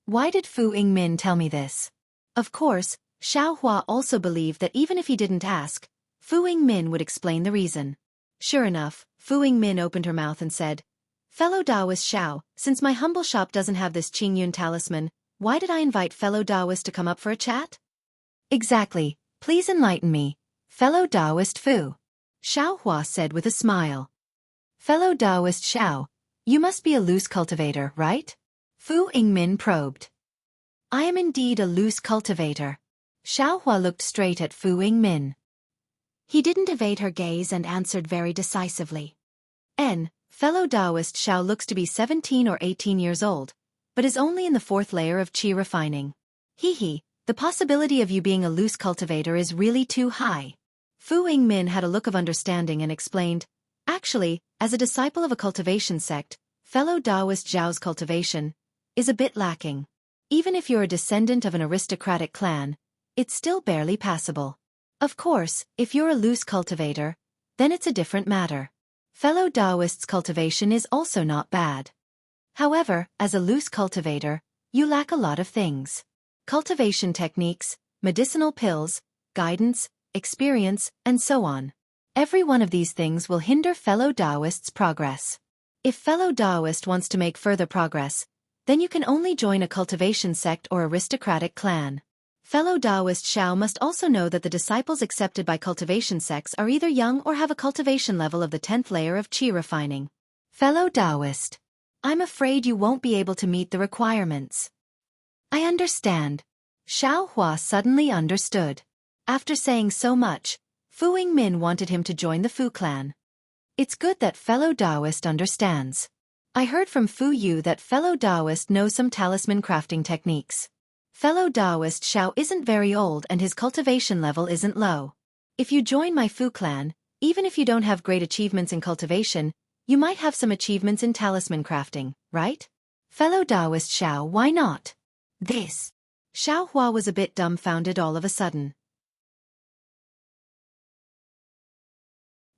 why did Fu Yingmin tell me this? Of course, Xiao Hua also believed that even if he didn't ask, Fu Yingmin would explain the reason. Sure enough, Fu Yingmin opened her mouth and said, Fellow Taoist Xiao, since my humble shop doesn't have this Qingyun talisman, why did I invite fellow Taoist to come up for a chat? Exactly, please enlighten me, fellow Taoist Fu. Xiao Hua said with a smile. Fellow Taoist Xiao, you must be a loose cultivator, right? Fu Yingmin probed. I am indeed a loose cultivator. Xiao Hua looked straight at Fu Yingmin. He didn't evade her gaze and answered very decisively. Fellow Taoist Xiao looks to be 17 or 18 years old, but is only in the 4th layer of qi refining. The possibility of you being a loose cultivator is really too high. Fu Yingmin had a look of understanding and explained, actually, as a disciple of a cultivation sect, fellow Taoist Zhao's cultivation is a bit lacking. Even if you're a descendant of an aristocratic clan, it's still barely passable. Of course, if you're a loose cultivator, then it's a different matter. Fellow Taoist's cultivation is also not bad. However, as a loose cultivator, you lack a lot of things. Cultivation techniques, medicinal pills, guidance, experience, and so on. Every one of these things will hinder fellow Taoist's progress. If fellow Taoist wants to make further progress, then you can only join a cultivation sect or aristocratic clan. Fellow Taoist Xiao must also know that the disciples accepted by cultivation sects are either young or have a cultivation level of the 10th layer of qi refining. Fellow Taoist, I'm afraid you won't be able to meet the requirements. I understand. Xiao Hua suddenly understood. After saying so much, Fu Yingmin wanted him to join the Fu clan. It's good that fellow Taoist understands. I heard from Fu Yu that fellow Taoist knows some talisman crafting techniques. Fellow Taoist Xiao isn't very old and his cultivation level isn't low. If you join my Fu clan, even if you don't have great achievements in cultivation, you might have some achievements in talisman crafting, right? Fellow Taoist Xiao, why not? This. Xiao Hua was a bit dumbfounded all of a sudden.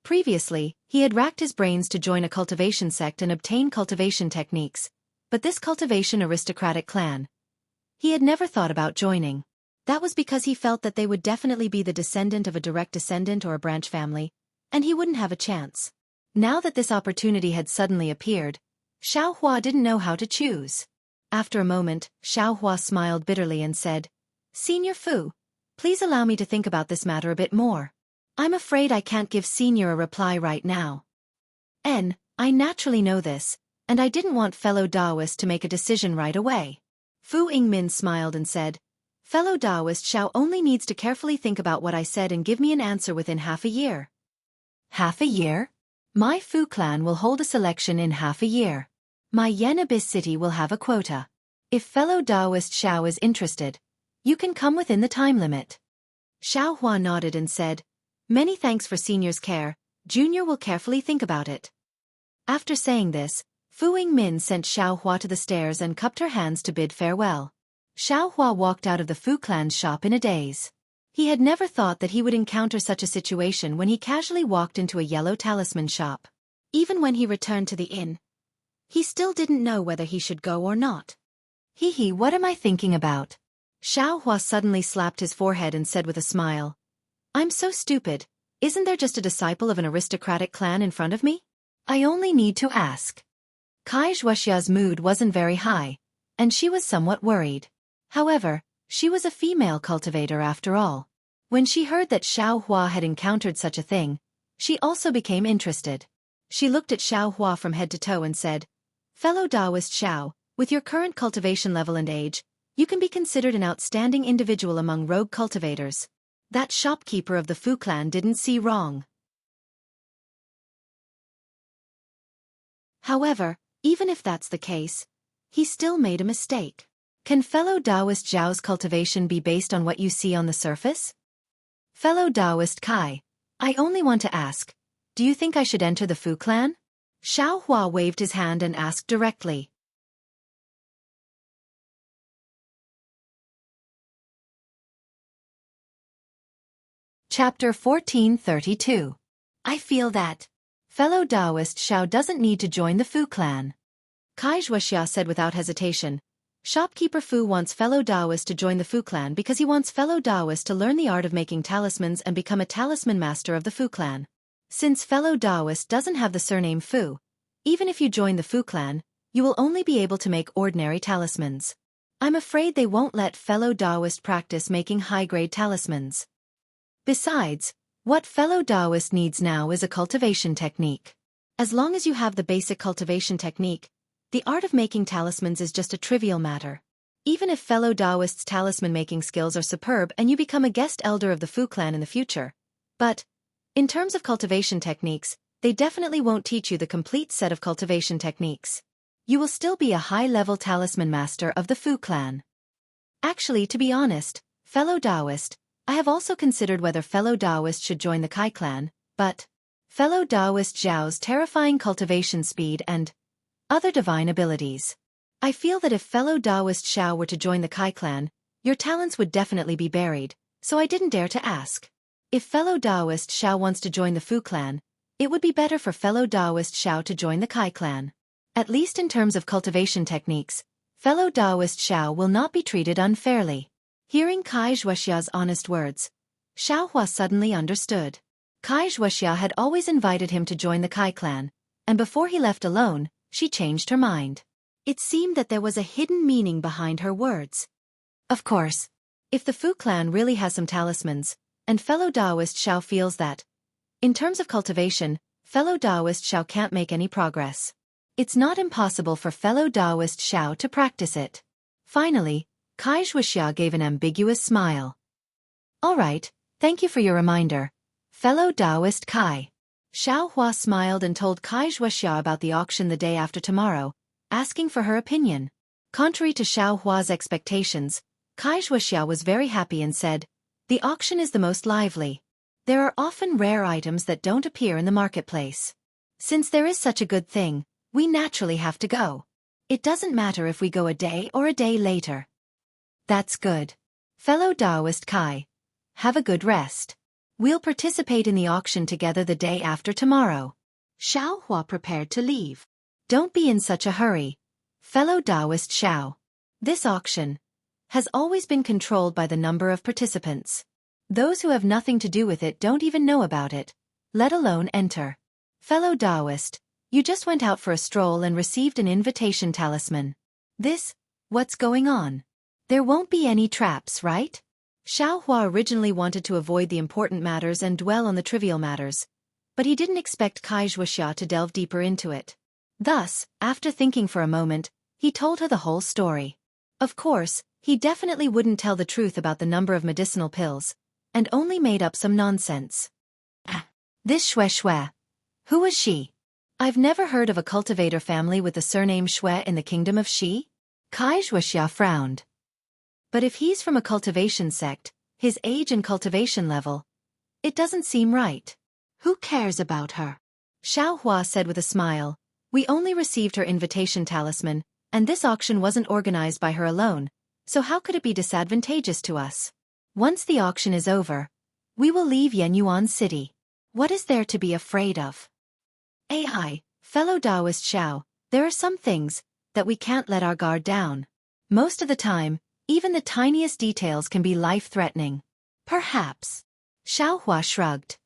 Previously, he had racked his brains to join a cultivation sect and obtain cultivation techniques, but this cultivation aristocratic clan, he had never thought about joining. That was because he felt that they would definitely be the descendant of a direct descendant or a branch family, and he wouldn't have a chance. Now that this opportunity had suddenly appeared, Xiao Hua didn't know how to choose. After a moment, Xiao Hua smiled bitterly and said, Senior Fu, please allow me to think about this matter a bit more. I'm afraid I can't give Senior a reply right now. I naturally know this, and I didn't want fellow Taoist to make a decision right away. Fu Yingmin smiled and said, Fellow Taoist Xiao only needs to carefully think about what I said and give me an answer within half a year. Half a year? My Fu clan will hold a selection in half a year. My Yen Abyss city will have a quota. If fellow Taoist Xiao is interested, you can come within the time limit. Xiao Hua nodded and said, Many thanks for Senior's care, Junior will carefully think about it. After saying this, Fu Yingmin sent Xiao Hua to the stairs and cupped her hands to bid farewell. Xiao Hua walked out of the Fu clan's shop in a daze. He had never thought that he would encounter such a situation when he casually walked into a yellow talisman shop. Even when he returned to the inn, he still didn't know whether he should go or not. What am I thinking about? Xiao Hua suddenly slapped his forehead and said with a smile, I'm so stupid, isn't there just a disciple of an aristocratic clan in front of me? I only need to ask. Wuxia's mood wasn't very high, and she was somewhat worried. However, she was a female cultivator after all. When she heard that Xiao Hua had encountered such a thing, she also became interested. She looked at Xiao Hua from head to toe and said, Fellow Taoist Xiao, with your current cultivation level and age, you can be considered an outstanding individual among rogue cultivators. That shopkeeper of the Fu clan didn't see wrong. However, even if that's the case, he still made a mistake. Can fellow Taoist Zhao's cultivation be based on what you see on the surface? Fellow Taoist Kai, I only want to ask, do you think I should enter the Fu clan? Xiao Hua waved his hand and asked directly. Chapter 1432. I feel that fellow Taoist Xiao doesn't need to join the Fu clan. Wuxia said without hesitation. Shopkeeper Fu wants fellow Taoist to join the Fu clan because he wants fellow Taoist to learn the art of making talismans and become a talisman master of the Fu clan. Since fellow Taoist doesn't have the surname Fu, even if you join the Fu clan, you will only be able to make ordinary talismans. I'm afraid they won't let fellow Taoist practice making high-grade talismans. Besides, what fellow Taoist needs now is a cultivation technique. As long as you have the basic cultivation technique, the art of making talismans is just a trivial matter. Even if fellow Taoists' talisman-making skills are superb and you become a guest elder of the Fu clan in the future. But, in terms of cultivation techniques, they definitely won't teach you the complete set of cultivation techniques. You will still be a high-level talisman master of the Fu clan. Actually, to be honest, fellow Taoist, I have also considered whether fellow Taoist should join the Kai clan, but fellow Taoist Zhao's terrifying cultivation speed and other divine abilities. I feel that if fellow Taoist Xiao were to join the Kai clan, your talents would definitely be buried, so I didn't dare to ask. If fellow Taoist Xiao wants to join the Fu clan, it would be better for fellow Taoist Xiao to join the Kai clan. At least in terms of cultivation techniques, fellow Taoist Xiao will not be treated unfairly. Hearing Kai Wuxia's honest words, Xiao Hua suddenly understood. Kai Wuxia had always invited him to join the Kai clan, and before he left alone, she changed her mind. It seemed that there was a hidden meaning behind her words. Of course, if the Fu clan really has some talismans, and fellow Taoist Xiao feels that, in terms of cultivation, fellow Taoist Xiao can't make any progress, it's not impossible for fellow Taoist Xiao to practice it. Finally, Kai Wuxia gave an ambiguous smile. All right, thank you for your reminder, fellow Taoist Kai. Xiao Hua smiled and told Kai Wuxia about the auction the day after tomorrow, asking for her opinion. Contrary to Xiao Hua's expectations, Kai Wuxia was very happy and said, "The auction is the most lively. There are often rare items that don't appear in the marketplace. Since there is such a good thing, we naturally have to go. It doesn't matter if we go a day or a day later." That's good. Fellow Taoist Kai, have a good rest. We'll participate in the auction together the day after tomorrow. Xiao Hua prepared to leave. Don't be in such a hurry, fellow Taoist Xiao. This auction has always been controlled by the number of participants. Those who have nothing to do with it don't even know about it, let alone enter. Fellow Taoist, you just went out for a stroll and received an invitation talisman. What's going on? There won't be any traps, right? Xiao Hua originally wanted to avoid the important matters and dwell on the trivial matters, but he didn't expect Kai Wuxia to delve deeper into it. Thus, after thinking for a moment, he told her the whole story. Of course, he definitely wouldn't tell the truth about the number of medicinal pills, and only made up some nonsense. This Xue. Who was she? I've never heard of a cultivator family with the surname Xue in the kingdom of Xi. Kai Wuxia frowned. But if he's from a cultivation sect, his age and cultivation level, it doesn't seem right. Who cares about her? Xiao Hua said with a smile. We only received her invitation talisman, and this auction wasn't organized by her alone, so how could it be disadvantageous to us? Once the auction is over, we will leave Yenyuan City. What is there to be afraid of? Fellow Taoist Xiao, there are some things that we can't let our guard down. Most of the time, even the tiniest details can be life-threatening. Perhaps. Xiao Hua shrugged.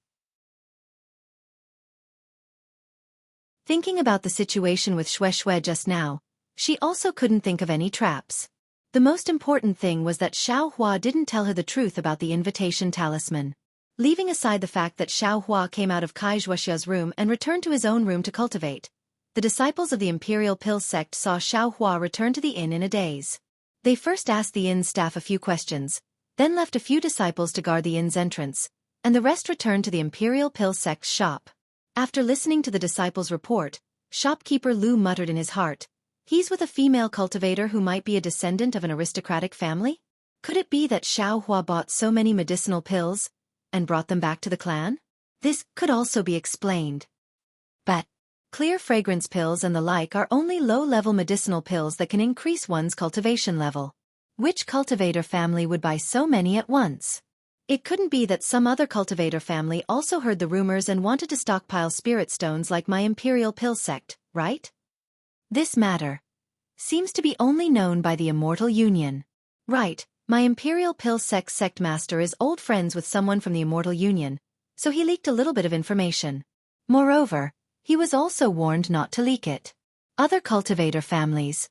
Thinking about the situation with Xue just now, she also couldn't think of any traps. The most important thing was that Xiao Hua didn't tell her the truth about the invitation talisman. Leaving aside the fact that Xiao Hua came out of Kai Wuxia's room and returned to his own room to cultivate, the disciples of the Imperial Pill sect saw Xiao Hua return to the inn in a daze. They first asked the inn's staff a few questions, then left a few disciples to guard the inn's entrance, and the rest returned to the Imperial Pill sect's shop. After listening to the disciples' report, shopkeeper Lu muttered in his heart, "He's with a female cultivator who might be a descendant of an aristocratic family? Could it be that Xiao Hua bought so many medicinal pills and brought them back to the clan? This could also be explained. But clear fragrance pills and the like are only low-level medicinal pills that can increase one's cultivation level. Which cultivator family would buy so many at once? It couldn't be that some other cultivator family also heard the rumors and wanted to stockpile spirit stones like my Imperial Pill sect, right? This matter seems to be only known by the Immortal Union. Right, my Imperial Pill sect master is old friends with someone from the Immortal Union, so he leaked a little bit of information. Moreover, he was also warned not to leak it. Other cultivator families.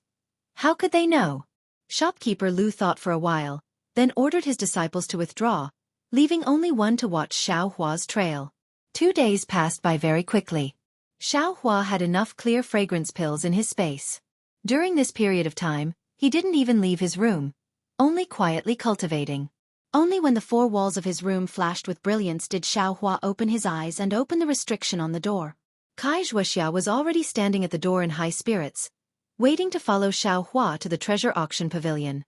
How could they know? Shopkeeper Lu thought for a while, then ordered his disciples to withdraw, leaving only one to watch Xiao Hua's trail. 2 days passed by very quickly. Xiao Hua had enough clear fragrance pills in his space. During this period of time, he didn't even leave his room, only quietly cultivating. Only when the four walls of his room flashed with brilliance did Xiao Hua open his eyes and open the restriction on the door. Wuxia was already standing at the door in high spirits, waiting to follow Xiao Hua to the treasure auction pavilion.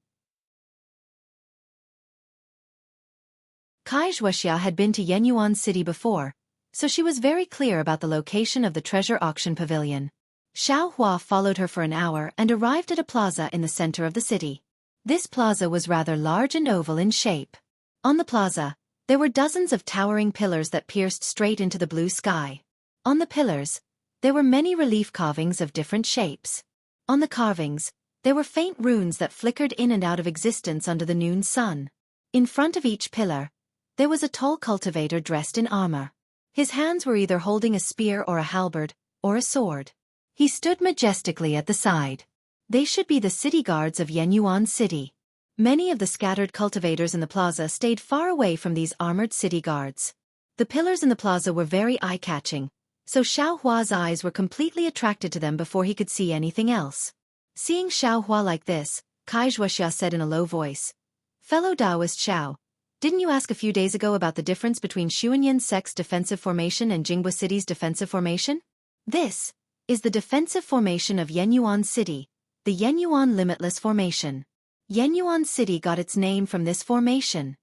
Wuxia had been to Yenyuan City before, so she was very clear about the location of the treasure auction pavilion. Xiao Hua followed her for an hour and arrived at a plaza in the center of the city. This plaza was rather large and oval in shape. On the plaza, there were dozens of towering pillars that pierced straight into the blue sky. On the pillars, there were many relief carvings of different shapes. On the carvings, there were faint runes that flickered in and out of existence under the noon sun. In front of each pillar, there was a tall cultivator dressed in armor. His hands were either holding a spear or a halberd, or a sword. He stood majestically at the side. They should be the city guards of Yenyuan City. Many of the scattered cultivators in the plaza stayed far away from these armored city guards. The pillars in the plaza were very eye-catching, so Xiao Hua's eyes were completely attracted to them before he could see anything else. Seeing Xiao Hua like this, Wuxia said in a low voice, "Fellow Taoist Xiao, didn't you ask a few days ago about the difference between Xuanyan sect's defensive formation and Jianghu City's defensive formation? This is the defensive formation of Yenyuan City, the Yenyuan Limitless Formation. Yenyuan City got its name from this formation."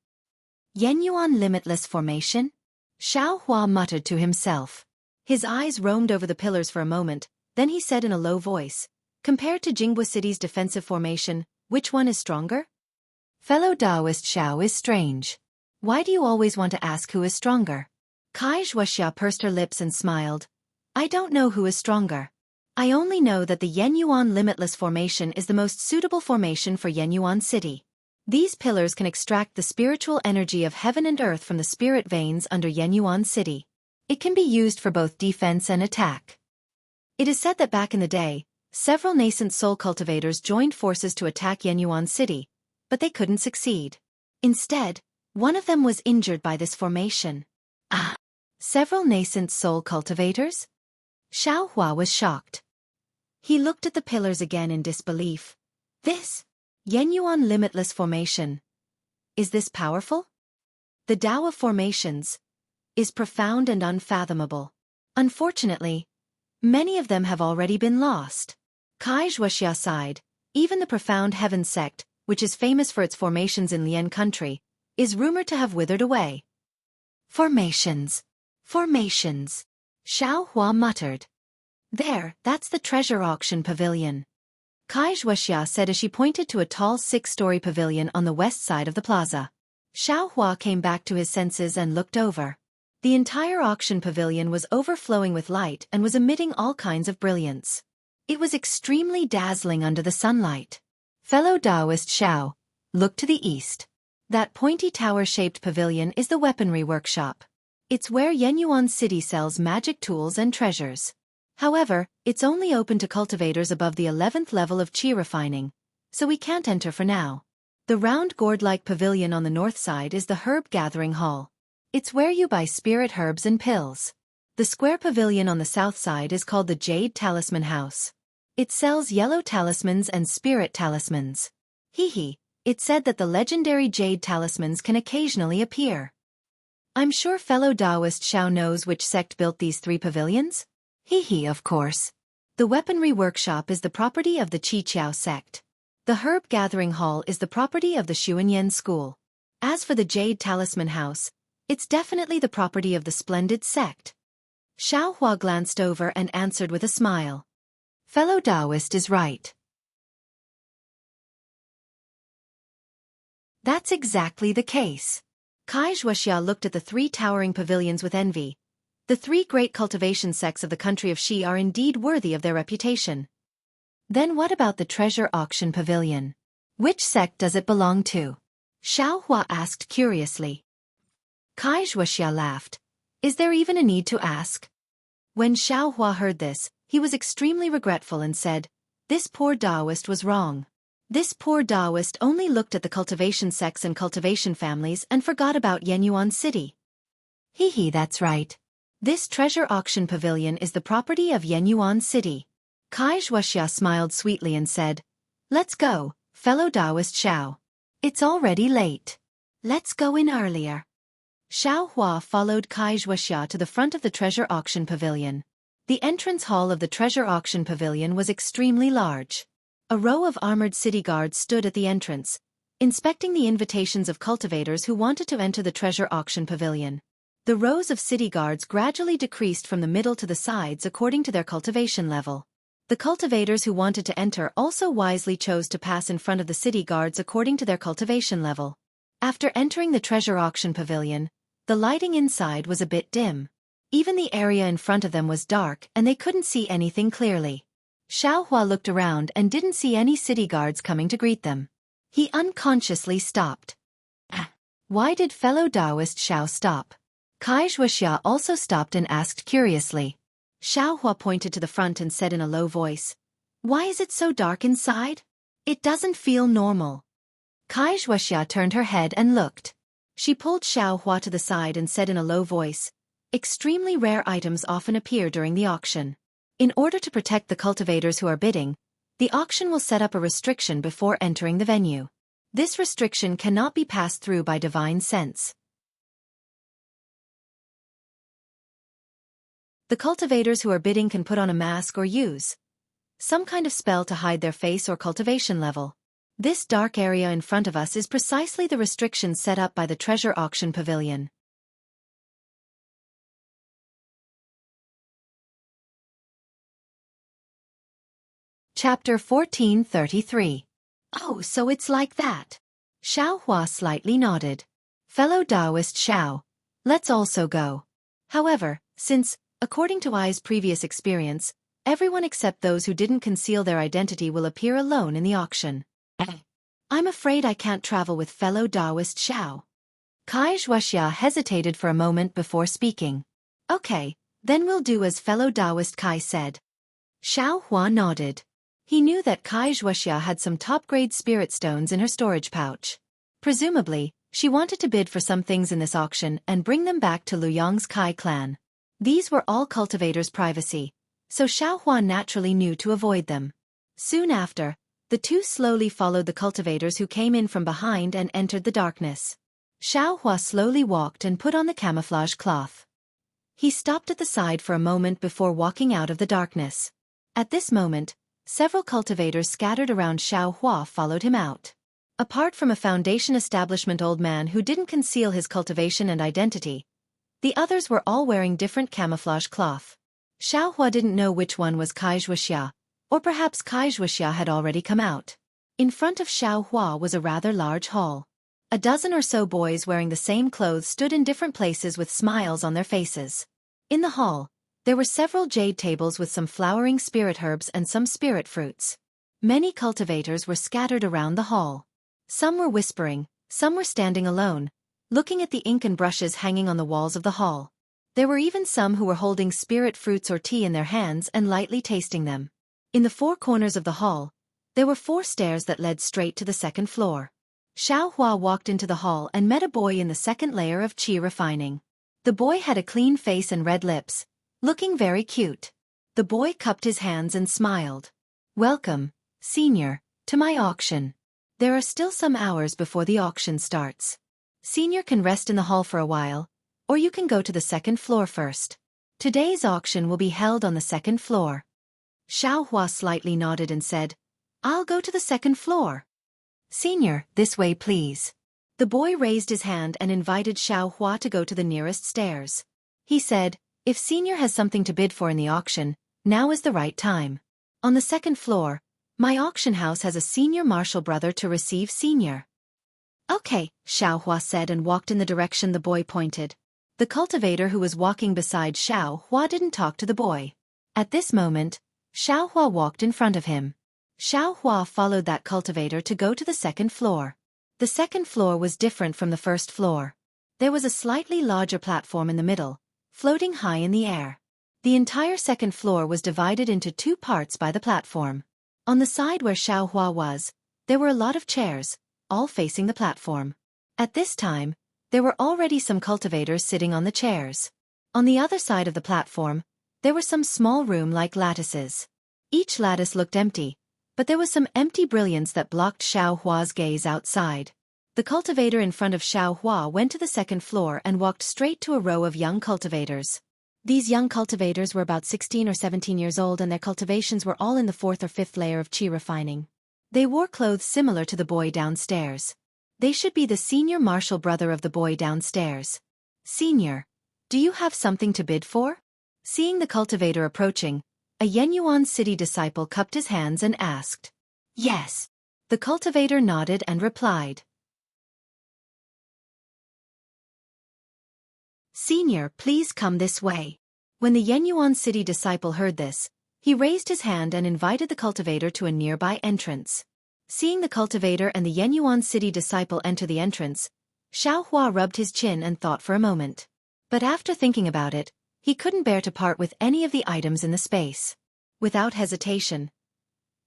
Yenyuan Limitless Formation? Xiao Hua muttered to himself. His eyes roamed over the pillars for a moment, then he said in a low voice, "Compared to Jianghu City's defensive formation, which one is stronger?" Fellow Taoist Xiao is strange. Why do you always want to ask who is stronger? Wuxia pursed her lips and smiled. I don't know who is stronger. I only know that the Yenyuan Limitless Formation is the most suitable formation for Yenyuan City. These pillars can extract the spiritual energy of heaven and earth from the spirit veins under Yenyuan City. It can be used for both defense and attack. It is said that back in the day, several nascent soul cultivators joined forces to attack Yenyuan City, but they couldn't succeed. Instead, one of them was injured by this formation. Ah! Several nascent soul cultivators? Xiao Hua was shocked. He looked at the pillars again in disbelief. This Yenyuan Limitless Formation. Is this powerful? The Tao of formations is profound and unfathomable. Unfortunately, many of them have already been lost. Wuxia sighed. Even the profound heaven sect, which is famous for its formations in Lian country, is rumored to have withered away. Formations. Formations. Xiao Hua muttered. There, that's the treasure auction pavilion. Wuxia said as she pointed to a tall 6-story pavilion on the west side of the plaza. Xiao Hua came back to his senses and looked over. The entire auction pavilion was overflowing with light and was emitting all kinds of brilliance. It was extremely dazzling under the sunlight. Fellow Taoist Xiao, look to the east. That pointy tower-shaped pavilion is the weaponry workshop. It's where Yenyuan City sells magic tools and treasures. However, it's only open to cultivators above the 11th level of qi refining, so we can't enter for now. The round gourd-like pavilion on the north side is the herb gathering hall. It's where you buy spirit herbs and pills. The square pavilion on the south side is called the Jade Talisman House. It sells yellow talismans and spirit talismans. It's said that the legendary jade talismans can occasionally appear. I'm sure fellow Taoist Xiao knows which sect built these 3 pavilions? Of course. The weaponry workshop is the property of the Qiqiao sect. The herb gathering hall is the property of the Xuanyan school. As for the Jade Talisman House, it's definitely the property of the Splendid sect. Xiao Hua glanced over and answered with a smile. Fellow Taoist is right. That's exactly the case. Wuxia looked at the 3 towering pavilions with envy. The 3 great cultivation sects of the country of Xi are indeed worthy of their reputation. Then what about the treasure auction pavilion? Which sect does it belong to? Xiao Hua asked curiously. Wuxia laughed. Is there even a need to ask? When Xiao Hua heard this, he was extremely regretful and said, "This poor Taoist was wrong. This poor Taoist only looked at the cultivation sects and cultivation families and forgot about Yenyuan City." That's right. This treasure auction pavilion is the property of Yenyuan City. Xianxia smiled sweetly and said, "Let's go, fellow Taoist Xiao. It's already late. Let's go in earlier." Xiao Hua followed Xianxia to the front of the treasure auction pavilion. The entrance hall of the treasure auction pavilion was extremely large. A row of armored city guards stood at the entrance, inspecting the invitations of cultivators who wanted to enter the treasure auction pavilion. The rows of city guards gradually decreased from the middle to the sides according to their cultivation level. The cultivators who wanted to enter also wisely chose to pass in front of the city guards according to their cultivation level. After entering the treasure auction pavilion, the lighting inside was a bit dim. Even the area in front of them was dark and they couldn't see anything clearly. Xiao Hua looked around and didn't see any city guards coming to greet them. He unconsciously stopped. Why did fellow Taoist Xiao stop? Xianxia also stopped and asked curiously. Xiao Hua pointed to the front and said in a low voice, "Why is it so dark inside? It doesn't feel normal." Xianxia turned her head and looked. She pulled Xiao Hua to the side and said in a low voice, "Extremely rare items often appear during the auction. In order to protect the cultivators who are bidding, the auction will set up a restriction before entering the venue. This restriction cannot be passed through by divine sense. The cultivators who are bidding can put on a mask or use some kind of spell to hide their face or cultivation level. This dark area in front of us is precisely the restriction set up by the treasure auction pavilion." Chapter 1433. Oh, so it's like that. Xiao Hua slightly nodded. Fellow Taoist Xiao, let's also go. However, since, according to Ai's previous experience, everyone except those who didn't conceal their identity will appear alone in the auction. I'm afraid I can't travel with fellow Taoist Xiao. Xianxia hesitated for a moment before speaking. Okay, then we'll do as fellow Taoist Kai said. Xiao Hua nodded. He knew that Xianxia had some top-grade spirit stones in her storage pouch. Presumably, she wanted to bid for some things in this auction and bring them back to Luyang's Kai clan. These were all cultivators' privacy, so Xiao Hua naturally knew to avoid them. Soon after, the two slowly followed the cultivators who came in from behind and entered the darkness. Xiao Hua slowly walked and put on the camouflage cloth. He stopped at the side for a moment before walking out of the darkness. At this moment, several cultivators scattered around Xiao Hua followed him out. Apart from a foundation establishment old man who didn't conceal his cultivation and identity, the others were all wearing different camouflage cloth. Xiao Hua didn't know which one was Xianxia, or perhaps Xianxia had already come out. In front of Xiao Hua was a rather large hall. A dozen or so boys wearing the same clothes stood in different places with smiles on their faces. In the hall, there were several jade tables with some flowering spirit herbs and some spirit fruits. Many cultivators were scattered around the hall. Some were whispering, some were standing alone, looking at the ink and brushes hanging on the walls of the hall. There were even some who were holding spirit fruits or tea in their hands and lightly tasting them. In the four corners of the hall, there were 4 stairs that led straight to the second floor. Xiao Hua walked into the hall and met a boy in the second layer of qi refining. The boy had a clean face and red lips, looking very cute. The boy cupped his hands and smiled. "Welcome, Senior, to my auction. There are still some hours before the auction starts. Senior can rest in the hall for a while, or you can go to the second floor first. Today's auction will be held on the second floor." Xiao Hua slightly nodded and said, "I'll go to the second floor." "Senior, this way please." The boy raised his hand and invited Xiao Hua to go to the nearest stairs. He said, "If Senior has something to bid for in the auction, now is the right time. On the second floor, my auction house has a senior martial brother to receive Senior." "Okay," Xiao Hua said and walked in the direction the boy pointed. The cultivator who was walking beside Xiao Hua didn't talk to the boy. At this moment, Xiao Hua walked in front of him. Xiao Hua followed that cultivator to go to the second floor. The second floor was different from the first floor. There was a slightly larger platform in the middle, floating high in the air. The entire second floor was divided into 2 parts by the platform. On the side where Xiao Hua was, there were a lot of chairs, all facing the platform. At this time, there were already some cultivators sitting on the chairs. On the other side of the platform, there were some small room-like lattices. Each lattice looked empty, but there was some empty brilliance that blocked Xiao Hua's gaze outside. The cultivator in front of Xiao Hua went to the second floor and walked straight to a row of young cultivators. These young cultivators were about 16 or 17 years old, and their cultivations were all in the 4th or 5th layer of qi refining. They wore clothes similar to the boy downstairs. They should be the senior martial brother of the boy downstairs. Senior, do you have something to bid for? Seeing the cultivator approaching, a Yenyuan city disciple cupped his hands and asked. Yes. The cultivator nodded and replied. Senior, please come this way. When the Yenyuan city disciple heard this, he raised his hand and invited the cultivator to a nearby entrance. Seeing the cultivator and the Yenyuan city disciple enter the entrance, Xiao Hua rubbed his chin and thought for a moment. But after thinking about it, he couldn't bear to part with any of the items in the space. Without hesitation,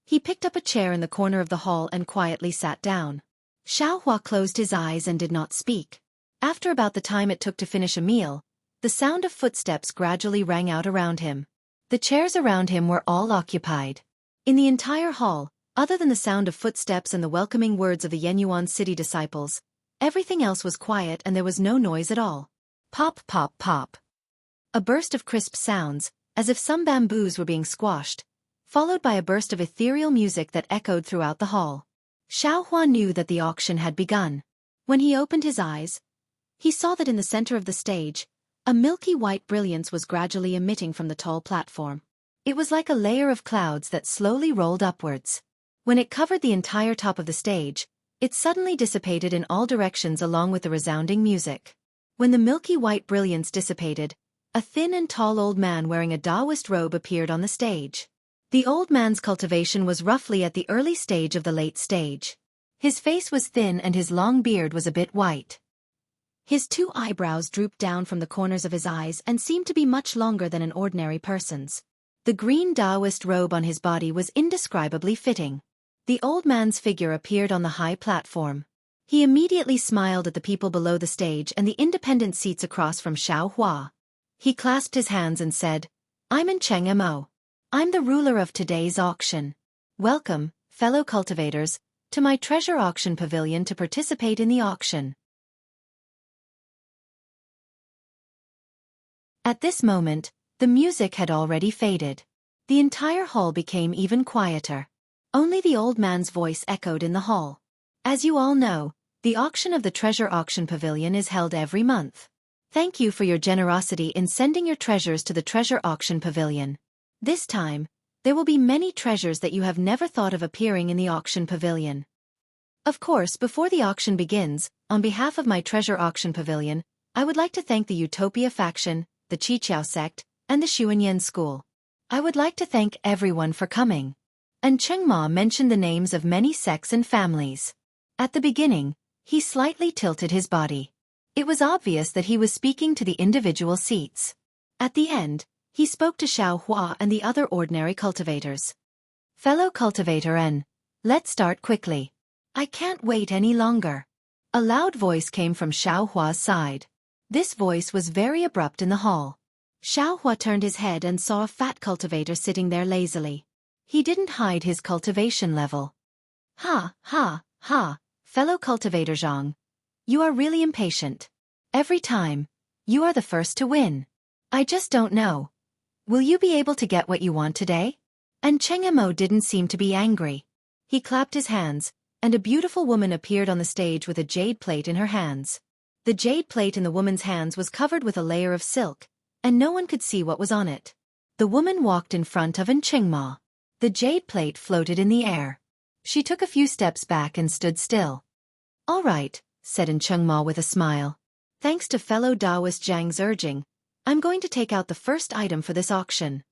he picked up a chair in the corner of the hall and quietly sat down. Xiao Hua closed his eyes and did not speak. After about the time it took to finish a meal, the sound of footsteps gradually rang out around him. The chairs around him were all occupied. In the entire hall, other than the sound of footsteps and the welcoming words of the Yenyuan city disciples, everything else was quiet and there was no noise at all. Pop, pop, pop. A burst of crisp sounds, as if some bamboos were being squashed, followed by a burst of ethereal music that echoed throughout the hall. Xiao Hua knew that the auction had begun. When he opened his eyes, he saw that in the center of the stage, a milky white brilliance was gradually emitting from the tall platform. It was like a layer of clouds that slowly rolled upwards. When it covered the entire top of the stage, it suddenly dissipated in all directions along with the resounding music. When the milky white brilliance dissipated, a thin and tall old man wearing a Taoist robe appeared on the stage. The old man's cultivation was roughly at the early stage of the late stage. His face was thin and his long beard was a bit white. His 2 eyebrows drooped down from the corners of his eyes and seemed to be much longer than an ordinary person's. The green Taoist robe on his body was indescribably fitting. The old man's figure appeared on the high platform. He immediately smiled at the people below the stage and the independent seats across from Xiao Hua. He clasped his hands and said, I'm in Mo. I'm the ruler of today's auction. Welcome, fellow cultivators, to my treasure auction pavilion to participate in the auction. At this moment, the music had already faded. The entire hall became even quieter. Only the old man's voice echoed in the hall. As you all know, the auction of the treasure auction pavilion is held every month. Thank you for your generosity in sending your treasures to the treasure auction pavilion. This time, there will be many treasures that you have never thought of appearing in the auction pavilion. Of course, before the auction begins, on behalf of my treasure auction pavilion, I would like to thank the Utopia faction, the Qiqiao sect, and the Xuanyan school. I would like to thank everyone for coming. And Chengma mentioned the names of many sects and families. At the beginning, he slightly tilted his body. It was obvious that he was speaking to the individual seats. At the end, he spoke to Xiao Hua and the other ordinary cultivators. Fellow cultivator N, let's start quickly. I can't wait any longer. A loud voice came from Xiao Hua's side. This voice was very abrupt in the hall. Xiao Hua turned his head and saw a fat cultivator sitting there lazily. He didn't hide his cultivation level. Ha, ha, ha, fellow cultivator Zhang. You are really impatient. Every time, you are the first to win. I just don't know. Will you be able to get what you want today? And Cheng Mo didn't seem to be angry. He clapped his hands, and a beautiful woman appeared on the stage with a jade plate in her hands. The jade plate in the woman's hands was covered with a layer of silk, and no one could see what was on it. The woman walked in front of Chengma. The jade plate floated in the air. She took a few steps back and stood still. All right, said Chengma with a smile. Thanks to fellow Taoist Zhang's urging, I'm going to take out the first item for this auction.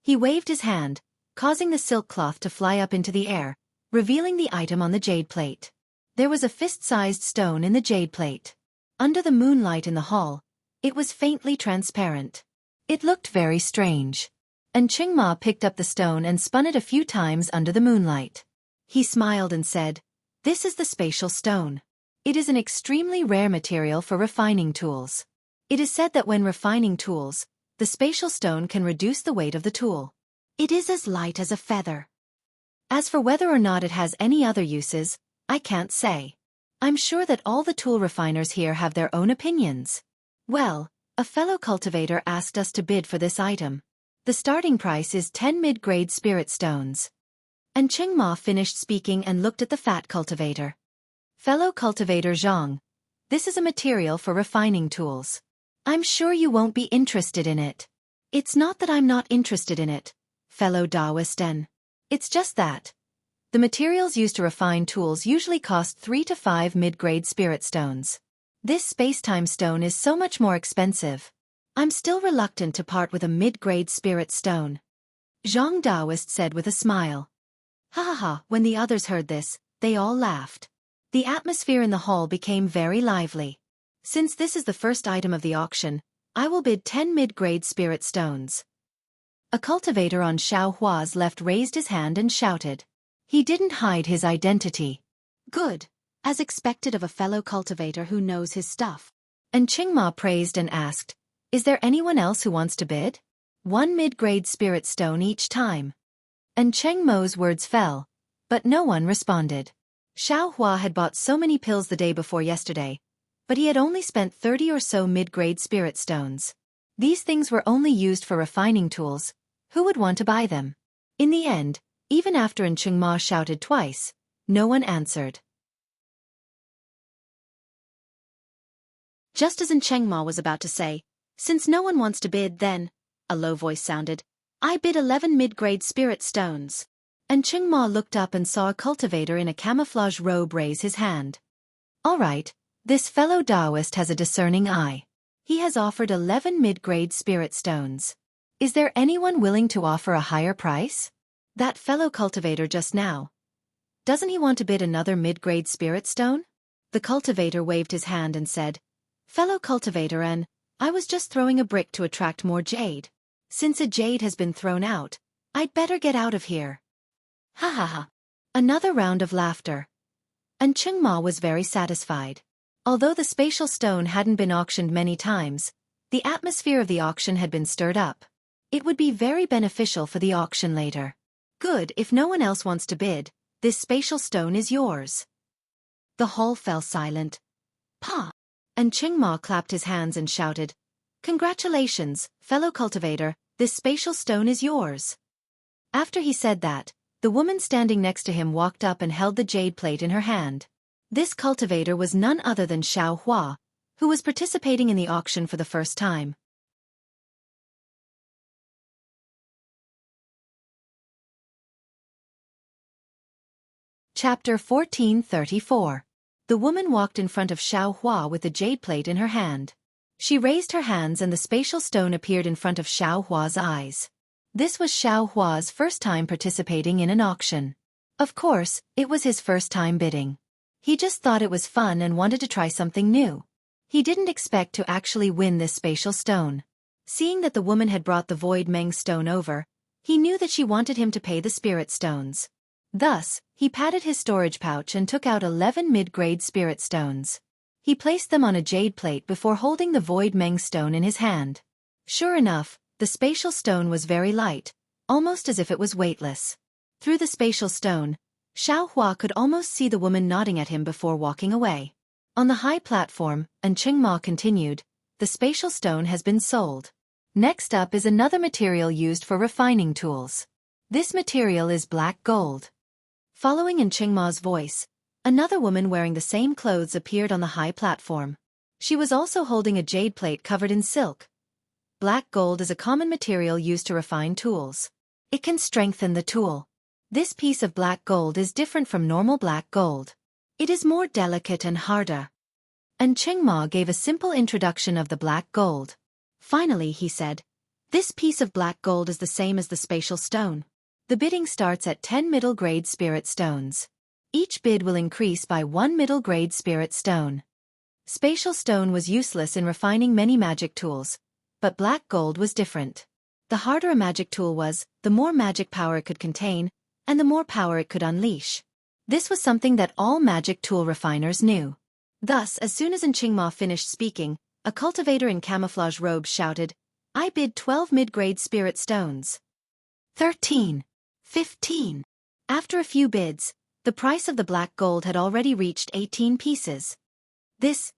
He waved his hand, causing the silk cloth to fly up into the air, revealing the item on the jade plate. There was a fist-sized stone in the jade plate. Under the moonlight in the hall, it was faintly transparent. It looked very strange. And Chengma picked up the stone and spun it a few times under the moonlight. He smiled and said, This is the spatial stone. It is an extremely rare material for refining tools. It is said that when refining tools, the spatial stone can reduce the weight of the tool. It is as light as a feather. As for whether or not it has any other uses, I can't say. I'm sure that all the tool refiners here have their own opinions. Well, a fellow cultivator asked us to bid for this item. The starting price is 10 mid-grade spirit stones. And Qingma finished speaking and looked at the fat cultivator. Fellow cultivator Zhang, this is a material for refining tools. I'm sure you won't be interested in it. It's not that I'm not interested in it, fellow Daoisten. It's just that the materials used to refine tools usually cost 3 to 5 mid-grade spirit stones. This space-time stone is so much more expensive. I'm still reluctant to part with a mid-grade spirit stone. Zhang Daoist said with a smile. Ha ha ha, when the others heard this, they all laughed. The atmosphere in the hall became very lively. Since this is the first item of the auction, I will bid 10 mid-grade spirit stones. A cultivator on Xiao Hua's left raised his hand and shouted. He didn't hide his identity. Good, as expected of a fellow cultivator who knows his stuff. And Qingma praised and asked, is there anyone else who wants to bid? 1 mid-grade spirit stone each time. And Cheng Mo's words fell, but no one responded. Xiao Hua had bought so many pills the day before yesterday, but he had only spent 30 or so mid-grade spirit stones. These things were only used for refining tools. Who would want to buy them? In the end, even after Qingma shouted twice, no one answered. Just as Qingma was about to say, since no one wants to bid, then, a low voice sounded, I bid 11 mid-grade spirit stones. And Qingma looked up and saw a cultivator in a camouflage robe raise his hand. All right, this fellow Taoist has a discerning eye. He has offered 11 mid-grade spirit stones. Is there anyone willing to offer a higher price? That fellow cultivator just now. Doesn't he want to bid another mid-grade spirit stone? The cultivator waved his hand and said, fellow cultivator, and I was just throwing a brick to attract more jade. Since a jade has been thrown out, I'd better get out of here. Ha ha ha. Another round of laughter. And Qingma was very satisfied. Although the spatial stone hadn't been auctioned many times, the atmosphere of the auction had been stirred up. It would be very beneficial for the auction later. Good, if no one else wants to bid, this spatial stone is yours. The hall fell silent. Pa! And Qingma clapped his hands and shouted, congratulations, fellow cultivator, this spatial stone is yours. After he said that, the woman standing next to him walked up and held the jade plate in her hand. This cultivator was none other than Xiao Hua, who was participating in the auction for the first time. Chapter 1434. The woman walked in front of Xiao Hua with the jade plate in her hand. She raised her hands and the spatial stone appeared in front of Xiao Hua's eyes. This was Xiao Hua's first time participating in an auction. Of course, it was his first time bidding. He just thought it was fun and wanted to try something new. He didn't expect to actually win this spatial stone. Seeing that the woman had brought the Void Meng stone over, he knew that she wanted him to pay the spirit stones. Thus, he patted his storage pouch and took out 11 mid-grade spirit stones. He placed them on a jade plate before holding the Void Meng stone in his hand. Sure enough, the spatial stone was very light, almost as if it was weightless. Through the spatial stone, Xiao Hua could almost see the woman nodding at him before walking away. On the high platform, and Qingma continued, the spatial stone has been sold. Next up is another material used for refining tools. This material is black gold. Following in Qingma's voice, another woman wearing the same clothes appeared on the high platform. She was also holding a jade plate covered in silk. Black gold is a common material used to refine tools. It can strengthen the tool. This piece of black gold is different from normal black gold. It is more delicate and harder. And Qingma gave a simple introduction of the black gold. Finally, he said, this piece of black gold is the same as the spatial stone. The bidding starts at 10 middle-grade spirit stones. Each bid will increase by 1 middle-grade spirit stone. Spatial stone was useless in refining many magic tools, but black gold was different. The harder a magic tool was, the more magic power it could contain, and the more power it could unleash. This was something that all magic tool refiners knew. Thus, as soon as Qingma finished speaking, a cultivator in camouflage robes shouted, "I bid 12 mid-grade spirit stones." 13. 15. After a few bids, the price of the black gold had already reached 18 pieces. This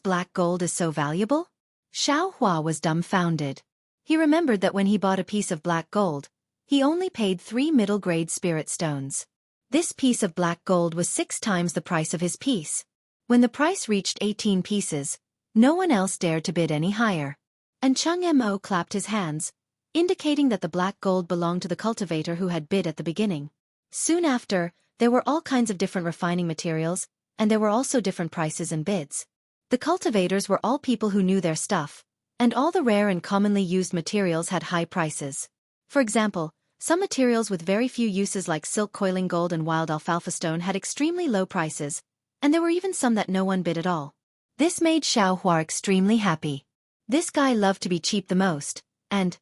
black gold is so valuable? Xiao Hua was dumbfounded. He remembered that when he bought a piece of black gold, he only paid 3 middle-grade spirit stones. This piece of black gold was 6 times the price of his piece. When the price reached 18 pieces, no one else dared to bid any higher. And Cheng Mo clapped his hands, indicating that the black gold belonged to the cultivator who had bid at the beginning. Soon after, there were all kinds of different refining materials, and there were also different prices and bids. The cultivators were all people who knew their stuff, and all the rare and commonly used materials had high prices. For example, some materials with very few uses like silk coiling gold and wild alfalfa stone had extremely low prices, and there were even some that no one bid at all. This made Xiao Hua extremely happy. This guy loved to be cheap the most, and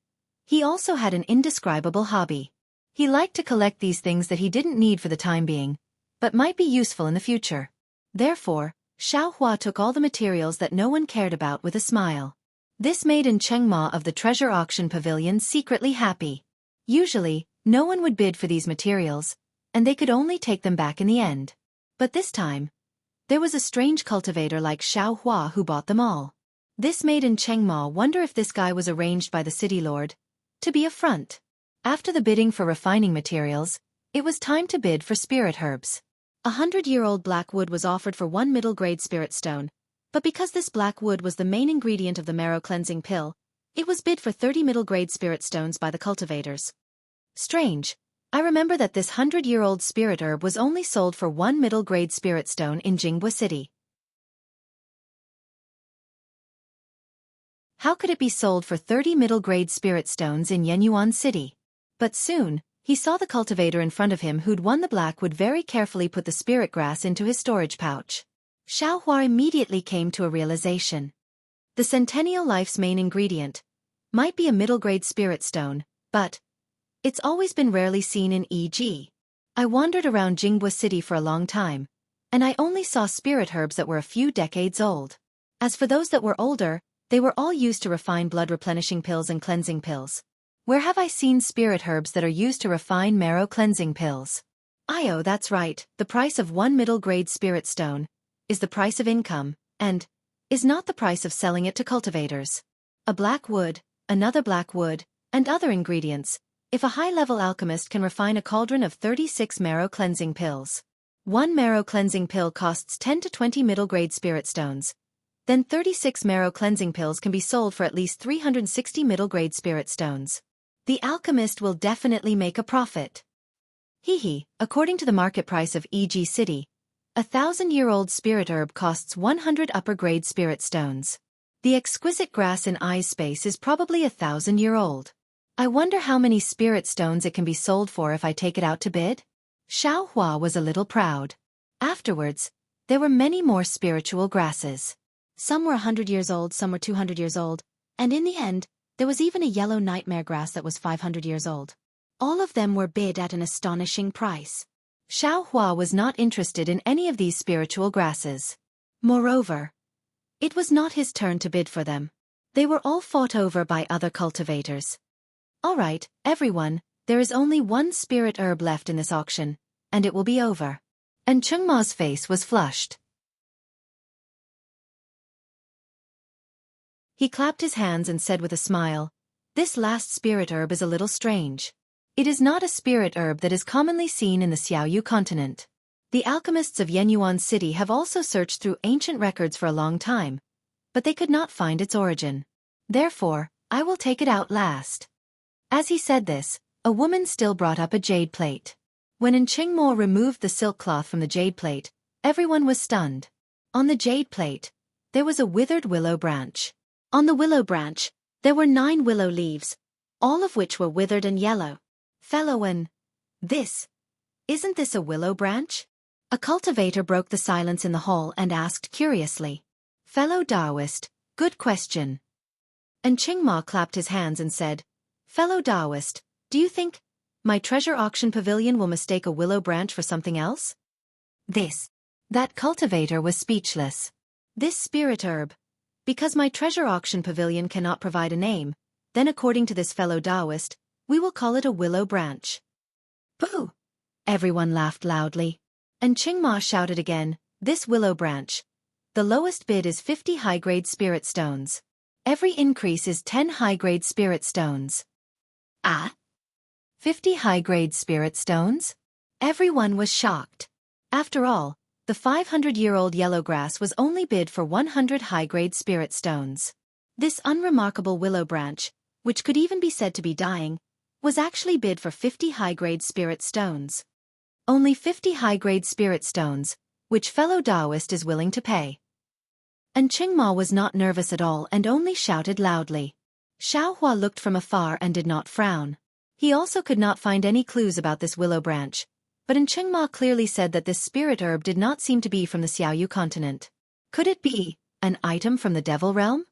he also had an indescribable hobby. He liked to collect these things that he didn't need for the time being, but might be useful in the future. Therefore, Xiao Hua took all the materials that no one cared about with a smile. This made Cheng Ma of the treasure auction pavilion secretly happy. Usually, no one would bid for these materials, and they could only take them back in the end. But this time, there was a strange cultivator like Xiao Hua who bought them all. This made Cheng Ma wonder if this guy was arranged by the city lord to be a front. After the bidding for refining materials, it was time to bid for spirit herbs. 100-year-old black wood was offered for 1 middle-grade spirit stone, but because this black wood was the main ingredient of the marrow cleansing pill, it was bid for 30 middle-grade spirit stones by the cultivators. Strange. I remember that this 100-year-old spirit herb was only sold for 1 middle-grade spirit stone in Jianghu city. How could it be sold for 30 middle-grade spirit stones in Yenyuan city? But soon, he saw the cultivator in front of him who'd won the black would very carefully put the spirit grass into his storage pouch. Xiao Hua immediately came to a realization. The Centennial Life's main ingredient might be a middle-grade spirit stone, but it's always been rarely seen in e.g. I wandered around Jianghu city for a long time, and I only saw spirit herbs that were a few decades old. As for those that were older, they were all used to refine blood-replenishing pills and cleansing pills. Where have I seen spirit herbs that are used to refine marrow cleansing pills? Oh, that's right, the price of 1 middle-grade spirit stone is the price of income, and is not the price of selling it to cultivators. A black wood, another black wood, and other ingredients. If a high-level alchemist can refine a cauldron of 36 marrow cleansing pills, 1 marrow cleansing pill costs 10 to 20 middle-grade spirit stones. Then 36 marrow cleansing pills can be sold for at least 360 middle-grade spirit stones. The alchemist will definitely make a profit. According to the market price of E.G. City, a 1,000-year-old spirit herb costs 100 upper-grade spirit stones. The exquisite grass in I's space is probably 1,000-year-old. I wonder how many spirit stones it can be sold for if I take it out to bid? Xiao Hua was a little proud. Afterwards, there were many more spiritual grasses. Some were 100 years old, some were 200 years old, and in the end, there was even a yellow nightmare grass that was 500 years old. All of them were bid at an astonishing price. Xiao Hua was not interested in any of these spiritual grasses. Moreover, it was not his turn to bid for them. They were all fought over by other cultivators. All right, everyone, there is only 1 spirit herb left in this auction, and it will be over. And Cheng Ma's face was flushed. He clapped his hands and said with a smile, "This last spirit herb is a little strange. It is not a spirit herb that is commonly seen in the Xiaoyu continent. The alchemists of Yenyuan city have also searched through ancient records for a long time, but they could not find its origin. Therefore, I will take it out last." As he said this, a woman still brought up a jade plate. When Cheng Mo removed the silk cloth from the jade plate, everyone was stunned. On the jade plate, there was a withered willow branch. On the willow branch, there were 9 willow leaves, all of which were withered and yellow. Fellowan, isn't this a willow branch? A cultivator broke the silence in the hall and asked curiously. Fellow Taoist, good question. And Cheng Ma clapped his hands and said, Fellow Taoist, do you think my treasure auction pavilion will mistake a willow branch for something else? That cultivator was speechless. This spirit herb, Because my treasure auction pavilion cannot provide a name, then according to this fellow Taoist, we will call it a willow branch. Boo! Everyone laughed loudly. And Qingma shouted again, this willow branch. The lowest bid is 50 high-grade spirit stones. Every increase is 10 high-grade spirit stones. Ah? 50 high-grade spirit stones? Everyone was shocked. After all, the 500-year-old yellow grass was only bid for 100 high-grade spirit stones. This unremarkable willow branch, which could even be said to be dying, was actually bid for 50 high-grade spirit stones. Only 50 high-grade spirit stones, which fellow Taoist is willing to pay. And Qingma was not nervous at all and only shouted loudly. Xiaohua looked from afar and did not frown. He also could not find any clues about this willow branch, but Qingma clearly said that this spirit herb did not seem to be from the Xiaoyu continent. Could it be an item from the devil realm?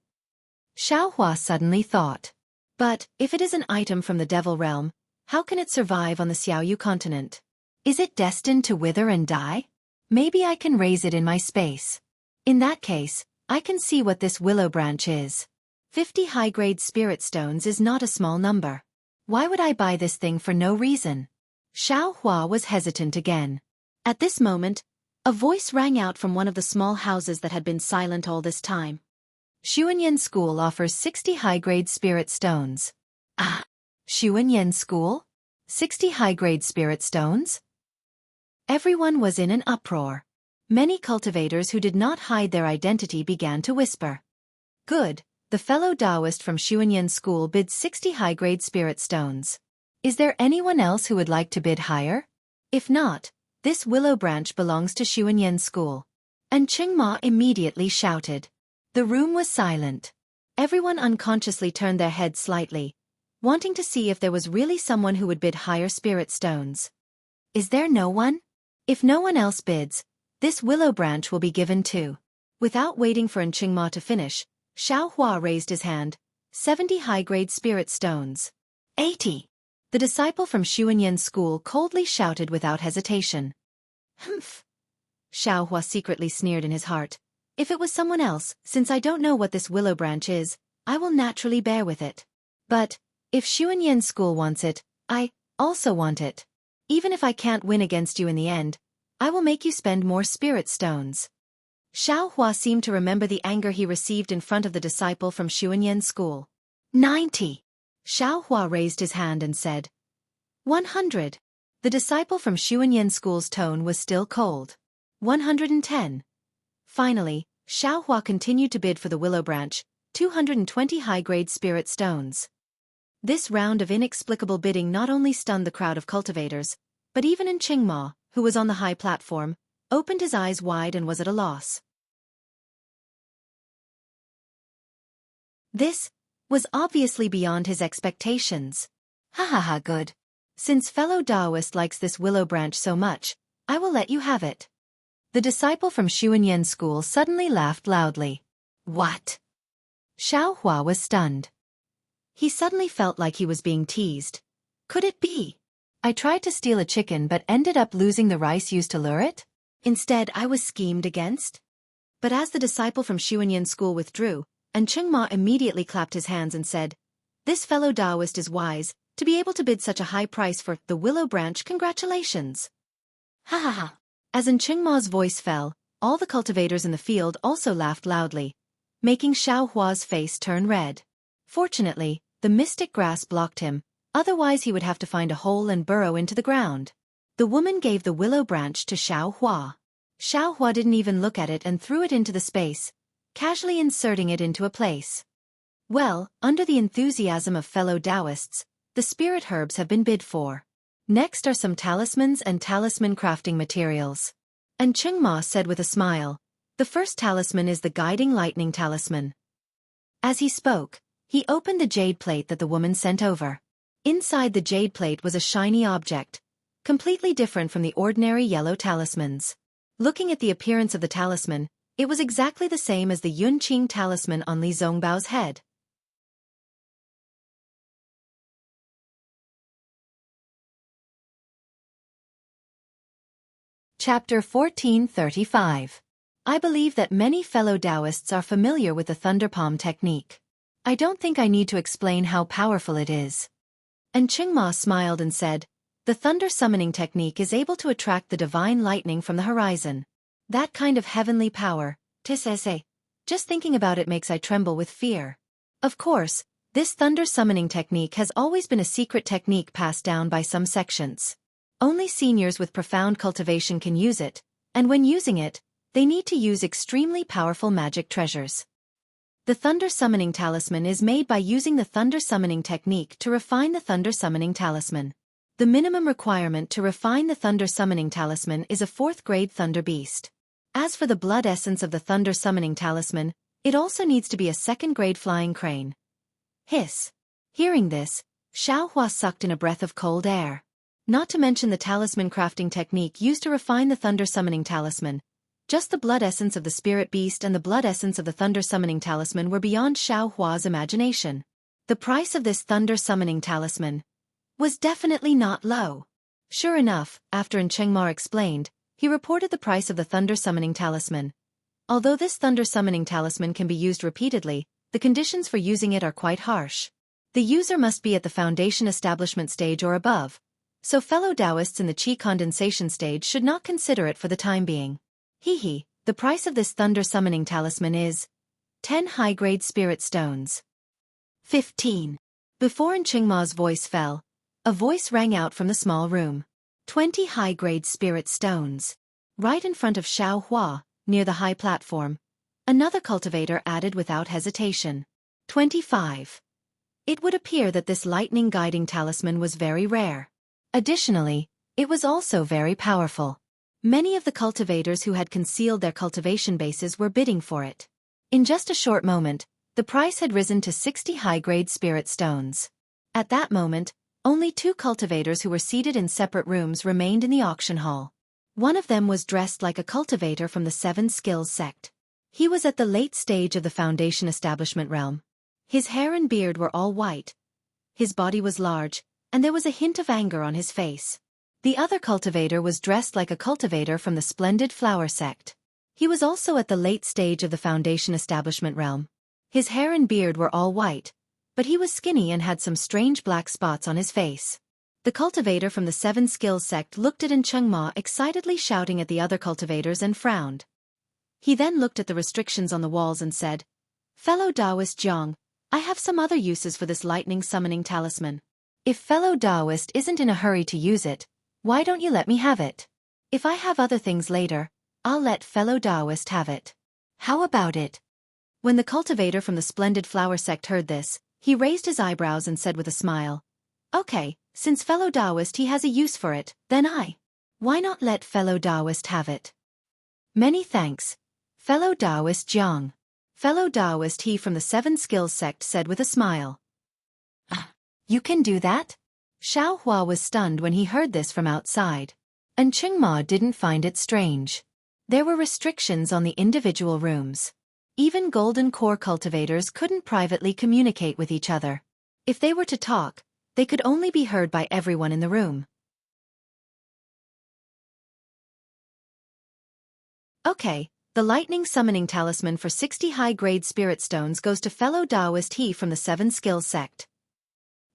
Xiaohua suddenly thought. But, if it is an item from the devil realm, how can it survive on the Xiaoyu continent? Is it destined to wither and die? Maybe I can raise it in my space. In that case, I can see what this willow branch is. 50 high-grade spirit stones is not a small number. Why would I buy this thing for no reason? Xiaohua was hesitant again. At this moment, a voice rang out from one of the small houses that had been silent all this time. Xuanyan School offers 60 high-grade spirit stones. Ah! Xuanyan School? 60 high-grade spirit stones? Everyone was in an uproar. Many cultivators who did not hide their identity began to whisper. Good, the fellow Taoist from Xuanyan School bids 60 high-grade spirit stones. Is there anyone else who would like to bid higher? If not, this willow branch belongs to Xuanyan School. And Qingma immediately shouted. The room was silent. Everyone unconsciously turned their heads slightly, wanting to see if there was really someone who would bid higher spirit stones. Is there no one? If no one else bids, this willow branch will be given too. Without waiting for Qingma to finish, Xiaohua raised his hand. 70 high-grade spirit stones. 80. The disciple from Xuanyan School coldly shouted without hesitation. Humph. Xiaohua secretly sneered in his heart. If it was someone else, since I don't know what this willow branch is, I will naturally bear with it. But, if Xuanyan School wants it, I also want it. Even if I can't win against you in the end, I will make you spend more spirit stones. Xiaohua seemed to remember the anger he received in front of the disciple from Xuanyan School. 90. Xiaohua raised his hand and said. 100. The disciple from Xuanyan School's tone was still cold. 110. Finally, Xiaohua continued to bid for the willow branch, 220 high-grade spirit stones. This round of inexplicable bidding not only stunned the crowd of cultivators, but even Qingma, who was on the high platform, opened his eyes wide and was at a loss. This was obviously beyond his expectations. Ha ha ha, good. Since fellow Taoist likes this willow branch so much, I will let you have it. The disciple from Xuanyan School suddenly laughed loudly. What? Xiaohua was stunned. He suddenly felt like he was being teased. Could it be? I tried to steal a chicken but ended up losing the rice used to lure it? Instead, I was schemed against? But as the disciple from Xuanyan School withdrew, and Qingma immediately clapped his hands and said, This fellow Taoist is wise, to be able to bid such a high price for the willow branch, congratulations. Ha ha ha. As Qingma's voice fell, all the cultivators in the field also laughed loudly, making Xiaohua's face turn red. Fortunately, the mystic grass blocked him, otherwise he would have to find a hole and burrow into the ground. The woman gave the willow branch to Xiaohua. Xiaohua didn't even look at it and threw it into the space, casually inserting it into a place. Well, under the enthusiasm of fellow Taoists, the spirit herbs have been bid for. Next are some talismans and talisman crafting materials. And Qingma said with a smile, the first talisman is the guiding lightning talisman. As he spoke, he opened the jade plate that the woman sent over. Inside the jade plate was a shiny object, completely different from the ordinary yellow talismans. Looking at the appearance of the talisman, it was exactly the same as the Yunqing talisman on Li Zongbao's head. Chapter 1435. I believe that many fellow Taoists are familiar with the thunder palm technique. I don't think I need to explain how powerful it is. And Qingma smiled and said, the thunder summoning technique is able to attract the divine lightning from the horizon. That kind of heavenly power, tisese. Just thinking about it makes I tremble with fear. Of course, this thunder summoning technique has always been a secret technique passed down by some sections. Only seniors with profound cultivation can use it, and when using it, they need to use extremely powerful magic treasures. The thunder summoning talisman is made by using the thunder summoning technique to refine the thunder summoning talisman. The minimum requirement to refine the thunder summoning talisman is a 4th grade thunder beast. As for the blood essence of the thunder summoning talisman, it also needs to be a 2nd grade flying crane. Hiss. Hearing this, Xiaohua sucked in a breath of cold air. Not to mention the talisman crafting technique used to refine the thunder summoning talisman. Just the blood essence of the spirit beast and the blood essence of the thunder summoning talisman were beyond Xiaohua's imagination. The price of this thunder summoning talisman was definitely not low. Sure enough, after Chengma explained, he reported the price of the thunder summoning talisman. Although this thunder summoning talisman can be used repeatedly, the conditions for using it are quite harsh. The user must be at the foundation establishment stage or above, so fellow Taoists in the qi condensation stage should not consider it for the time being. The price of this thunder summoning talisman is 10 high-grade spirit stones. 15. Before Chingma's voice fell, a voice rang out from the small room. 20 high-grade spirit stones. Right in front of Xiaohua, near the high platform, another cultivator added without hesitation. 25. It would appear that this lightning guiding talisman was very rare. Additionally, it was also very powerful. Many of the cultivators who had concealed their cultivation bases were bidding for it. In just a short moment, the price had risen to 60 high-grade spirit stones. At that moment, only 2 cultivators who were seated in separate rooms remained in the auction hall. One of them was dressed like a cultivator from the 7 Skills sect. He was at the late stage of the foundation establishment realm. His hair and beard were all white. His body was large, and there was a hint of anger on his face. The other cultivator was dressed like a cultivator from the Splendid Flower sect. He was also at the late stage of the foundation establishment realm. His hair and beard were all white, but he was skinny and had some strange black spots on his face. The cultivator from the 7 Skills sect looked at Chengma excitedly shouting at the other cultivators and frowned. He then looked at the restrictions on the walls and said, "Fellow Taoist Jiang, I have some other uses for this lightning summoning talisman. If fellow Taoist isn't in a hurry to use it, why don't you let me have it? If I have other things later, I'll let fellow Taoist have it. How about it?" When the cultivator from the Splendid Flower sect heard this, he raised his eyebrows and said with a smile, "Okay, since fellow Taoist he has a use for it, then why not let fellow Taoist have it?" "Many thanks, fellow Taoist Jiang." Fellow Taoist he from the 7 Skills sect said with a smile. "You can do that?" Xiaohua was stunned when he heard this from outside. And Qingma didn't find it strange. There were restrictions on the individual rooms. Even golden core cultivators couldn't privately communicate with each other. If they were to talk, they could only be heard by everyone in the room. Okay, the lightning summoning talisman for 60 high-grade spirit stones goes to fellow Taoist he from the 7 Skills sect.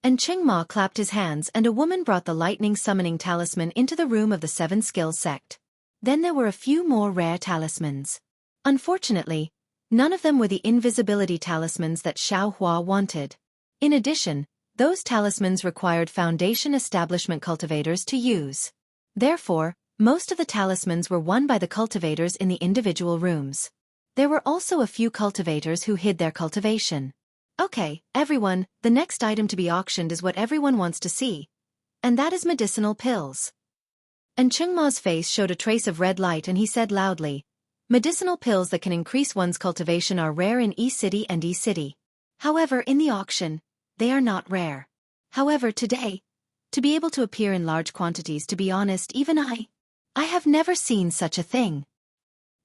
And Qingma clapped his hands and a woman brought the lightning summoning talisman into the room of the 7 Skills sect. Then there were a few more rare talismans. Unfortunately, none of them were the invisibility talismans that Xiaohua wanted. In addition, those talismans required foundation establishment cultivators to use. Therefore, most of the talismans were won by the cultivators in the individual rooms. There were also a few cultivators who hid their cultivation. Okay, everyone, the next item to be auctioned is what everyone wants to see. And that is medicinal pills. And Chengma's face showed a trace of red light and he said loudly, "Medicinal pills that can increase one's cultivation are rare in E-City and E-City. However, in the auction, they are not rare. However, today, to be able to appear in large quantities, to be honest, even I have never seen such a thing."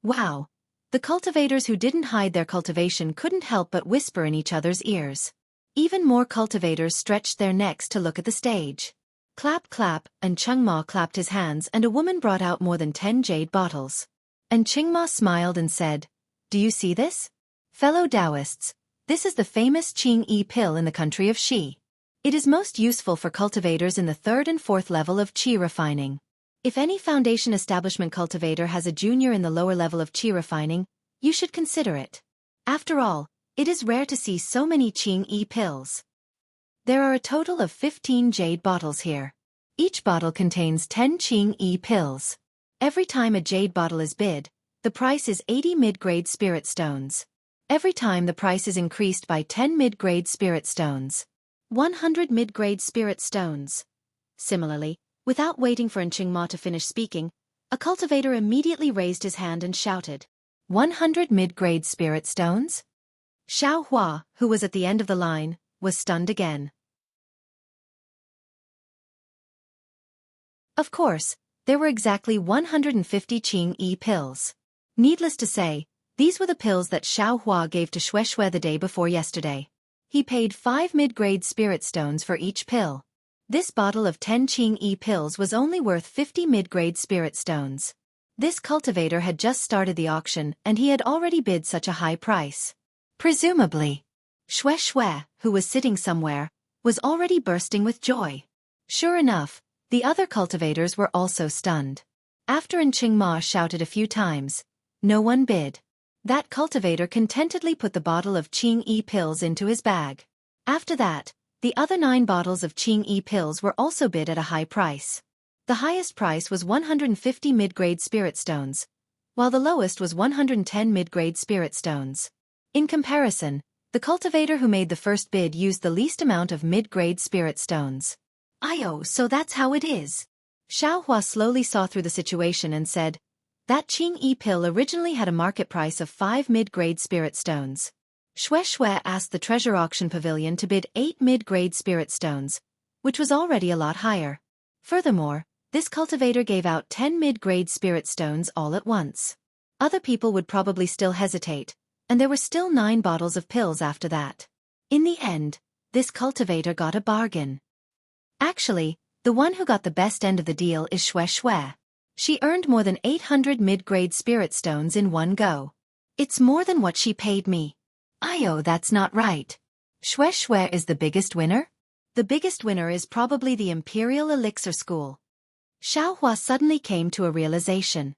Wow. The cultivators who didn't hide their cultivation couldn't help but whisper in each other's ears. Even more cultivators stretched their necks to look at the stage. Clap clap, and Chengma clapped his hands and a woman brought out more than 10 jade bottles. And Qingma smiled and said, "Do you see this? Fellow Taoists, this is the famous Qing Yi pill in the country of Xi. It is most useful for cultivators in the 3rd and 4th level of qi refining. If any foundation establishment cultivator has a junior in the lower level of qi refining, you should consider it. After all, it is rare to see so many Qing Yi pills. There are a total of 15 jade bottles here. Each bottle contains 10 Qing Yi pills. Every time a jade bottle is bid, the price is 80 mid-grade spirit stones. Every time the price is increased by 10 mid-grade spirit stones. 100 mid-grade spirit stones." Similarly, without waiting for Qingma to finish speaking, a cultivator immediately raised his hand and shouted, "100 mid-grade spirit stones?" Xiao Hua, who was at the end of the line, was stunned again. Of course, there were exactly 150 Qing Yi pills. Needless to say, these were the pills that Xiao Hua gave to Shui the day before yesterday. He paid 5 mid-grade spirit stones for each pill. This bottle of 10 Qing Yi pills was only worth 50 mid-grade spirit stones. This cultivator had just started the auction and he had already bid such a high price. Presumably, Shui, who was sitting somewhere, was already bursting with joy. Sure enough, the other cultivators were also stunned. After Qingma shouted a few times, no one bid. That cultivator contentedly put the bottle of Qing Yi pills into his bag. After that, the other 9 bottles of Qing Yi pills were also bid at a high price. The highest price was 150 mid-grade spirit stones, while the lowest was 110 mid-grade spirit stones. In comparison, the cultivator who made the first bid used the least amount of mid-grade spirit stones. "Oh, so that's how it is." Xiao Hua slowly saw through the situation and said, "That Qing Yi pill originally had a market price of 5 mid-grade spirit stones. Shui asked the treasure auction pavilion to bid 8 mid-grade spirit stones, which was already a lot higher. Furthermore, this cultivator gave out 10 mid-grade spirit stones all at once. Other people would probably still hesitate, and there were still 9 bottles of pills after that. In the end, this cultivator got a bargain. Actually, the one who got the best end of the deal is Shui. She earned more than 800 mid-grade spirit stones in one go. It's more than what she paid me." "Oh, that's not right. Shui is the biggest winner?" "The biggest winner is probably the Imperial Elixir School." Xiao Hua suddenly came to a realization.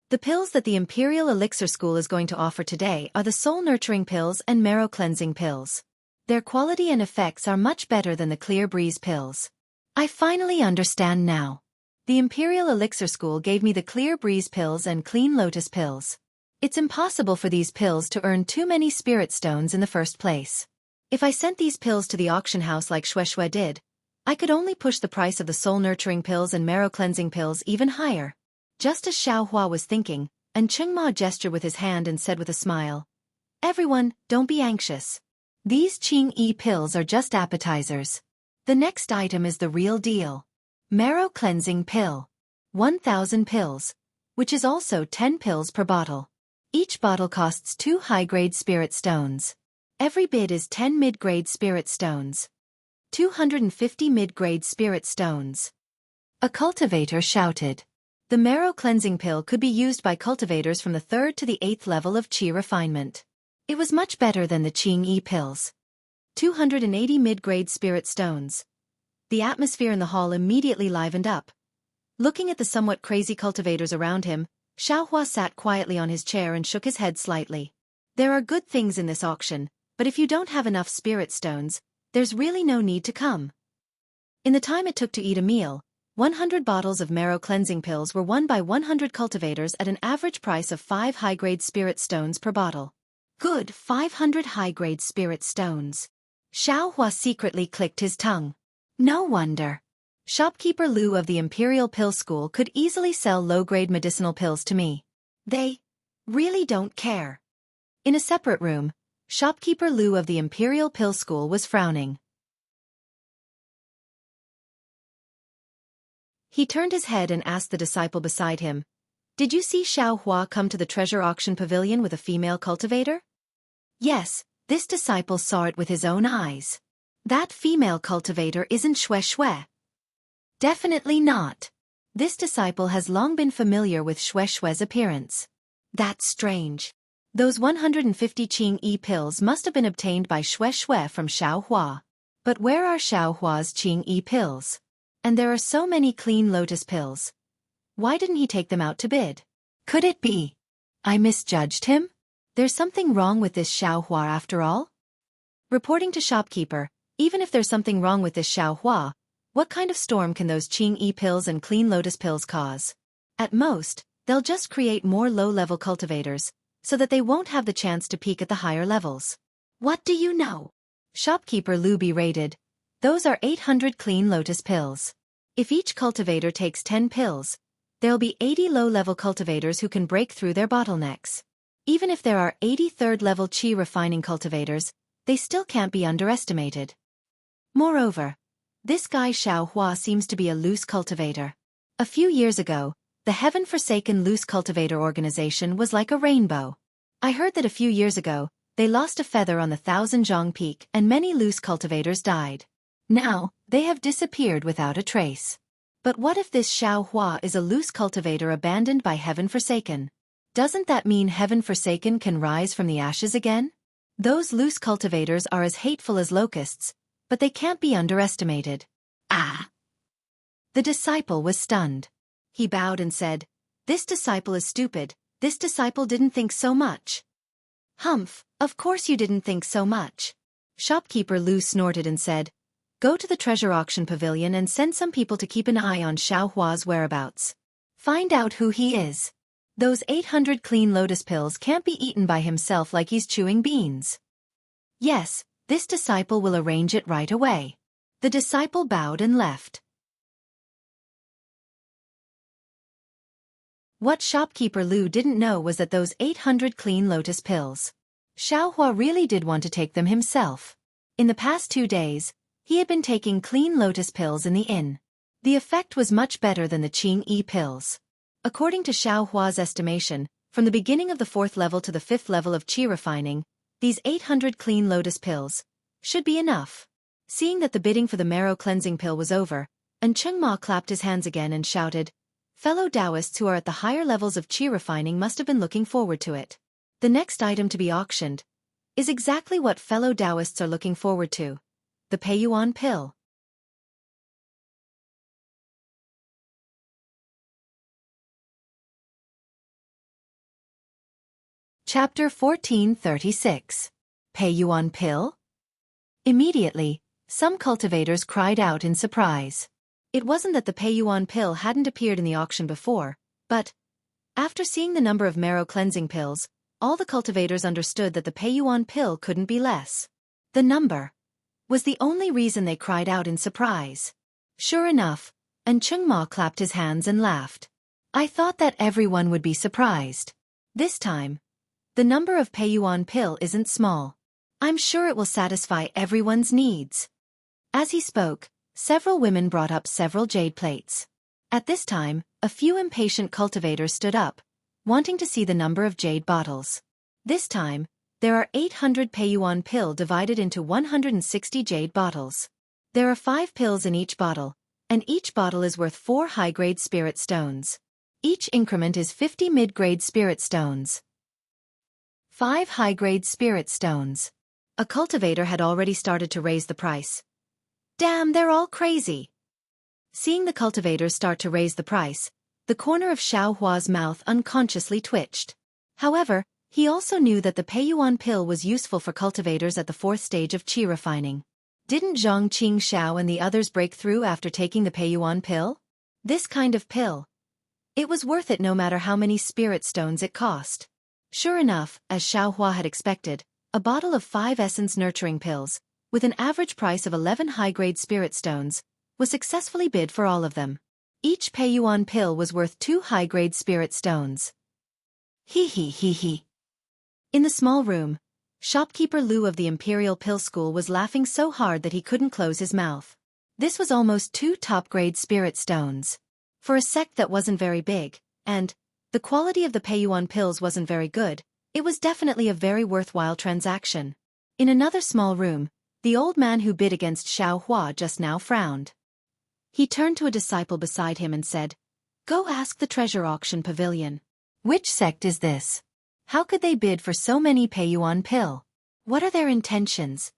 The pills that the Imperial Elixir School is going to offer today are the soul-nurturing pills and marrow-cleansing pills. Their quality and effects are much better than the clear breeze pills. I finally understand now. The Imperial Elixir School gave me the Clear Breeze pills and Clean Lotus pills. It's impossible for these pills to earn too many spirit stones in the first place. If I sent these pills to the auction house like Shui did, I could only push the price of the soul-nurturing pills and marrow-cleansing pills even higher." Just as Xiao Hua was thinking, Qingma gestured with his hand and said with a smile, "Everyone, don't be anxious. These Qing Yi pills are just appetizers. The next item is the real deal. Marrow Cleansing Pill. 1,000 pills, which is also 10 pills per bottle. Each bottle costs 2 high-grade spirit stones. Every bid is 10 mid-grade spirit stones. 250 mid-grade spirit stones." A cultivator shouted. The Marrow Cleansing Pill could be used by cultivators from the 3rd to the 8th level of Qi refinement. It was much better than the Qing Yi pills. 280 mid-grade spirit stones. The atmosphere in the hall immediately livened up. Looking at the somewhat crazy cultivators around him, Xiao Hua sat quietly on his chair and shook his head slightly. There are good things in this auction, but if you don't have enough spirit stones, there's really no need to come. In the time it took to eat a meal, 100 bottles of marrow cleansing pills were won by 100 cultivators at an average price of 5 high-grade spirit stones per bottle. Good 500 high-grade spirit stones. Xiao Hua secretly clicked his tongue. No wonder. Shopkeeper Lu of the Imperial Pill School could easily sell low-grade medicinal pills to me. They really don't care. In a separate room, Shopkeeper Lu of the Imperial Pill School was frowning. He turned his head and asked the disciple beside him, "Did you see Xiao Hua come to the treasure auction pavilion with a female cultivator?" Yes, this disciple saw it with his own eyes. That female cultivator isn't Shui. Definitely not. This disciple has long been familiar with Shui's appearance. That's strange. Those 150 Qing-yi pills must have been obtained by Xue Xue from Xiao Hua. But where are Xiao Hua's Qing-yi pills? And there are so many clean lotus pills. Why didn't he take them out to bid? Could it be I misjudged him? There's something wrong with this Xiao Hua after all? Reporting to shopkeeper, even if there's something wrong with this Xiao Hua, what kind of storm can those Qing-yi pills and clean lotus pills cause? At most, they'll just create more low-level cultivators, so that they won't have the chance to peak at the higher levels. What do you know? Shopkeeper Lu berated. Those are 800 clean lotus pills. If each cultivator takes 10 pills, there'll be 80 low-level cultivators who can break through their bottlenecks. Even if there are 80 third-level qi refining cultivators, they still can't be underestimated. Moreover, this guy Xiao Hua seems to be a loose cultivator. A few years ago, the heaven-forsaken loose cultivator organization was like a rainbow. I heard that a few years ago, they lost a feather on the Thousand Zhang Peak and many loose cultivators died. Now, they have disappeared without a trace. But what if this Xiao Hua is a loose cultivator abandoned by heaven-forsaken? Doesn't that mean heaven-forsaken can rise from the ashes again? Those loose cultivators are as hateful as locusts, but they can't be underestimated. Ah! The disciple was stunned. He bowed and said, "This disciple is stupid, this disciple didn't think so much." "Humph, of course you didn't think so much." Shopkeeper Lu snorted and said, "Go to the treasure auction pavilion and send some people to keep an eye on Xiao Hua's whereabouts. Find out who he is. Those 800 clean lotus pills can't be eaten by himself like he's chewing beans." "Yes, this disciple will arrange it right away." The disciple bowed and left. What shopkeeper Lu didn't know was that those 800 clean lotus pills. Xiao Hua really did want to take them himself. In the past 2 days, he had been taking clean lotus pills in the inn. The effect was much better than the Qing-yi pills. According to Xiao Hua's estimation, from the beginning of the 4th level to the 5th level of qi refining, these 800 clean lotus pills should be enough. Seeing that the bidding for the marrow cleansing pill was over, Cheng Ma clapped his hands again and shouted, "Fellow Taoists who are at the higher levels of qi refining must have been looking forward to it. The next item to be auctioned is exactly what fellow Taoists are looking forward to: the Peiyuan pill." Chapter 1436. Peiyuan pill? Immediately, some cultivators cried out in surprise. It wasn't that the Peiyuan pill hadn't appeared in the auction before, but, after seeing the number of marrow cleansing pills, all the cultivators understood that the Peiyuan pill couldn't be less. The number was the only reason they cried out in surprise. Sure enough, Cheng Ma clapped his hands and laughed. "I thought that everyone would be surprised. This time, the number of Peiyuan pill isn't small. I'm sure it will satisfy everyone's needs." As he spoke, several women brought up several jade plates. At this time, a few impatient cultivators stood up, wanting to see the number of jade bottles. This time, there are 800 Peiyuan pill divided into 160 jade bottles. There are 5 pills in each bottle, and each bottle is worth 4 high-grade spirit stones. Each increment is 50 mid-grade spirit stones. 5 high-grade spirit stones. A cultivator had already started to raise the price. "Damn, they're all crazy." Seeing the cultivators start to raise the price, the corner of Xiao Hua's mouth unconsciously twitched. However, he also knew that the Peiyuan pill was useful for cultivators at the 4th stage of qi refining. Didn't Zhang Qingxiao and the others break through after taking the Peiyuan pill? This kind of pill. It was worth it no matter how many spirit stones it cost. Sure enough, as Xiao Hua had expected, a bottle of 5 essence nurturing pills, with an average price of 11 high-grade spirit stones, was successfully bid for all of them. Each Peiyuan pill was worth 2 high-grade spirit stones. He. In the small room, shopkeeper Lu of the Imperial Pill School was laughing so hard that he couldn't close his mouth. This was almost 2 top-grade spirit stones. For a sect that wasn't very big, and the quality of the Peiyuan pills wasn't very good, it was definitely a very worthwhile transaction. In another small room, the old man who bid against Xiao Hua just now frowned. He turned to a disciple beside him and said, "Go ask the treasure auction pavilion. Which sect is this? How could they bid for so many Peiyuan pill? What are their intentions?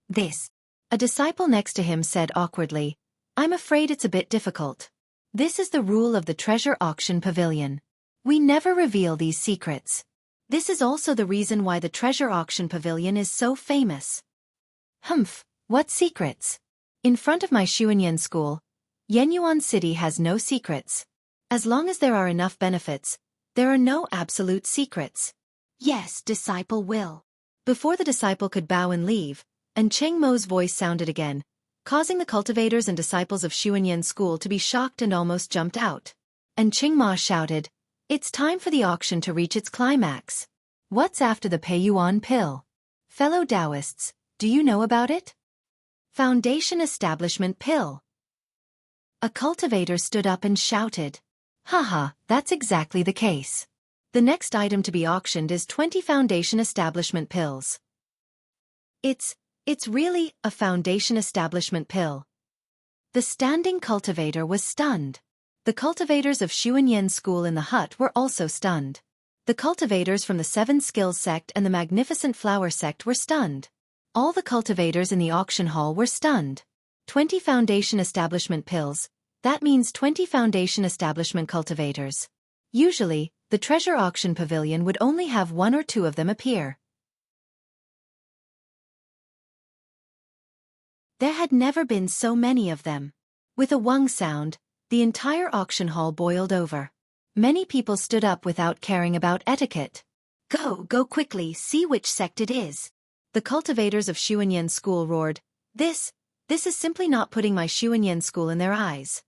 This. A disciple next to him said awkwardly, I'm afraid it's a bit difficult. This is the rule of the treasure auction pavilion. We never reveal these secrets. This is also the reason why the treasure auction pavilion is so famous. Humph, what secrets? In front of my Xuanyan school, Yenyuan City has no secrets. As long as there are enough benefits, there are no absolute secrets. Yes, disciple will. Before the disciple could bow and leave, and Cheng Mo's voice sounded again, causing the cultivators and disciples of Xuanyan school to be shocked and almost jumped out. And Cheng Ma shouted, it's time for the auction to reach its climax. What's after the Peiyuan pill? Fellow Taoists, do you know about it? Foundation Establishment Pill. A cultivator stood up and shouted. Haha, that's exactly the case. The next item to be auctioned is 20 Foundation Establishment Pills. It's really a Foundation Establishment Pill. The standing cultivator was stunned. The cultivators of Xuanyan School in the hut were also stunned. The cultivators from the Seven Skills sect and the Magnificent Flower sect were stunned. All the cultivators in the auction hall were stunned. 20 Foundation Establishment Pills, that means 20 Foundation Establishment cultivators. Usually, the treasure auction pavilion would only have 1 or 2 of them appear. There had never been so many of them. With a wung sound, the entire auction hall boiled over. Many people stood up without caring about etiquette. Go quickly, see which sect it is. The cultivators of Xuanyan School roared, This is simply not putting my Xuanyan School in their eyes.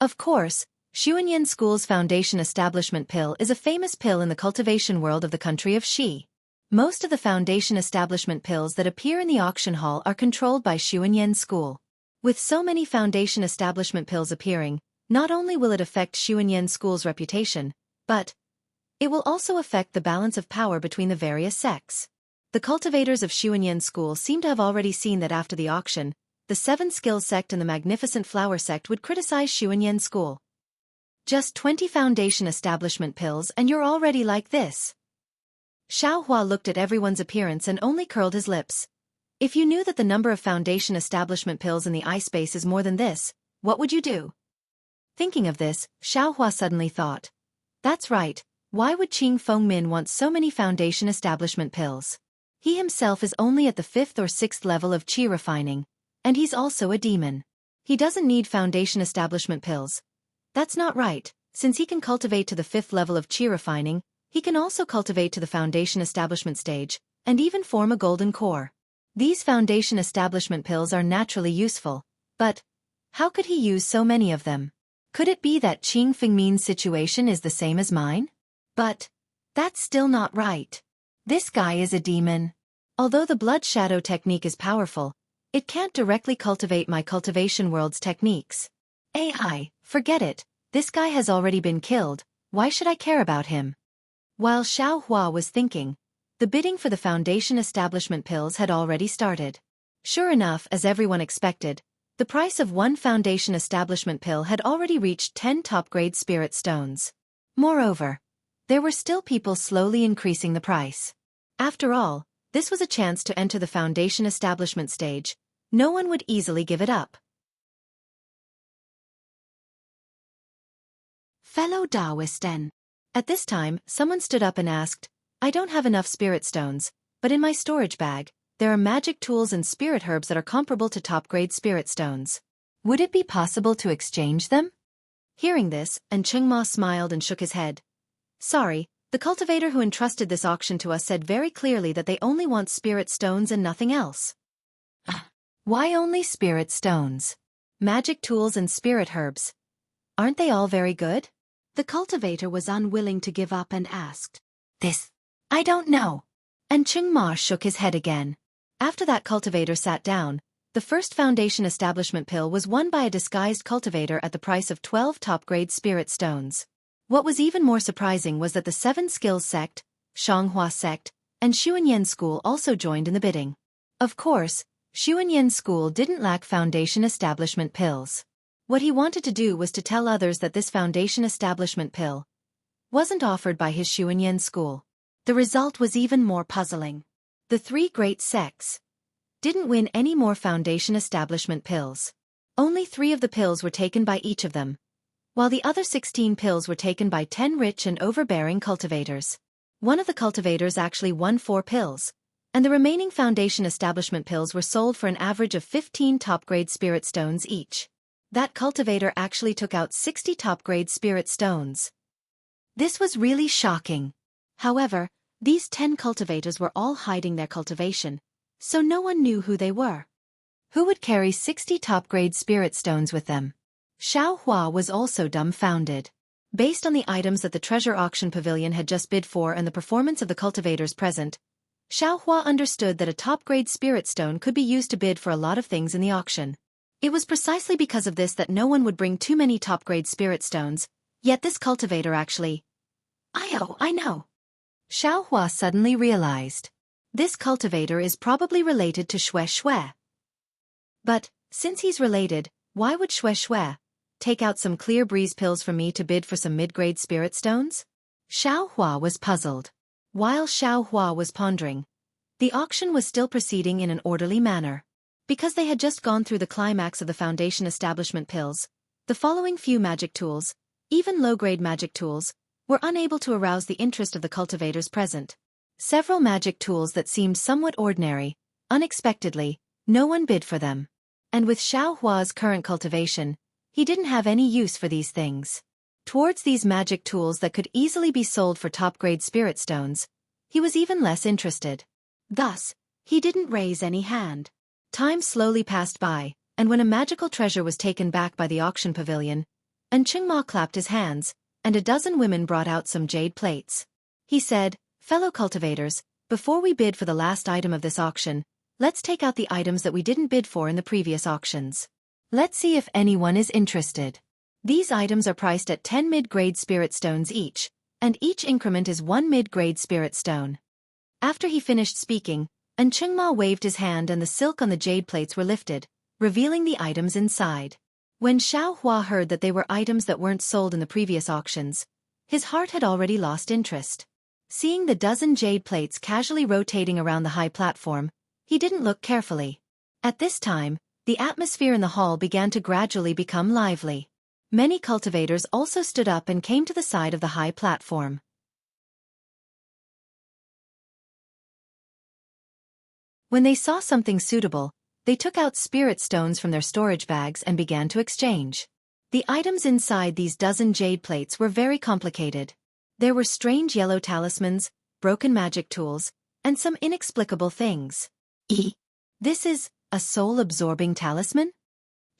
Of course, Xuanyan School's Foundation Establishment Pill is a famous pill in the cultivation world of the country of Xi. Most of the Foundation Establishment Pills that appear in the auction hall are controlled by Xuanyan School. With so many Foundation Establishment Pills appearing, not only will it affect Xuanyan School's reputation, but it will also affect the balance of power between the various sects. The cultivators of Xuanyan School seem to have already seen that after the auction, the Seven Skills sect and the Magnificent Flower sect would criticize Xuanyan School. Just 20 Foundation Establishment Pills and you're already like this. Xiao Hua looked at everyone's appearance and only curled his lips. If you knew that the number of Foundation Establishment Pills in the eye space is more than this, what would you do? Thinking of this, Xiao Hua suddenly thought. That's right, why would Qing Fengmin want so many Foundation Establishment Pills? He himself is only at the 5th or 6th level of qi refining, and he's also a demon. He doesn't need Foundation Establishment Pills. That's not right, since he can cultivate to the 5th level of qi refining, he can also cultivate to the Foundation Establishment stage, and even form a golden core. These Foundation Establishment Pills are naturally useful, but how could he use so many of them? Could it be that Qing Fengmin's situation is the same as mine? But that's still not right. This guy is a demon. Although the blood shadow technique is powerful, it can't directly cultivate my cultivation world's techniques. AI, forget it, this guy has already been killed, why should I care about him? While Xiao Hua was thinking, the bidding for the Foundation Establishment Pills had already started. Sure enough, as everyone expected, the price of 1 Foundation Establishment Pill had already reached 10 top-grade spirit stones. Moreover, there were still people slowly increasing the price. After all, this was a chance to enter the Foundation Establishment stage. No one would easily give it up. Fellow Taoisten. At this time, someone stood up and asked, I don't have enough spirit stones, but in my storage bag, there are magic tools and spirit herbs that are comparable to top-grade spirit stones. Would it be possible to exchange them? Hearing this, and Cheng Ma smiled and shook his head. Sorry, the cultivator who entrusted this auction to us said very clearly that they only want spirit stones and nothing else. Why only spirit stones? Magic tools and spirit herbs. Aren't they all very good? The cultivator was unwilling to give up and asked. This, I don't know. And Cheng Ma shook his head again. After that cultivator sat down, the first Foundation Establishment Pill was won by a disguised cultivator at the price of 12 top-grade spirit stones. What was even more surprising was that the Seven Skills sect, Xianxia sect, and Xuanyan School also joined in the bidding. Of course, Xuanyan School didn't lack Foundation Establishment Pills. What he wanted to do was to tell others that this Foundation Establishment Pill wasn't offered by his Xuanyan school. The result was even more puzzling. The 3 great sects didn't win any more foundation establishment pills. Only 3 of the pills were taken by each of them, while the other 16 pills were taken by 10 rich and overbearing cultivators. One of the cultivators actually won 4 pills, and the remaining foundation establishment pills were sold for an average of 15 top-grade spirit stones each. That cultivator actually took out 60 top-grade spirit stones. This was really shocking. However, these 10 cultivators were all hiding their cultivation, so no one knew who they were. Who would carry 60 top-grade spirit stones with them? Xiao Hua was also dumbfounded. Based on the items that the treasure auction pavilion had just bid for and the performance of the cultivators present, Xiao Hua understood that a top-grade spirit stone could be used to bid for a lot of things in the auction. It was precisely because of this that no one would bring too many top-grade spirit stones, yet this cultivator actually... I know. Xiao Hua suddenly realized. This cultivator is probably related to Xue Xue. But, since he's related, why would Xue Xue take out some clear breeze pills from me to bid for some mid-grade spirit stones? Xiao Hua was puzzled. While Xiao Hua was pondering, the auction was still proceeding in an orderly manner. Because they had just gone through the climax of the foundation establishment pills, the following few magic tools, even low-grade magic tools, were unable to arouse the interest of the cultivators present. Several magic tools that seemed somewhat ordinary, unexpectedly, no one bid for them. And with Xiao Hua's current cultivation, he didn't have any use for these things. Towards these magic tools that could easily be sold for top-grade spirit stones, he was even less interested. Thus, he didn't raise any hand. Time slowly passed by, and when a magical treasure was taken back by the auction pavilion, Chengma clapped his hands, and a dozen women brought out some jade plates. He said, "Fellow cultivators, before we bid for the last item of this auction, let's take out the items that we didn't bid for in the previous auctions. Let's see if anyone is interested. These items are priced at 10 mid-grade spirit stones each, and each increment is 1 mid-grade spirit stone." After he finished speaking, Chengma waved his hand and the silk on the jade plates were lifted, revealing the items inside. When Xiao Hua heard that they were items that weren't sold in the previous auctions, his heart had already lost interest. Seeing the dozen jade plates casually rotating around the high platform, he didn't look carefully. At this time, the atmosphere in the hall began to gradually become lively. Many cultivators also stood up and came to the side of the high platform. When they saw something suitable, they took out spirit stones from their storage bags and began to exchange. The items inside these dozen jade plates were very complicated. There were strange yellow talismans, broken magic tools, and some inexplicable things. This is a soul-absorbing talisman?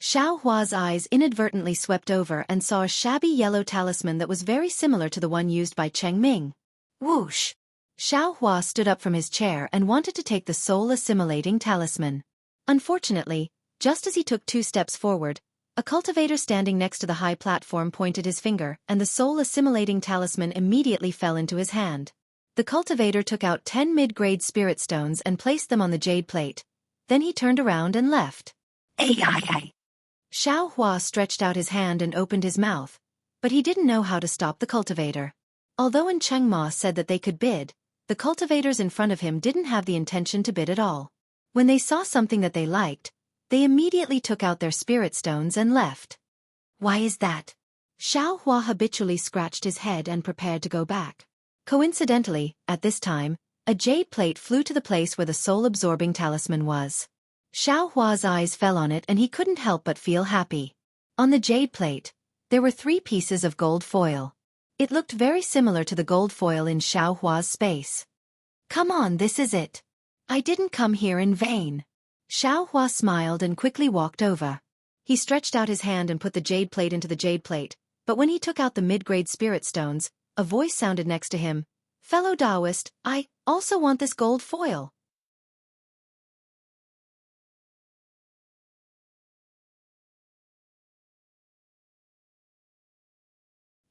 Xiao Hua's eyes inadvertently swept over and saw a shabby yellow talisman that was very similar to the one used by Cheng Ming. Whoosh! Xiao Hua stood up from his chair and wanted to take the soul-assimilating talisman. Unfortunately, just as he took 2 steps forward, a cultivator standing next to the high platform pointed his finger and the soul-assimilating talisman immediately fell into his hand. The cultivator took out 10 mid-grade spirit stones and placed them on the jade plate. Then he turned around and left. Xiao Hua stretched out his hand and opened his mouth, but he didn't know how to stop the cultivator. Although Chengma said that they could bid, the cultivators in front of him didn't have the intention to bid at all. When they saw something that they liked, they immediately took out their spirit stones and left. Why is that? Xiao Hua habitually scratched his head and prepared to go back. Coincidentally, at this time, a jade plate flew to the place where the soul-absorbing talisman was. Xiao Hua's eyes fell on it and he couldn't help but feel happy. On the jade plate, there were 3 pieces of gold foil. It looked very similar to the gold foil in Xiao Hua's space. Come on, this is it. I didn't come here in vain. Xiao Hua smiled and quickly walked over. He stretched out his hand and put the jade plate into the jade plate, but when he took out the mid-grade spirit stones, a voice sounded next to him. "Fellow Taoist, I also want this gold foil."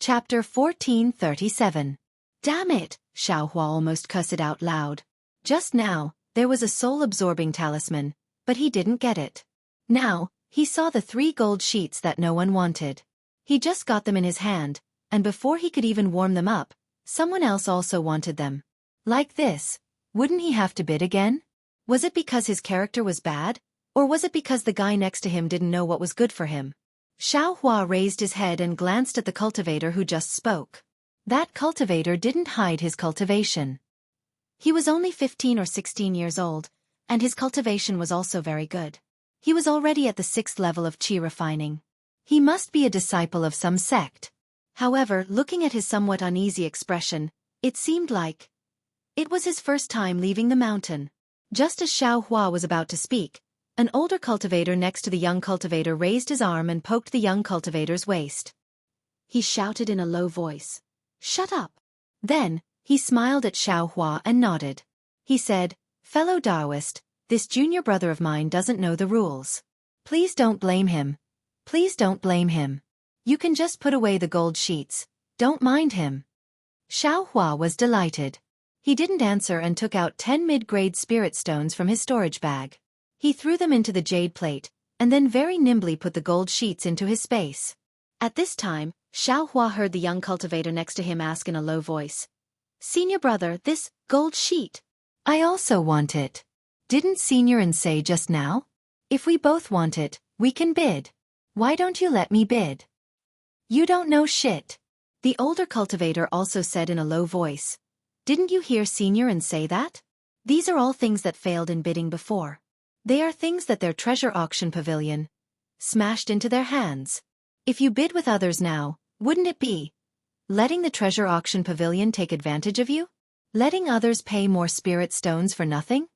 Chapter 1437. Damn it, Xiao Hua almost cussed it out loud. Just now, there was a soul-absorbing talisman, but he didn't get it. Now, he saw the 3 gold sheets that no one wanted. He just got them in his hand, and before he could even warm them up, someone else also wanted them. Like this, wouldn't he have to bid again? Was it because his character was bad, or was it because the guy next to him didn't know what was good for him? Xiao Hua raised his head and glanced at the cultivator who just spoke. That cultivator didn't hide his cultivation. He was only 15 or 16 years old, and his cultivation was also very good. He was already at the 6th level of qi refining. He must be a disciple of some sect. However, looking at his somewhat uneasy expression, it seemed like it was his first time leaving the mountain. Just as Xiao Hua was about to speak, an older cultivator next to the young cultivator raised his arm and poked the young cultivator's waist. He shouted in a low voice, "Shut up!" Then, he smiled at Xiao Hua and nodded. He said, "Fellow Taoist, this junior brother of mine doesn't know the rules. Please don't blame him. Please don't blame him. You can just put away the gold sheets. Don't mind him." Xiao Hua was delighted. He didn't answer and took out 10 mid-grade spirit stones from his storage bag. He threw them into the jade plate, and then very nimbly put the gold sheets into his space. At this time, Xiao Hua heard the young cultivator next to him ask in a low voice, "Senior brother, this gold sheet. I also want it. Didn't Senior say just now? If we both want it, we can bid. Why don't you let me bid?" "You don't know shit." The older cultivator also said in a low voice, "Didn't you hear Senior say that? These are all things that failed in bidding before. They are things that their treasure auction pavilion smashed into their hands. If you bid with others now, wouldn't it be letting the treasure auction pavilion take advantage of you? Letting others pay more spirit stones for nothing?"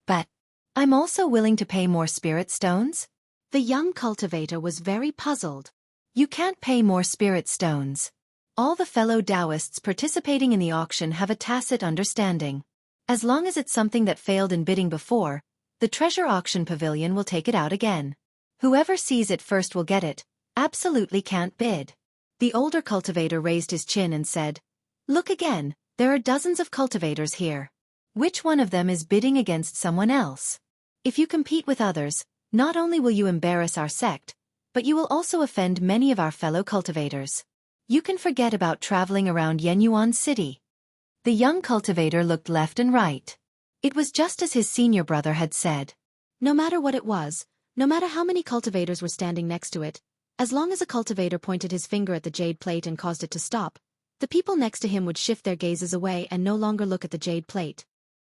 "But I'm also willing to pay more spirit stones." The young cultivator was very puzzled. "You can't pay more spirit stones. All the fellow Taoists participating in the auction have a tacit understanding. As long as it's something that failed in bidding before, the treasure auction pavilion will take it out again. Whoever sees it first will get it. Absolutely can't bid." The older cultivator raised his chin and said, "Look again, there are dozens of cultivators here. Which one of them is bidding against someone else? If you compete with others, not only will you embarrass our sect, but you will also offend many of our fellow cultivators. You can forget about traveling around Yenyuan City." The young cultivator looked left and right. It was just as his senior brother had said. No matter what it was, no matter how many cultivators were standing next to it, as long as a cultivator pointed his finger at the jade plate and caused it to stop, the people next to him would shift their gazes away and no longer look at the jade plate.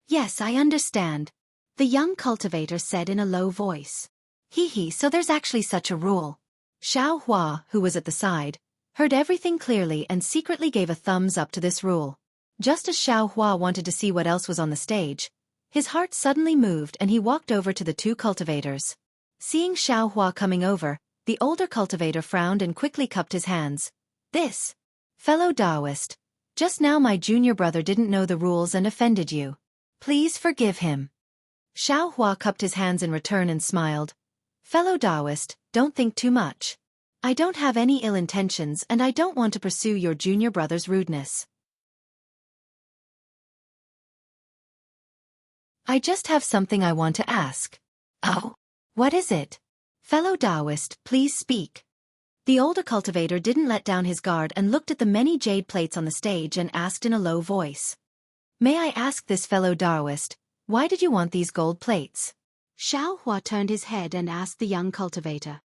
"Yes, I understand," the young cultivator said in a low voice. "Hee, so there's actually such a rule." Xiao Hua, who was at the side, heard everything clearly and secretly gave a thumbs up to this rule. Just as Xiao Hua wanted to see what else was on the stage, his heart suddenly moved and he walked over to the two cultivators. Seeing Xiao Hua coming over, the older cultivator frowned and quickly cupped his hands. "This fellow Taoist, just now my junior brother didn't know the rules and offended you. Please forgive him." Xiao Hua cupped his hands in return and smiled. "Fellow Taoist, don't think too much. I don't have any ill intentions and I don't want to pursue your junior brother's rudeness. I just have something I want to ask." "Oh? What is it?" "Fellow Taoist, please speak." The older cultivator didn't let down his guard and looked at the many jade plates on the stage and asked in a low voice. "May I ask this fellow Taoist, why did you want these gold plates?" Xiao Hua turned his head and asked the young cultivator.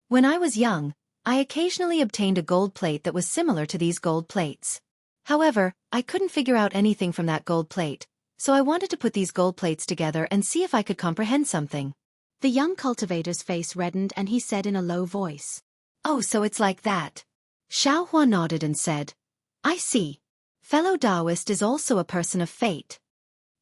When I was young, I occasionally obtained a gold plate that was similar to these gold plates. However, I couldn't figure out anything from that gold plate, so I wanted to put these gold plates together and see if I could comprehend something." The young cultivator's face reddened and he said in a low voice, "Oh, so it's like that." Xiao Hua nodded and said, "I see. Fellow Taoist is also a person of fate."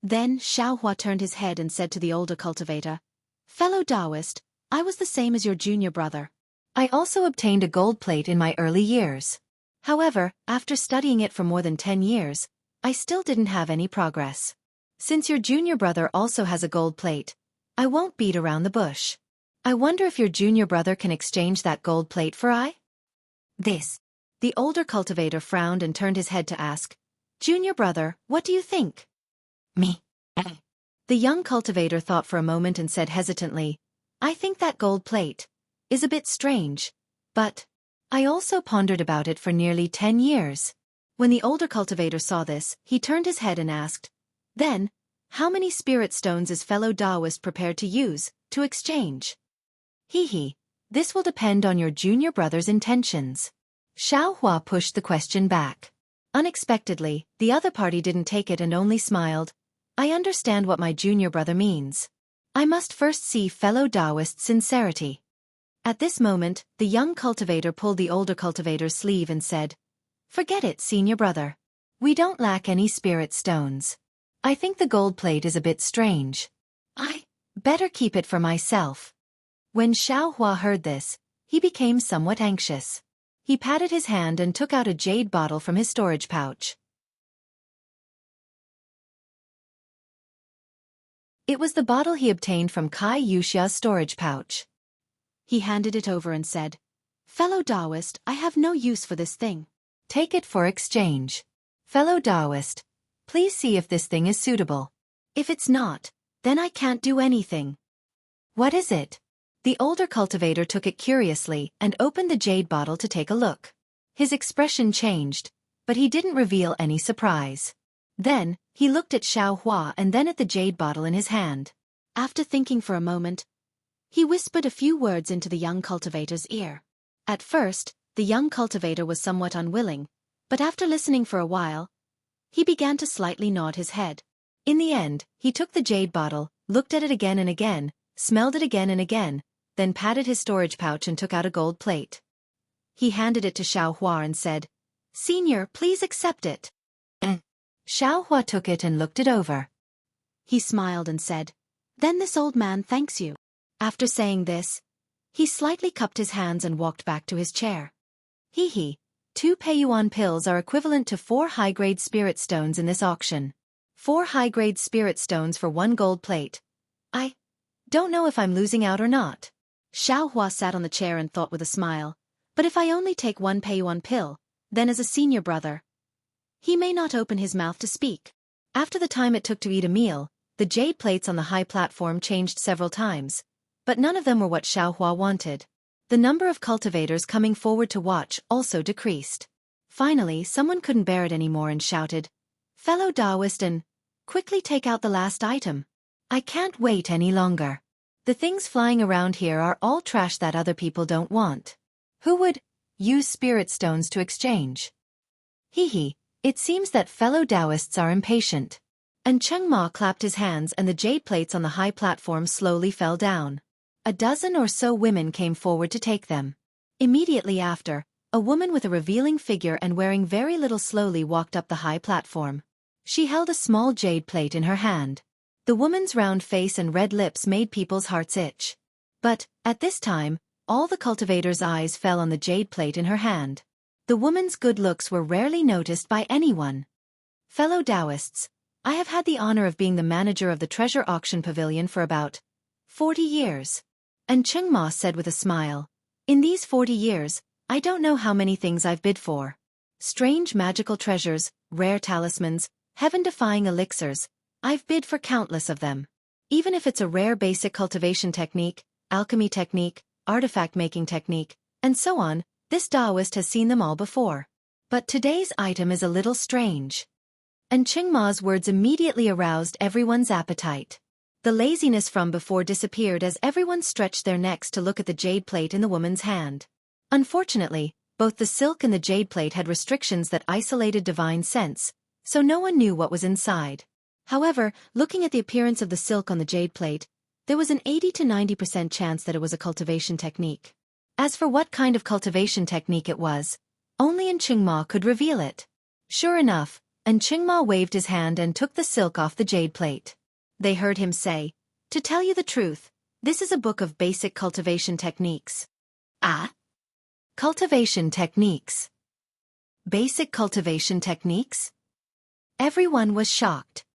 Then Xiao Hua turned his head and said to the older cultivator, "Fellow Taoist, I was the same as your junior brother. I also obtained a gold plate in my early years. However, after studying it for more than 10 years, I still didn't have any progress. Since your junior brother also has a gold plate, I won't beat around the bush. I wonder if your junior brother can exchange that gold plate for this." The older cultivator frowned and turned his head to ask, "Junior brother, what do you think?" "Me?" The young cultivator thought for a moment and said hesitantly, "I think that gold plate is a bit strange, but I also pondered about it for nearly 10 years. When the older cultivator saw this, he turned his head and asked, "Then, how many spirit stones is fellow Taoist prepared to use, to exchange?" Hee. This will depend on your junior brother's intentions. Xiaohua pushed the question back. Unexpectedly, the other party didn't take it and only smiled. I understand what my junior brother means. I must first see fellow Taoist's sincerity. At this moment, the young cultivator pulled the older cultivator's sleeve and said, "Forget it, senior brother. We don't lack any spirit stones. I think the gold plate is a bit strange. I better keep it for myself." When Xiaohua heard this, he became somewhat anxious. He patted his hand and took out a jade bottle from his storage pouch. It was the bottle he obtained from Kai Wuxia's storage pouch. He handed it over and said, "Fellow Taoist, I have no use for this thing. Take it for exchange. Fellow Taoist, please see if this thing is suitable. If it's not, then I can't do anything." "What is it?" The older cultivator took it curiously and opened the jade bottle to take a look. His expression changed, but he didn't reveal any surprise. Then, he looked at Xiaohua and then at the jade bottle in his hand. After thinking for a moment, he whispered a few words into the young cultivator's ear. At first, the young cultivator was somewhat unwilling, but after listening for a while, he began to slightly nod his head. In the end, he took the jade bottle, looked at it again and again, smelled it again and again, then patted his storage pouch and took out a gold plate. He handed it to Xiaohua and said, "Senior, please accept it." Xiaohua took it and looked it over. He smiled and said, "Then this old man thanks you." After saying this, he slightly cupped his hands and walked back to his chair. Hee. 2 Peiyuan pills are equivalent to 4 high-grade spirit stones in this auction. 4 high-grade spirit stones for 1 gold plate. I don't know if I'm losing out or not. Xiaohua sat on the chair and thought with a smile, but if I only take 1 Peiyuan pill, then as a senior brother, he may not open his mouth to speak. After the time it took to eat a meal, the jade plates on the high platform changed several times, but none of them were what Xiaohua wanted. The number of cultivators coming forward to watch also decreased. Finally, someone couldn't bear it anymore and shouted, "Fellow Taoist, and quickly take out the last item. I can't wait any longer. The things flying around here are all trash that other people don't want. Who would use spirit stones to exchange?" Hee. It seems that fellow Taoists are impatient. And Cheng Ma clapped his hands and the jade plates on the high platform slowly fell down. A dozen or so women came forward to take them. Immediately after, a woman with a revealing figure and wearing very little slowly walked up the high platform. She held a small jade plate in her hand. The woman's round face and red lips made people's hearts itch. But, at this time, all the cultivators' eyes fell on the jade plate in her hand. The woman's good looks were rarely noticed by anyone. "Fellow Taoists, I have had the honor of being the manager of the treasure auction pavilion for about 40 years. And Cheng Ma said with a smile, "In these 40 years, I don't know how many things I've bid for. Strange magical treasures, rare talismans, heaven-defying elixirs, I've bid for countless of them. Even if it's a rare basic cultivation technique, alchemy technique, artifact-making technique, and so on, this Taoist has seen them all before. But today's item is a little strange." And Cheng Ma's words immediately aroused everyone's appetite. The laziness from before disappeared as everyone stretched their necks to look at the jade plate in the woman's hand. Unfortunately, both the silk and the jade plate had restrictions that isolated divine sense, so no one knew what was inside. However, looking at the appearance of the silk on the jade plate, there was an 80 to 90% chance that it was a cultivation technique. As for what kind of cultivation technique it was, only Cheng Ma could reveal it. Sure enough, Cheng Ma waved his hand and took the silk off the jade plate. They heard him say, "To tell you the truth, this is a book of basic cultivation techniques." Ah? Cultivation techniques. Basic cultivation techniques? Everyone was shocked.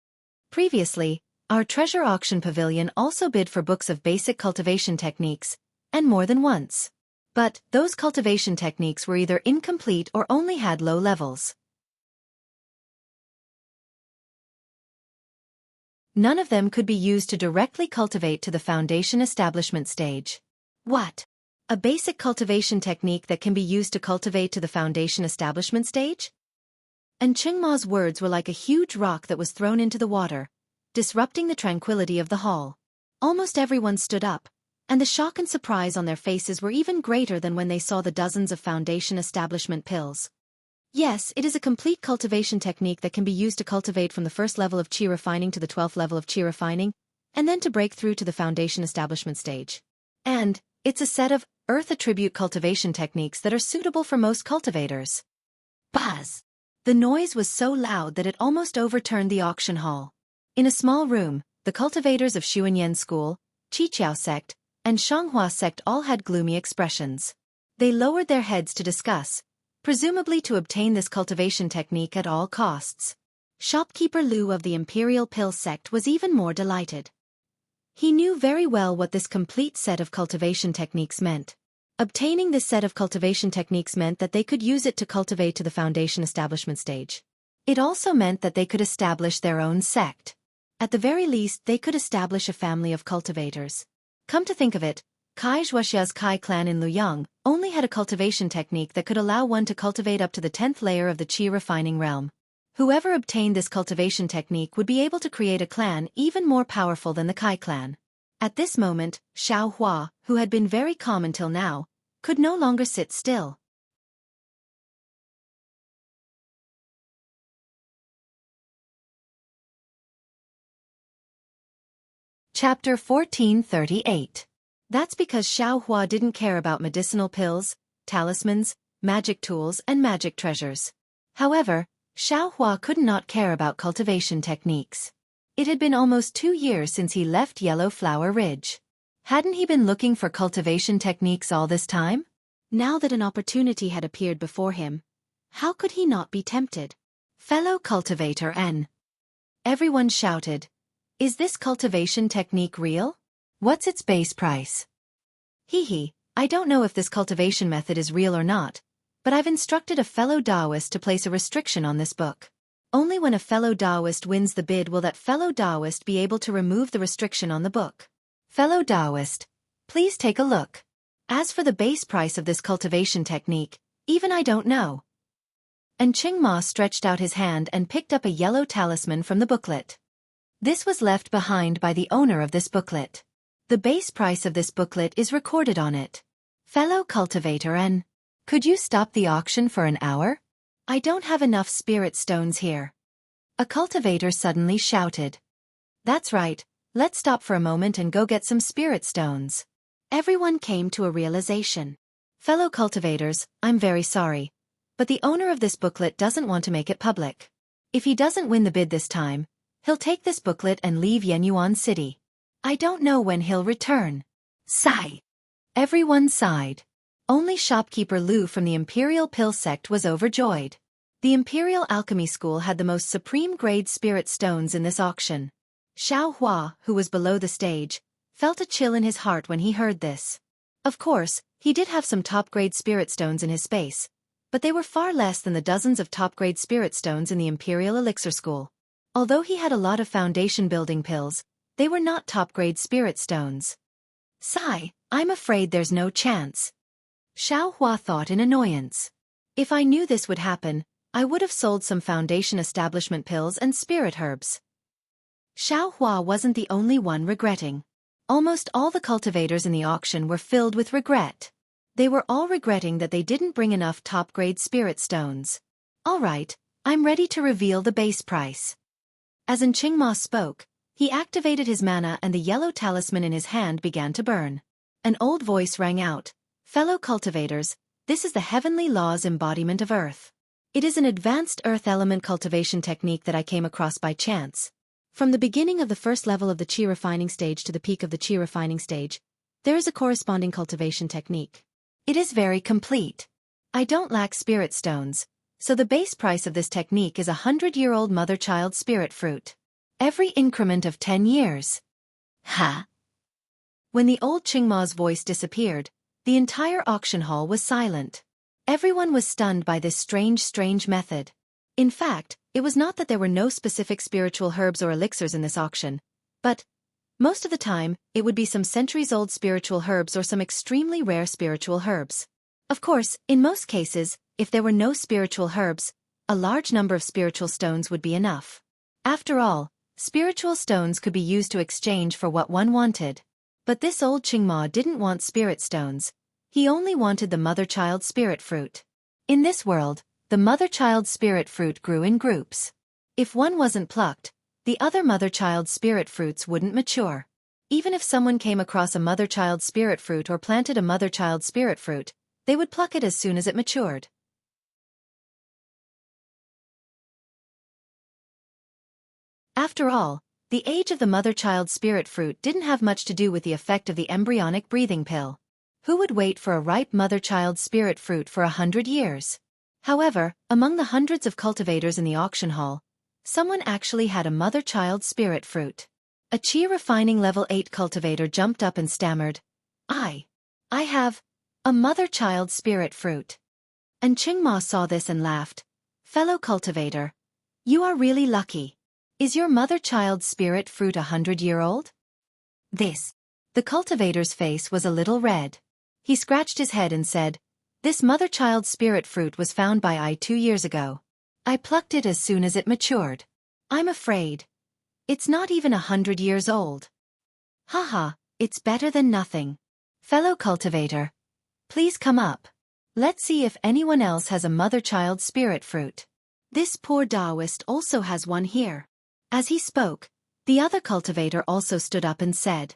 Previously, our treasure auction pavilion also bid for books of basic cultivation techniques, and more than once. But those cultivation techniques were either incomplete or only had low levels. None of them could be used to directly cultivate to the foundation establishment stage. What? A basic cultivation technique that can be used to cultivate to the foundation establishment stage? And Qingma's words were like a huge rock that was thrown into the water, disrupting the tranquility of the hall. Almost everyone stood up, and the shock and surprise on their faces were even greater than when they saw the dozens of foundation establishment pills. Yes, it is a complete cultivation technique that can be used to cultivate from the first level of qi refining to the 12th level of qi refining, and then to break through to the foundation establishment stage. And it's a set of earth attribute cultivation techniques that are suitable for most cultivators. Buzz! The noise was so loud that it almost overturned the auction hall. In a small room, the cultivators of Xuanyan School, Qiqiao sect, and Xianxia sect all had gloomy expressions. They lowered their heads to discuss, presumably to obtain this cultivation technique at all costs. Shopkeeper Lu of the Imperial Pill sect was even more delighted. He knew very well what this complete set of cultivation techniques meant. Obtaining this set of cultivation techniques meant that they could use it to cultivate to the foundation establishment stage. It also meant that they could establish their own sect. At the very least, they could establish a family of cultivators. Come to think of it, Kai Wuxia's Kai clan in Luyang only had a cultivation technique that could allow one to cultivate up to the 10th layer of the qi refining realm. Whoever obtained this cultivation technique would be able to create a clan even more powerful than the Kai clan. At this moment, Xiao Hua, who had been very calm until now, could no longer sit still. Chapter 1438. That's because Xiao Hua didn't care about medicinal pills, talismans, magic tools and magic treasures. However, Xiao Hua could not care about cultivation techniques. It had been almost 2 years since he left Yellow Flower Ridge. Hadn't he been looking for cultivation techniques all this time? Now that an opportunity had appeared before him, how could he not be tempted? Fellow cultivator N. Everyone shouted, "Is this cultivation technique real? What's its base price?" Hee, I don't know if this cultivation method is real or not, but I've instructed a fellow Taoist to place a restriction on this book. Only when a fellow Taoist wins the bid will that fellow Taoist be able to remove the restriction on the book. Fellow Taoist, please take a look. As for the base price of this cultivation technique, even I don't know. And Qingma stretched out his hand and picked up a yellow talisman from the booklet. This was left behind by the owner of this booklet. The base price of this booklet is recorded on it. Fellow cultivator N. Could you stop the auction for an hour? I don't have enough spirit stones here. A cultivator suddenly shouted. That's right, let's stop for a moment and go get some spirit stones. Everyone came to a realization. Fellow cultivators, I'm very sorry, but the owner of this booklet doesn't want to make it public. If he doesn't win the bid this time, he'll take this booklet and leave Yenyuan City. I don't know when he'll return. Sigh. Everyone sighed. Only shopkeeper Lu from the Imperial Pill sect was overjoyed. The Imperial Alchemy School had the most supreme grade spirit stones in this auction. Xiao Hua, who was below the stage, felt a chill in his heart when he heard this. Of course, he did have some top-grade spirit stones in his space, but they were far less than the dozens of top-grade spirit stones in the Imperial Elixir School. Although he had a lot of foundation building pills, they were not top-grade spirit stones. Sigh, I'm afraid there's no chance. Xiao Hua thought in annoyance. If I knew this would happen, I would have sold some foundation establishment pills and spirit herbs. Xiao Hua wasn't the only one regretting. Almost all the cultivators in the auction were filled with regret. They were all regretting that they didn't bring enough top-grade spirit stones. All right, I'm ready to reveal the base price. As Qingma spoke, he activated his mana and the yellow talisman in his hand began to burn. An old voice rang out, "Fellow cultivators, this is the heavenly law's embodiment of earth. It is an advanced earth element cultivation technique that I came across by chance. From the beginning of the first level of the qi refining stage to the peak of the qi refining stage, there is a corresponding cultivation technique. It is very complete. I don't lack spirit stones, so the base price of this technique is 100-year-old mother-child spirit fruit. Every increment of 10 years. Ha! When the old Qingma's voice disappeared, the entire auction hall was silent. Everyone was stunned by this strange method. In fact, it was not that there were no specific spiritual herbs or elixirs in this auction, but Most of the time, it would be some centuries-old spiritual herbs or some extremely rare spiritual herbs. Of course, in most cases, if there were no spiritual herbs, a large number of spiritual stones would be enough. After all, spiritual stones could be used to exchange for what one wanted. But this old Qingma didn't want spirit stones. He only wanted the mother-child spirit fruit. In this world, the mother-child spirit fruit grew in groups. If one wasn't plucked, the other mother-child spirit fruits wouldn't mature. Even if someone came across a mother-child spirit fruit or planted a mother-child spirit fruit, they would pluck it as soon as it matured. After all, the age of the mother-child spirit fruit didn't have much to do with the effect of the embryonic breathing pill. Who would wait for a ripe mother-child spirit fruit for 100 years? However, among the hundreds of cultivators in the auction hall, someone actually had a mother-child spirit fruit. A chi refining level 8 cultivator jumped up and stammered, I have a mother-child spirit fruit. And Qingma saw this and laughed. Fellow cultivator, you are really lucky. Is your mother-child spirit fruit 100-year-old? The cultivator's face was a little red. He scratched his head and said, this mother-child spirit fruit was found by I 2 years ago. I plucked it as soon as it matured. I'm afraid it's not even 100 years old. Haha, it's better than nothing. Fellow cultivator, please come up. Let's see if anyone else has a mother-child spirit fruit. This poor Taoist also has one here. As he spoke, the other cultivator also stood up and said,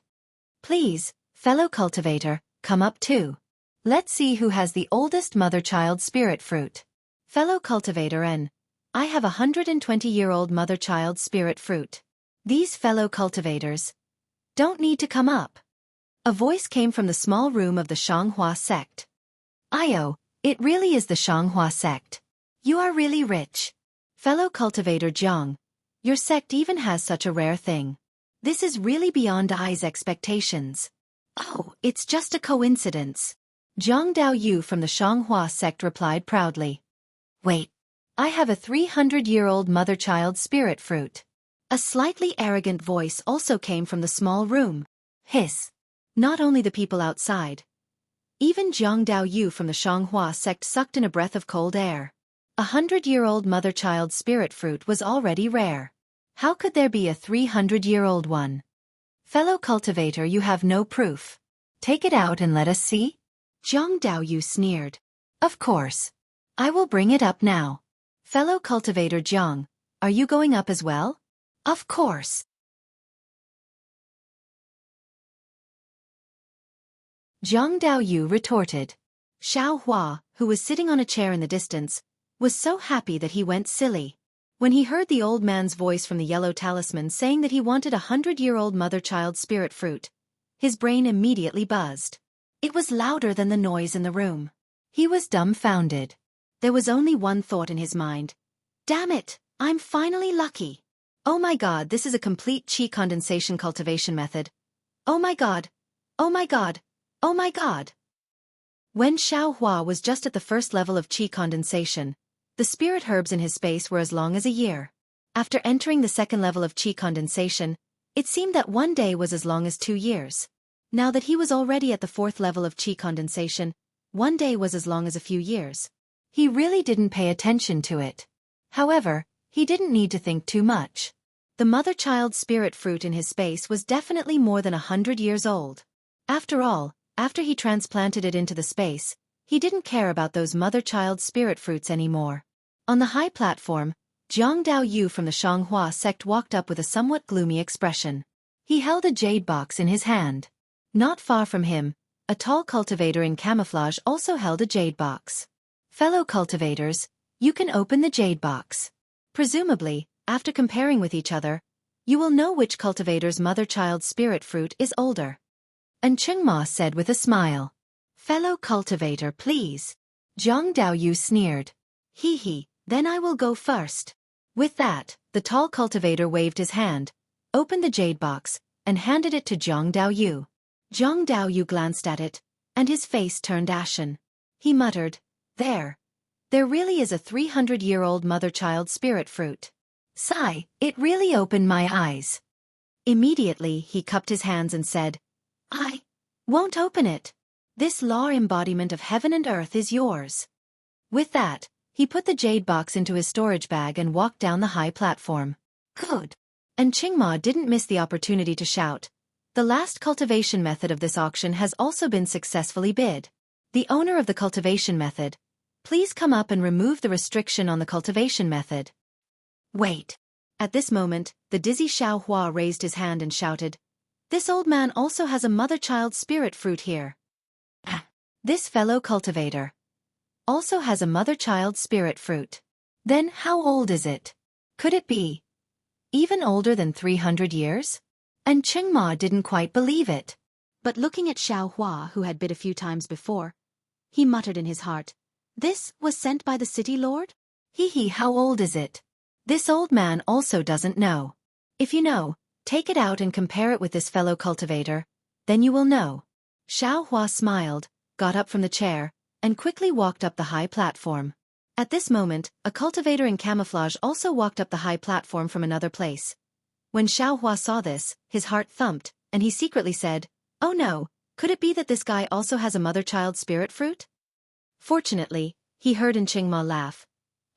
please, fellow cultivator, come up too. Let's see who has the oldest mother-child spirit fruit. Fellow cultivator N, I have a 120-year-old mother-child spirit fruit. These fellow cultivators don't need to come up. A voice came from the small room of the Xianxia sect. Io, it really is the Xianxia sect. You are really rich. Fellow cultivator Jiang, your sect even has such a rare thing. This is really beyond I's expectations. Oh, it's just a coincidence. Zhang Daoyu from the Xianxia sect replied proudly. Wait, I have a 300-year-old mother-child spirit fruit. A slightly arrogant voice also came from the small room. Hiss. Not only the people outside. Even Zhang Daoyu from the Xianxia sect sucked in a breath of cold air. 100-year-old mother-child spirit fruit was already rare. How could there be a 300-year-old one? Fellow cultivator, you have no proof. Take it out and let us see? Zhang Daoyu sneered. Of course. I will bring it up now. Fellow cultivator Jiang, are you going up as well? Of course. Zhang Daoyu retorted. Xiao Hua, who was sitting on a chair in the distance, was so happy that he went silly. When he heard the old man's voice from the yellow talisman saying that he wanted a 100-year-old mother-child spirit fruit, his brain immediately buzzed. It was louder than the noise in the room. He was dumbfounded. There was only one thought in his mind. Damn it, I'm finally lucky. Oh my god, this is a complete qi condensation cultivation method. Oh my god. Oh my god. Oh my god. When Xiao Hua was just at the first level of qi condensation, the spirit herbs in his space were as long as a year. After entering the second level of qi condensation, it seemed that one day was as long as 2 years. Now that he was already at the fourth level of qi condensation, one day was as long as a few years. He really didn't pay attention to it. However, he didn't need to think too much. The mother-child spirit fruit in his space was definitely more than 100 years old. After all, after he transplanted it into the space, he didn't care about those mother-child spirit fruits anymore. On the high platform, Zhang Daoyu from the Xianxia sect walked up with a somewhat gloomy expression. He held a jade box in his hand. Not far from him, a tall cultivator in camouflage also held a jade box. Fellow cultivators, you can open the jade box. Presumably, after comparing with each other, you will know which cultivator's mother-child spirit fruit is older. And Qingma said with a smile. Fellow cultivator, please. Zhang Daoyu sneered. Hee hee, then I will go first. With that, the tall cultivator waved his hand, opened the jade box, and handed it to Zhang Daoyu. Zhang Daoyu glanced at it, and his face turned ashen. He muttered, There really is a 300-year-old mother-child spirit fruit. Sigh, it really opened my eyes. Immediately he cupped his hands and said, "I won't open it. This law embodiment of heaven and earth is yours." With that, he put the jade box into his storage bag and walked down the high platform. Good. And Qingma didn't miss the opportunity to shout, "The last cultivation method of this auction has also been successfully bid. The owner of the cultivation method, please come up and remove the restriction on the cultivation method." Wait. At this moment, the dizzy Xiaohua raised his hand and shouted, "This old man also has a mother-child spirit fruit here. This fellow cultivator also has a mother-child spirit fruit. Then how old is it? Could it be even older than 300 years? And Qingma didn't quite believe it. But looking at Xiaohua, who had bid a few times before, he muttered in his heart, "This was sent by the city lord? Hee, how old is it? This old man also doesn't know. If you know, take it out and compare it with this fellow cultivator, then you will know." Xiaohua smiled, got up from the chair, and quickly walked up the high platform. At this moment, a cultivator in camouflage also walked up the high platform from another place. When Xiaohua saw this, his heart thumped, and he secretly said, "Oh no, could it be that this guy also has a mother-child spirit fruit?" Fortunately, he heard Qingma laugh.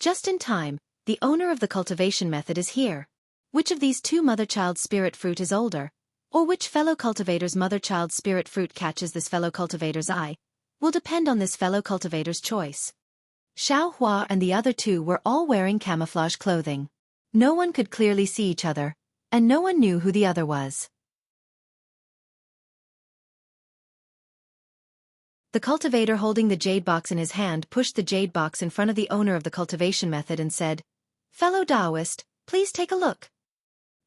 "Just in time, the owner of the cultivation method is here. Which of these two mother-child spirit fruit is older, or which fellow cultivator's mother-child spirit fruit catches this fellow cultivator's eye, will depend on this fellow cultivator's choice." Xiaohua and the other two were all wearing camouflage clothing. No one could clearly see each other, and no one knew who the other was. The cultivator holding the jade box in his hand pushed the jade box in front of the owner of the cultivation method and said, "Fellow Taoist, please take a look."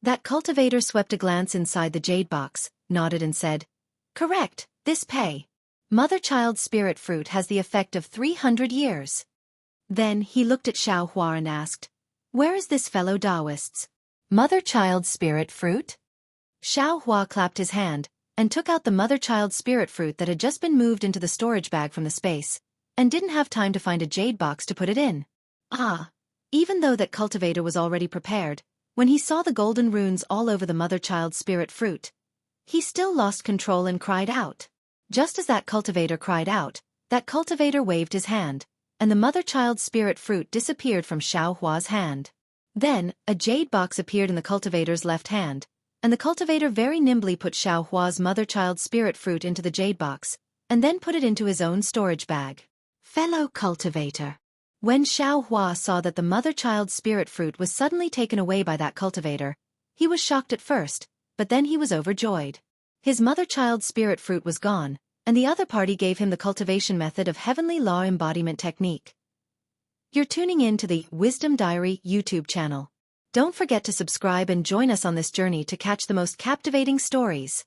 That cultivator swept a glance inside the jade box, nodded and said, "Correct, this pay. Mother-child spirit fruit has the effect of 300 years. Then he looked at Xiaohua and asked, "Where is this fellow Taoist's mother-child spirit fruit?" Xiaohua clapped his hand, and took out the mother-child spirit fruit that had just been moved into the storage bag from the space, and didn't have time to find a jade box to put it in. Even though that cultivator was already prepared, when he saw the golden runes all over the mother-child spirit fruit, he still lost control and cried out. Just as that cultivator cried out, that cultivator waved his hand, and the mother-child spirit fruit disappeared from Xiaohua's hand. Then, a jade box appeared in the cultivator's left hand, and the cultivator very nimbly put Xiaohua's mother-child spirit fruit into the jade box, and then put it into his own storage bag. Fellow cultivator. When Xiaohua saw that the mother-child spirit fruit was suddenly taken away by that cultivator, he was shocked at first, but then he was overjoyed. His mother-child spirit fruit was gone, and the other party gave him the cultivation method of heavenly law embodiment technique. You're tuning in to the Wisdom Diary YouTube channel. Don't forget to subscribe and join us on this journey to catch the most captivating stories.